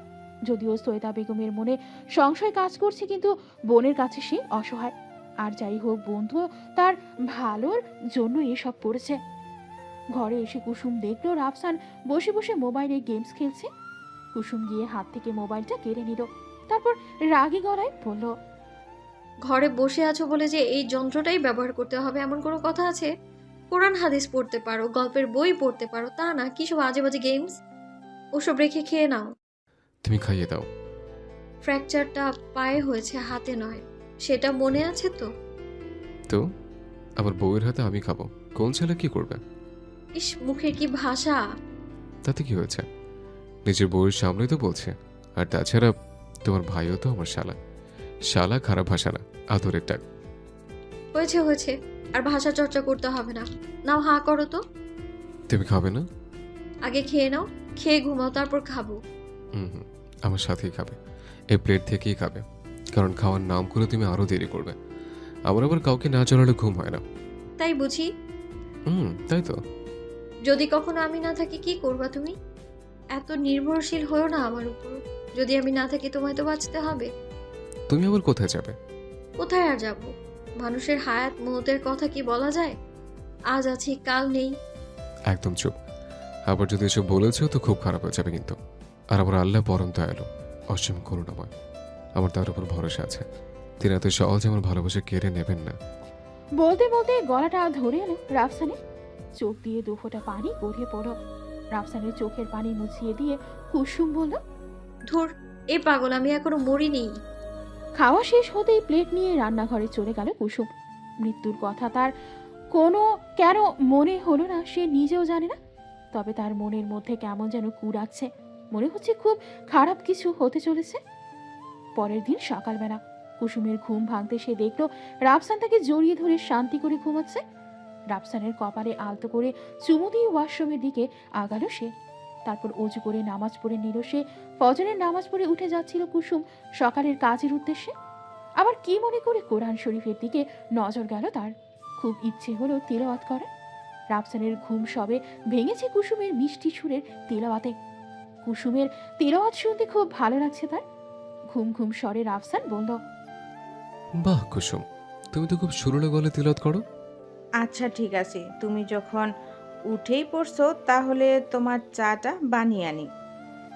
[SPEAKER 3] যদিও সৈয়দা বেগমের মনে সংশয় কাজ করছে, কিন্তু বোনের কাছে সে অসহায়। আর যাই হোক, বন্ধু তার ভালোর জন্য এসব করেছে। ঘরে এসে কুসুম দেখলো রাফসান বসে বসে মোবাইলে গেমস খেলছে। কুসুম গিয়ে হাত থেকে মোবাইলটা কেড়ে নিল, তারপর রাগী গলায় বলল,
[SPEAKER 1] ঘরে বসে আছো বলে যে এই যন্ত্রটাই ব্যবহার করতে হবে এমন কোনো কথা আছে? কোরআন হাদিস পড়তে পারো, গল্পের বই পড়তে পারো, তা না কি সব আজে বাজে গেমস। ওসব রেখে খেয়ে নাও।
[SPEAKER 10] তুমি খাইয়ে দাও।
[SPEAKER 1] ফ্র্যাকচারটা পায়ে হয়েছে, হাতে নয়, সেটা মনে আছে তো?
[SPEAKER 10] তো আমার বউয়ের হাতে আমি খাবো, কোন ছেলে কি করবে?
[SPEAKER 1] ইস, মুখের কি ভাষা!
[SPEAKER 10] তাতে কি হয়েছে? নিজের বউয়ের সামনেই তো বলছে। আর তাছাড়া তোমার ভাইও তো আমার শালা। শালা খারাপ ভাষা না, আদরের ডাক।
[SPEAKER 1] হয়েছে হয়েছে, আর ভাষা চর্চা করতে হবে না। নাও, হাঁ করো তো।
[SPEAKER 10] তুমি খাবে না?
[SPEAKER 1] আগে খেয়ে নাও, খেয়ে ঘুমাও, তারপর খাবো।
[SPEAKER 10] হুম, আমার সাথেই খাবে, এই প্লেট থেকেই খাবে। কারণ খাওয়ার নাম করে তুমি আরো দেরি করবে। আমার আবার কাউকে না চড়ালে ঘুম হয় না।
[SPEAKER 1] তাই বুঝি?
[SPEAKER 10] তাই তো।
[SPEAKER 1] যদি কখনো আমি না থাকি কি করবা তুমি? এত নির্ভরশীল হয়েও না আমার উপর। যদি আমি না থাকি তোমায় তো বাঁচতে হবে।
[SPEAKER 10] তুমি আবার কোথায় যাবে?
[SPEAKER 1] কোথায় আর যাব? মানুষের হায়াত মৌতের কথা কি বলা যায়? আজ আছি, কাল নেই।
[SPEAKER 10] একদম চুপ। আবার যদি এসব বলেছো তো খুব খারাপ হয়ে যাবে কিন্তু। আর আমার আল্লাহ পরম দয়ালু, অসীম করুণাময়। আমার তার উপর ভরসা আছে, তিনি এত সহজে আমার ভালোবাসা কেড়ে নেবেন না।
[SPEAKER 3] বলতে বলতে গলাটা ধরে এলো রাফসানের। চোখ দিয়ে দু ফোঁটা পানি গড়িয়ে পড়ল। রাফসানের চোখের পানি মুছিয়ে দিয়ে কুসুম বলল,
[SPEAKER 1] ধুর, এ পাগল, আমি এখনো মরিনি।
[SPEAKER 3] খাওয়া শেষ হতেই প্লেট নিয়ে রান্নাঘরে চলে গেল কুসুম। মৃত্যুর কথা তার কোনো কেন মনে হলো না সে নিজেও জানে না। তবে তার মনের মধ্যে কেমন যেন কুড়াচ্ছে, মনে হচ্ছে খুব খারাপ কিছু হতে চলেছে। পরের দিন সকালবেলা কুসুমের ঘুম ভাঙতে সে দেখল রাফসান তাকে জড়িয়ে ধরে শান্তি করে ঘুমাচ্ছে। রাফসানের কপালে আলতো করে চুমু দিয়ে ওয়াশরুমের দিকে আগালো সে। তারপর অজু করে নামাজ পড়ে নিল সে। ফজরের নামাজ পড়ে উঠে যাচ্ছিল কুসুম সকালের কাজের উদ্দেশ্যে। আবার কি মনে করে কোরআন শরীফের দিকে নজর গেল তার। খুব ইচ্ছে হলো তিলাওয়াত করার। রাফসানের ঘুম সবে ভেঙেছে কুসুমের মিষ্টি সুরের তিলাওয়াতে। কুসুমের তিলাওয়াত শুনতে খুব ভালো লাগছে তার। ঘুম ঘুম স্বরে রাফসান বলল,
[SPEAKER 10] বাহ কুসুম, তুমি তো খুব সুরলে গলে তিলাওয়াত করো।
[SPEAKER 11] আচ্ছা ঠিক আছে, তুমি যখন উঠেই পড়ছো তাহলে তোমার চাটা বানিয়ে আনি।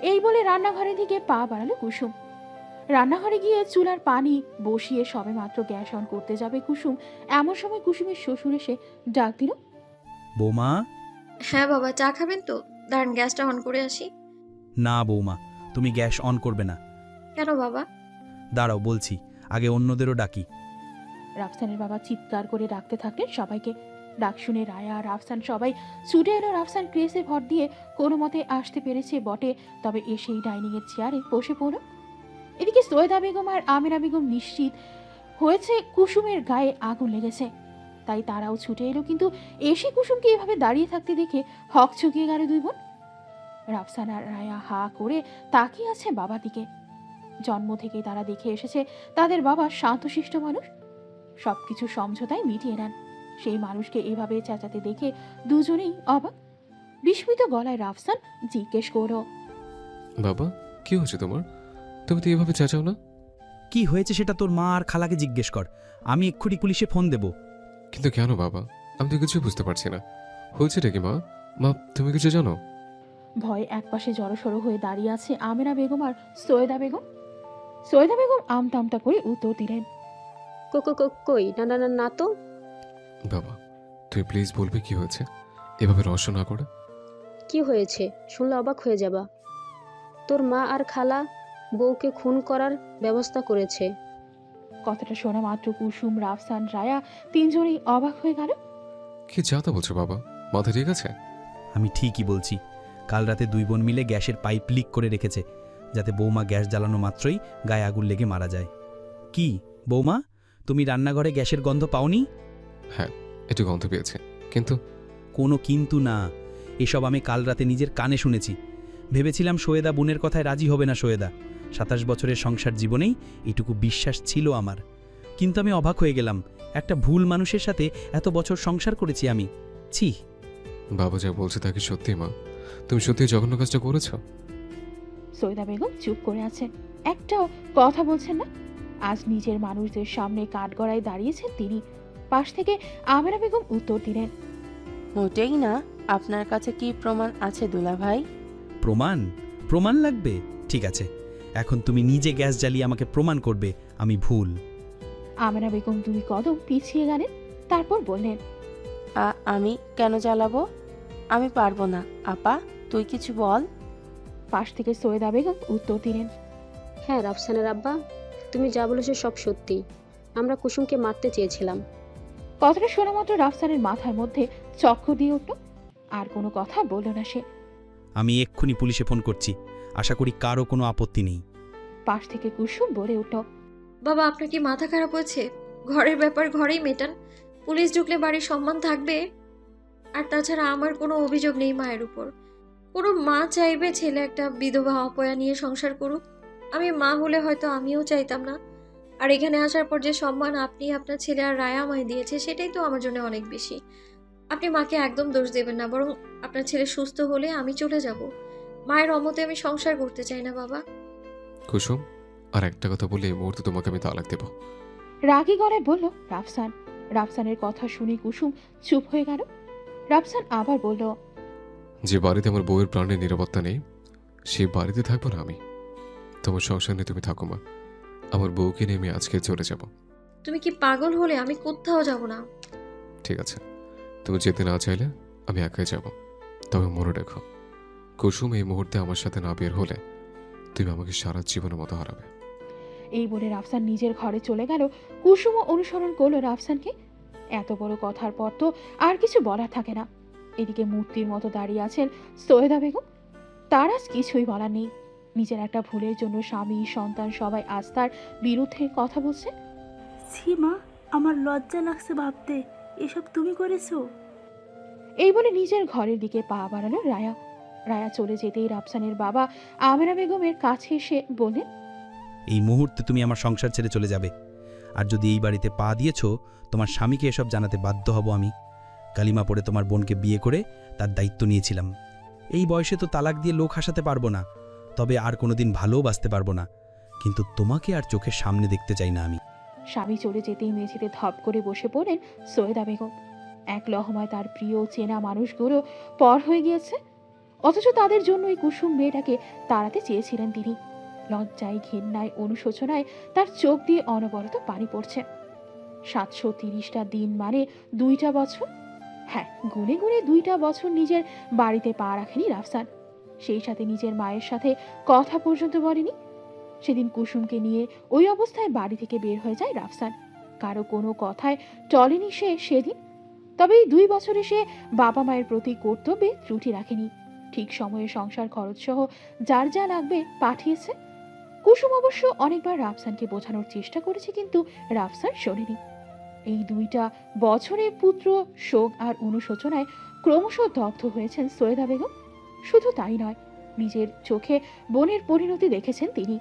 [SPEAKER 3] এই বলে রান্নাঘরের দিকে পা বাড়ালো কুসুম। রান্নাঘরে গিয়ে চুলার পানি বসিয়ে সবে মাত্র গ্যাস অন করতে যাবে কুসুম, এমন সময় কুসুমের শ্বশুর এসে ডাক দিল,
[SPEAKER 14] বৌমা।
[SPEAKER 1] হ্যাঁ বাবা, চা খাবেন তো? দাঁড়ান, গ্যাসটা অন করে আসি।
[SPEAKER 14] না বৌমা, তুমি গ্যাস অন করবে না।
[SPEAKER 1] কেন বাবা?
[SPEAKER 14] দাঁড়াও বলছি, আগে অন্যদেরও ডাকি।
[SPEAKER 3] রাফসানের বাবা চিৎকার করে ডাকতে থাকলেন সবাইকে। ডাক শুনে রায়া আর রাফসান সবাই ছুটে এলো। রাফসান ক্রেসে ভর দিয়ে কোনো মতে আসতে পেরেছে বটে, তবে এসেই ডাইনিং এর চেয়ারে বসে পড়ল। এদিকে সৈয়দা বেগম আর আমেরা বেগম নিশ্চিত হয়েছে কুসুমের গায়ে আগুন লেগেছে, তাই তারাও ছুটে এলো। কিন্তু এসে কুসুমকে এভাবে দাঁড়িয়ে থাকতে দেখে হক চুকিয়ে গেল দুই বোন। রাফসান আর রায়া হা করে তাকিয়ে আছে বাবার দিকে। জন্ম থেকেই তারা দেখে এসেছে তাদের বাবা শান্তশিষ্ট মানুষ, সবকিছু সমঝোতায় মিটিয়ে নেন। সেই মানুষকে এভাবে চেঁচাতে দেখে দুজনেই অবাক। বিস্মিত গলায় রাফসান জিজ্ঞেস করল,
[SPEAKER 10] বাবা কি হয়েছে তোমার? তুমি তো এভাবে চেঁচাও না।
[SPEAKER 14] কি হয়েছে সেটা তোর মা আর খালাকে জিজ্ঞেস কর, আমি এক্ষুনি পুলিশে ফোন দেব।
[SPEAKER 10] কিন্তু কেন বাবা? আমি তো কিছু বুঝতে পারছি না। হয়েছেটা কি মা? মা তুমি কিছু জানো?
[SPEAKER 3] ভয় একপাশে জড়সড় হয়ে দাঁড়িয়ে আছে আমেরা বেগম আর সৈয়দা বেগম। সৈয়দা বেগম আমতা আমতা করে উত্তর দিলেন,
[SPEAKER 9] কই না না না না তো।
[SPEAKER 10] বাবা তুমি প্লিজ বলবে কি হয়েছে, এভাবে রহস্য না করে।
[SPEAKER 9] কি হয়েছে শুনলে অবাক হয়ে যাবা। তোর মা আর খালা বউকে খুন করার ব্যবস্থা করেছে।
[SPEAKER 3] কথাটা শোনা মাত্র কুসুম, রাফসান, রায়া তিনজনেই অবাক হয়ে গেল।
[SPEAKER 10] কি যাতা বলছো বাবা, মাথা ঠিক আছে?
[SPEAKER 14] আমি ঠিকই বলছি, কাল রাতে দুই বোন মিলে গ্যাসের পাইপ লিক করে রেখেছে, যাতে বৌমা গ্যাস জ্বালানো মাত্রই গায়ে আগুন লেগে মারা যায়। কি বৌমা, তুমি রান্নাঘরে গ্যাসের গন্ধ পাওনি?
[SPEAKER 10] হ্যাঁ একটু গন্ধ পেয়েছে, কিন্তু।
[SPEAKER 14] কোনো কিন্তু না, এসব আমি কাল রাতে নিজের কানে শুনেছি। ভেবেছিলাম সৈয়দা বোনের কথায় রাজি হবে না। সৈয়দা 27 বছরের সংসার জীবনেই এটুকু বিশ্বাস ছিল আমার, কিন্তু আমি অবাক হয়ে গেলাম। একটা ভুল মানুষের সাথে এত বছর সংসার করেছি আমি। ছি।
[SPEAKER 10] বাবা যা বলছে তা কি সত্যি মা? তুমি সত্যি জঘন্য কাজটা করেছো?
[SPEAKER 3] সৈয়দা বেগম চুপ করে আছে, একটাও কথা বলছেন না। আজ নিজের মানুষদের সামনে কাঠগড়ায় দাঁড়িয়েছেন তিনি। পাশ থেকে আমেনা বেগম উত্তর দিলেন,
[SPEAKER 13] মোটেই না। আপনার কাছে কি প্রমাণ আছে দুলাভাই?
[SPEAKER 14] প্রমাণ? প্রমাণ লাগবে? ঠিক আছে, এখন তুমি নিজে গ্যাস জ্বালিয়ে আমাকে প্রমাণ করবে আমি ভুল।
[SPEAKER 3] আমেনা বেগম 2 কদম পিছিয়ে গেলেন, তারপর বললেন,
[SPEAKER 13] আমি কেন জ্বালাবো? আমি পারবো না। আপা, তুই কিছু বল।
[SPEAKER 3] পাশ থেকে সৈয়দা বেগম উত্তর দিলেন,
[SPEAKER 9] হ্যাঁ রাফসানের আব্বা, তুমি যা বলেছো সব সত্যি। আমরা কুসুমকে মারতে চেয়েছিলাম।
[SPEAKER 3] কথাটা শোনা মাত্র রাফসানের মাথার মধ্যে চক্কর দিয়ে উঠল। আর কোনো কথা বলল না সে।
[SPEAKER 14] আমি এক্ষুনি পুলিশে ফোন করছি, আশা করি কারও কোনো আপত্তি নেই।
[SPEAKER 3] পাশ থেকে কুসুম বলে উঠল,
[SPEAKER 1] বাবা আপনার কি মাথা খারাপ হয়েছে? ঘরের ব্যাপার ঘরেই মেটান, পুলিশ ঢুকলে বাড়ির সম্মান থাকবে? আর তাছাড়া আমার কোনো অভিযোগ নেই মায়ের উপর। কোনো মা চাইবে ছেলে একটা বিধবা অপয়া নিয়ে সংসার করুক? আমি মা হলে হয়তো আমিও চাইতাম না। আর এখানে আসার পর যে সম্মান আপনি, আপনার ছেলে আর রায়া আমায় দিয়েছে, সেটাই তো আমার জন্য অনেক বেশি। আপনি মাকে একদম দোষ দেবেন না, বরং আপনার ছেলে সুস্থ হলে আমি চলে যাব। মায়ের অমতে আমি সংসার করতে চাই না বাবা।
[SPEAKER 10] কুসুম, আর একটা কথা বলে এই মুহূর্তে তোমাকে আমি তালাক দেব।
[SPEAKER 3] রাগী গলায় বলল রাফসান। রাফসানের কথা শুনে কুসুম চুপ হয়ে গেল। রাফসান আবার বলল,
[SPEAKER 10] যে বাড়িতে আমার বউয়ের প্রাণের নিরাপত্তা নেই, সেই বাড়িতে থাকবো না আমি। তোমার সংসার নিয়ে তুমি থাকো মা, আমার বউকে নিয়ে আমি আজকে চলে যাব।
[SPEAKER 1] তুমি কি পাগল হলে? আমি কোথাও যাব না।
[SPEAKER 10] ঠিক আছে, তুমি যেতে না চাইলে আমি একাই যাব। তবে মনে রেখো, কুসুম এই মুহূর্তে আমার সাথে না বের হলে তুমি আমাকে সারা জীবনের মতো হারাবে।
[SPEAKER 3] এই বলে রাফসান নিজের ঘরে চলে গেল। কুসুমও অনুসরণ করলো রাফসানকে। এত বড় কথার পর তো আর কিছু বলার থাকে না। এদিকে মূর্তির মতো দাঁড়িয়ে আছেন সৈয়দা বেগম। তার আজ কিছুই বলার নেই। নিজের একটা ভুলের জন্য স্বামী, সন্তান সবাই আজ তার বিরুদ্ধে কথা বলছে।
[SPEAKER 2] সীমা, আমার লজ্জা লাগছে ভাবতে এসব তুমি করেছো।
[SPEAKER 3] এই বলে নিজের ঘরের দিকে পা বাড়ালো রায়া। রায়া চলে যেতেই রাফসানের বাবা আমেনা বেগমের কাছে এসে বললেন,
[SPEAKER 14] এই মুহূর্তে তুমি আমার সংসার ছেড়ে চলে যাবে। আর যদি এই বাড়িতে পা দিয়েছো, তোমার স্বামীকে এসব জানাতে বাধ্য হব আমি। কালিমা পড়ে তোমার বোনকে বিয়ে করে তার দায়িত্ব নিয়েছিলাম। এই বয়সে তো তালাক দিয়ে লোক হাসাতে পারবো না, তবে আর কোনোদিন ভালোও বাঁচতে পারবো না। কিন্তু তোমাকে আর চোখের সামনে দেখতে চাই না আমি।
[SPEAKER 3] স্বামী চলে যেতেই মেঝেতে ধপ করে বসে পড়লেন সৈয়দা বেগম। এক লহমায় তার প্রিয় চেনা মানুষগুলো পর হয়ে গিয়েছে, অথচ তাদের জন্য এই কুসুম মেয়েটাকে তাড়াতে চেয়েছিলেন তিনি। লজ্জায়, ঘেন্নায়, অনুশোচনায় তার চোখ দিয়ে অনবরত পানি পড়ছে। 730টা দিন মানে 2টা বছর। হ্যাঁ, গুনে গুনে 2টা বছর নিজের বাড়িতে পা রাখেনি রাফসান। সেই সাথে নিজের মায়ের সাথে কথা পর্যন্ত বলেনি। সেদিন কুসুমকে নিয়ে ওই অবস্থায় বাড়ি থেকে বের হয়ে যায় রাফসান। কারো কোনো কথায় টলেনি সে সেদিন। তবে এই 2 বছরে সে বাবা মায়ের প্রতি কর্তব্যে ত্রুটি রাখেনি। ঠিক সময়ে সংসার খরচ সহ যার যা লাগবে পাঠিয়েছে। কুসুম অবশ্য অনেকবার রাফসানকে বোঝানোর চেষ্টা করেছে, কিন্তু রাফসান শোনেনি। এই 2টা বছরে পুত্র শোক আর অনুশোচনায় ক্রমশ দগ্ধ হয়েছেন সৈয়দা বেগম। শুধু তাই নয়, নিজের চোখে বোনের পরিণতি দেখেছেন তিনি।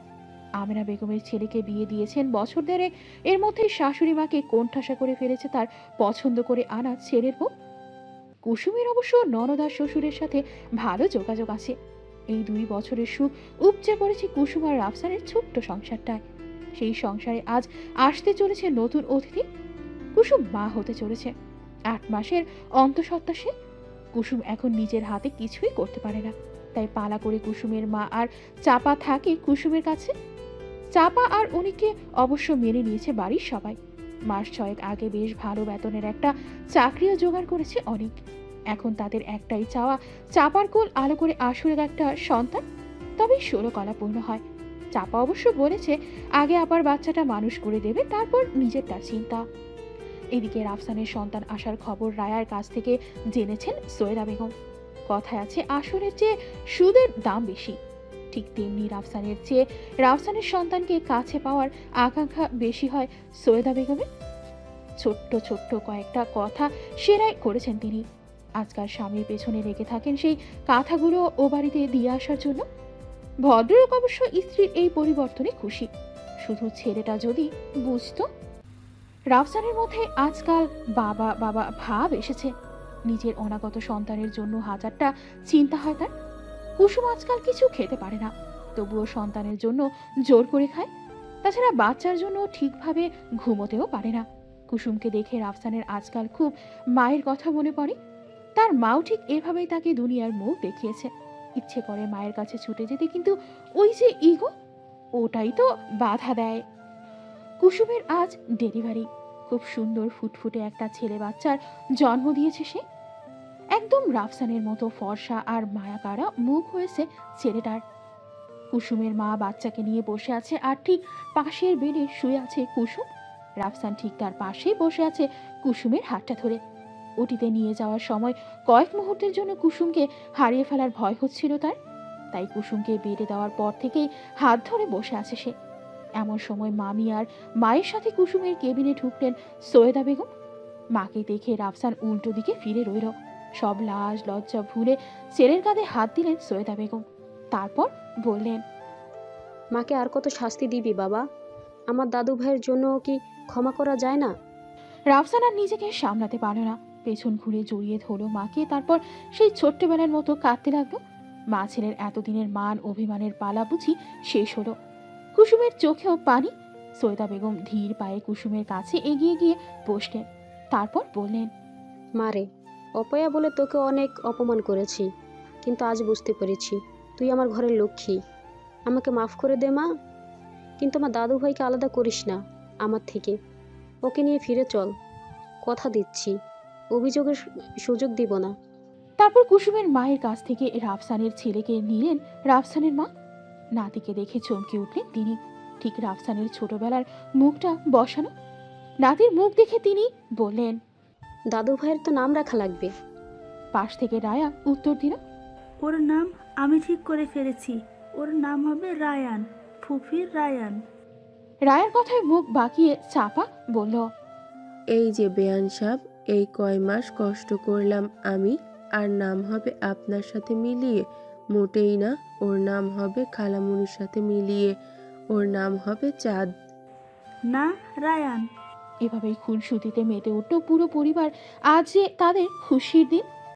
[SPEAKER 3] আমেনা বেগমের ছেলেকে বিয়ে দিয়েছেন বছর দেড়েক, এর মধ্যেই শাশুড়ি মাকে কোণঠাসা করে ফেলেছে তার পছন্দ করে আনা ছেলের বউ। কুসুমের অবশ্য ননদ আর শ্বশুরের সাথে ভালো যোগাযোগ আছে। এই 2 বছরের সুখ উপচে পড়েছে কুসুম আর রাফসানের ছোট্ট সংসারটায়। সেই সংসারে আজ আসতে চলেছে নতুন অতিথি। কুসুম মা হতে চলেছে। 8 মাসের অন্তঃসত্ত্বা সে। কুসুম এখন নিজের হাতে কিছুই করতে পারে না, তাই পালা করে কুসুমের মা আর চাপা থাকে কুসুমের কাছে। চাপা আর উনিকে অবশ্য মেনে নিয়েছে বাড়ির সবাই। মাস 6 আগে বেশ ভালো বেতনের একটা চাকরিও জোগাড় করেছে অনেক। এখন তাদের একটাই চাওয়া, চাপার কোল আলো করে আসুরের একটা সন্তান, তবে 16 কলা পূর্ণ হয়। চাপা অবশ্য বলেছে আগে আবার বাচ্চাটা মানুষ করে দেবে, তারপর নিজেরটা চিন্তা। এদিকে রাফসানের সন্তান আসার খবর রায়ার কাছ থেকে জেনেছেন সৈয়দা বেগম। কথায় আছে আসরের চেয়ে সুদের দাম বেশি। ঠিক তেমনি রাফসানের চেয়ে রাফসানের সন্তানকে কাছে পাওয়ার আকাঙ্ক্ষা বেশি হয় সৈয়দা বেগমের। ছোট্ট ছোট্ট কয়েকটা কথা সেরাই করেছেন তিনি। আজকাল স্বামীর পেছনে লেগে থাকেন সেই কাঁথাগুলো ও বাড়িতে দিয়ে আসার জন্য। ভদ্রলোক অবশ্য স্ত্রীর এই পরিবর্তনে খুশি, শুধু ছেলেটা যদি বুঝতো। রাফসানের মধ্যে আজকাল বাবা বাবা ভাব এসেছে। নিজের অনাগত সন্তানের জন্য হাজারটা চিন্তা হয় তার। কুসুম আজকাল কিছু খেতে পারে না, তবুও সন্তানের জন্য জোর করে খায়। তাছাড়া বাচ্চার জন্য ঠিকভাবে ঘুমোতেও পারে না। কুসুমকে দেখে রাফসানের আজকাল খুব মায়ের কথা মনে পড়ে। তার মাও ঠিক এভাবেই তাকে দুনিয়ার মুখ দেখিয়েছে। ইচ্ছে করে মায়ের কাছে ছুটে যেতে, কিন্তু ওই যে ইগো, ওটাই তো বাধা দেয়। কুসুমের আজ ডেলিভারি। খুব সুন্দর ফুটফুটে একটা ছেলে বাচ্চার জন্ম দিয়েছে সে। একদম রাফসানের মতো ফর্সা আর মায়াকাড়া মুখ হয়েছে ছেলেটার। কুসুমের মা বাচ্চাকে নিয়ে বসে আছে, আর ঠিক পাশের বেডে শুয়ে আছে কুসুম। রাফসান ঠিক তার পাশেই বসে আছে, কুসুমের হাতটা ধরে। ওটিতে নিয়ে যাওয়ার সময় কয়েক মুহূর্তের জন্য কুসুমকে হারিয়ে ফেলার ভয় হচ্ছিল তার। তাই কুসুমকে বেডে দেওয়ার পর থেকেই হাত ধরে বসে আছে সে। এমন সময় মামি আর মায়ের সাথে কুসুমের কেবিনে ঢুকলেন সৈয়দা বেগম। মাকে দেখে রাফসান উল্টো দিকে ফিরে রইল। সব লাজ লজ্জা ভুলে ছেলের কাঁধে হাত দিলেন সৈয়দা বেগম। তারপর বললেন,
[SPEAKER 9] মাকে আর কত শাস্তি দিবি বাবা? আমার দাদু ভাইয়ের জন্য কি ক্ষমা করা যায় না?
[SPEAKER 3] রাফসান আর নিজেকে সামলাতে পারল না, পেছন ঘুরে জড়িয়ে ধরল মাকে। তারপর সেই ছোট্টবেলার মতো কাঁদতে লাগলো। মা ছেলের এতদিনের মান অভিমানের পালা বুঝি শেষ হলো। কুসুমের চোখেও পানি। সৈয়দা বেগম ধীর পায়ে কুসুমের কাছে এগিয়ে গিয়ে বসলেন। তারপর বললেন,
[SPEAKER 9] মারে, অপয়া বলে তোকে অনেক অপমান করেছি, কিন্তু আজ বুঝতে পেরেছি তুই আমার ঘরের লক্ষ্মী। আমাকে মাফ করে দে মা, কিন্তু আমার দাদু ভাইকে আলাদা করিস না আমার থেকে। ওকে নিয়ে ফিরে চল, কথা দিচ্ছি, অভিযোগের সুযোগ দিব না।
[SPEAKER 3] তারপর কুসুমের মায়ের কাছ থেকে রাফসানের ছেলেকে নিলেন রাফসানের মা। নাতিকে দেখে চমকে উঠলেন তিনি। ঠিক রাফসানের ছোটবেলার মুখটা বসানো। নাতির মুখ দেখে তিনি বললেন,
[SPEAKER 9] দাদু ভাইয়ের তো নাম রাখা লাগবে।
[SPEAKER 3] পাশ থেকে রায়া উত্তর দিল,
[SPEAKER 2] ওর নাম আমি ঠিক করে ফেলেছি, ওর নাম হবে রায়ান, ফুফির রায়ান।
[SPEAKER 3] রায়ার কথায় মুখ বাঁকিয়ে চাপা বলল,
[SPEAKER 4] এই যে বেয়ান সাহেব, এই কয় মাস কষ্ট করলাম আমি, আর নাম হবে আপনার সাথে মিলিয়ে? মোটেই না, ওর নাম হবে খালামুনির সাথে মিলিয়ে, ওর নাম হবে চাঁদ।
[SPEAKER 2] না, রায়ান।
[SPEAKER 3] এভাবেই খুনসুটিতে মেতে উঠল পুরো পরিবার। আজ যে তাদের খুশির দিন।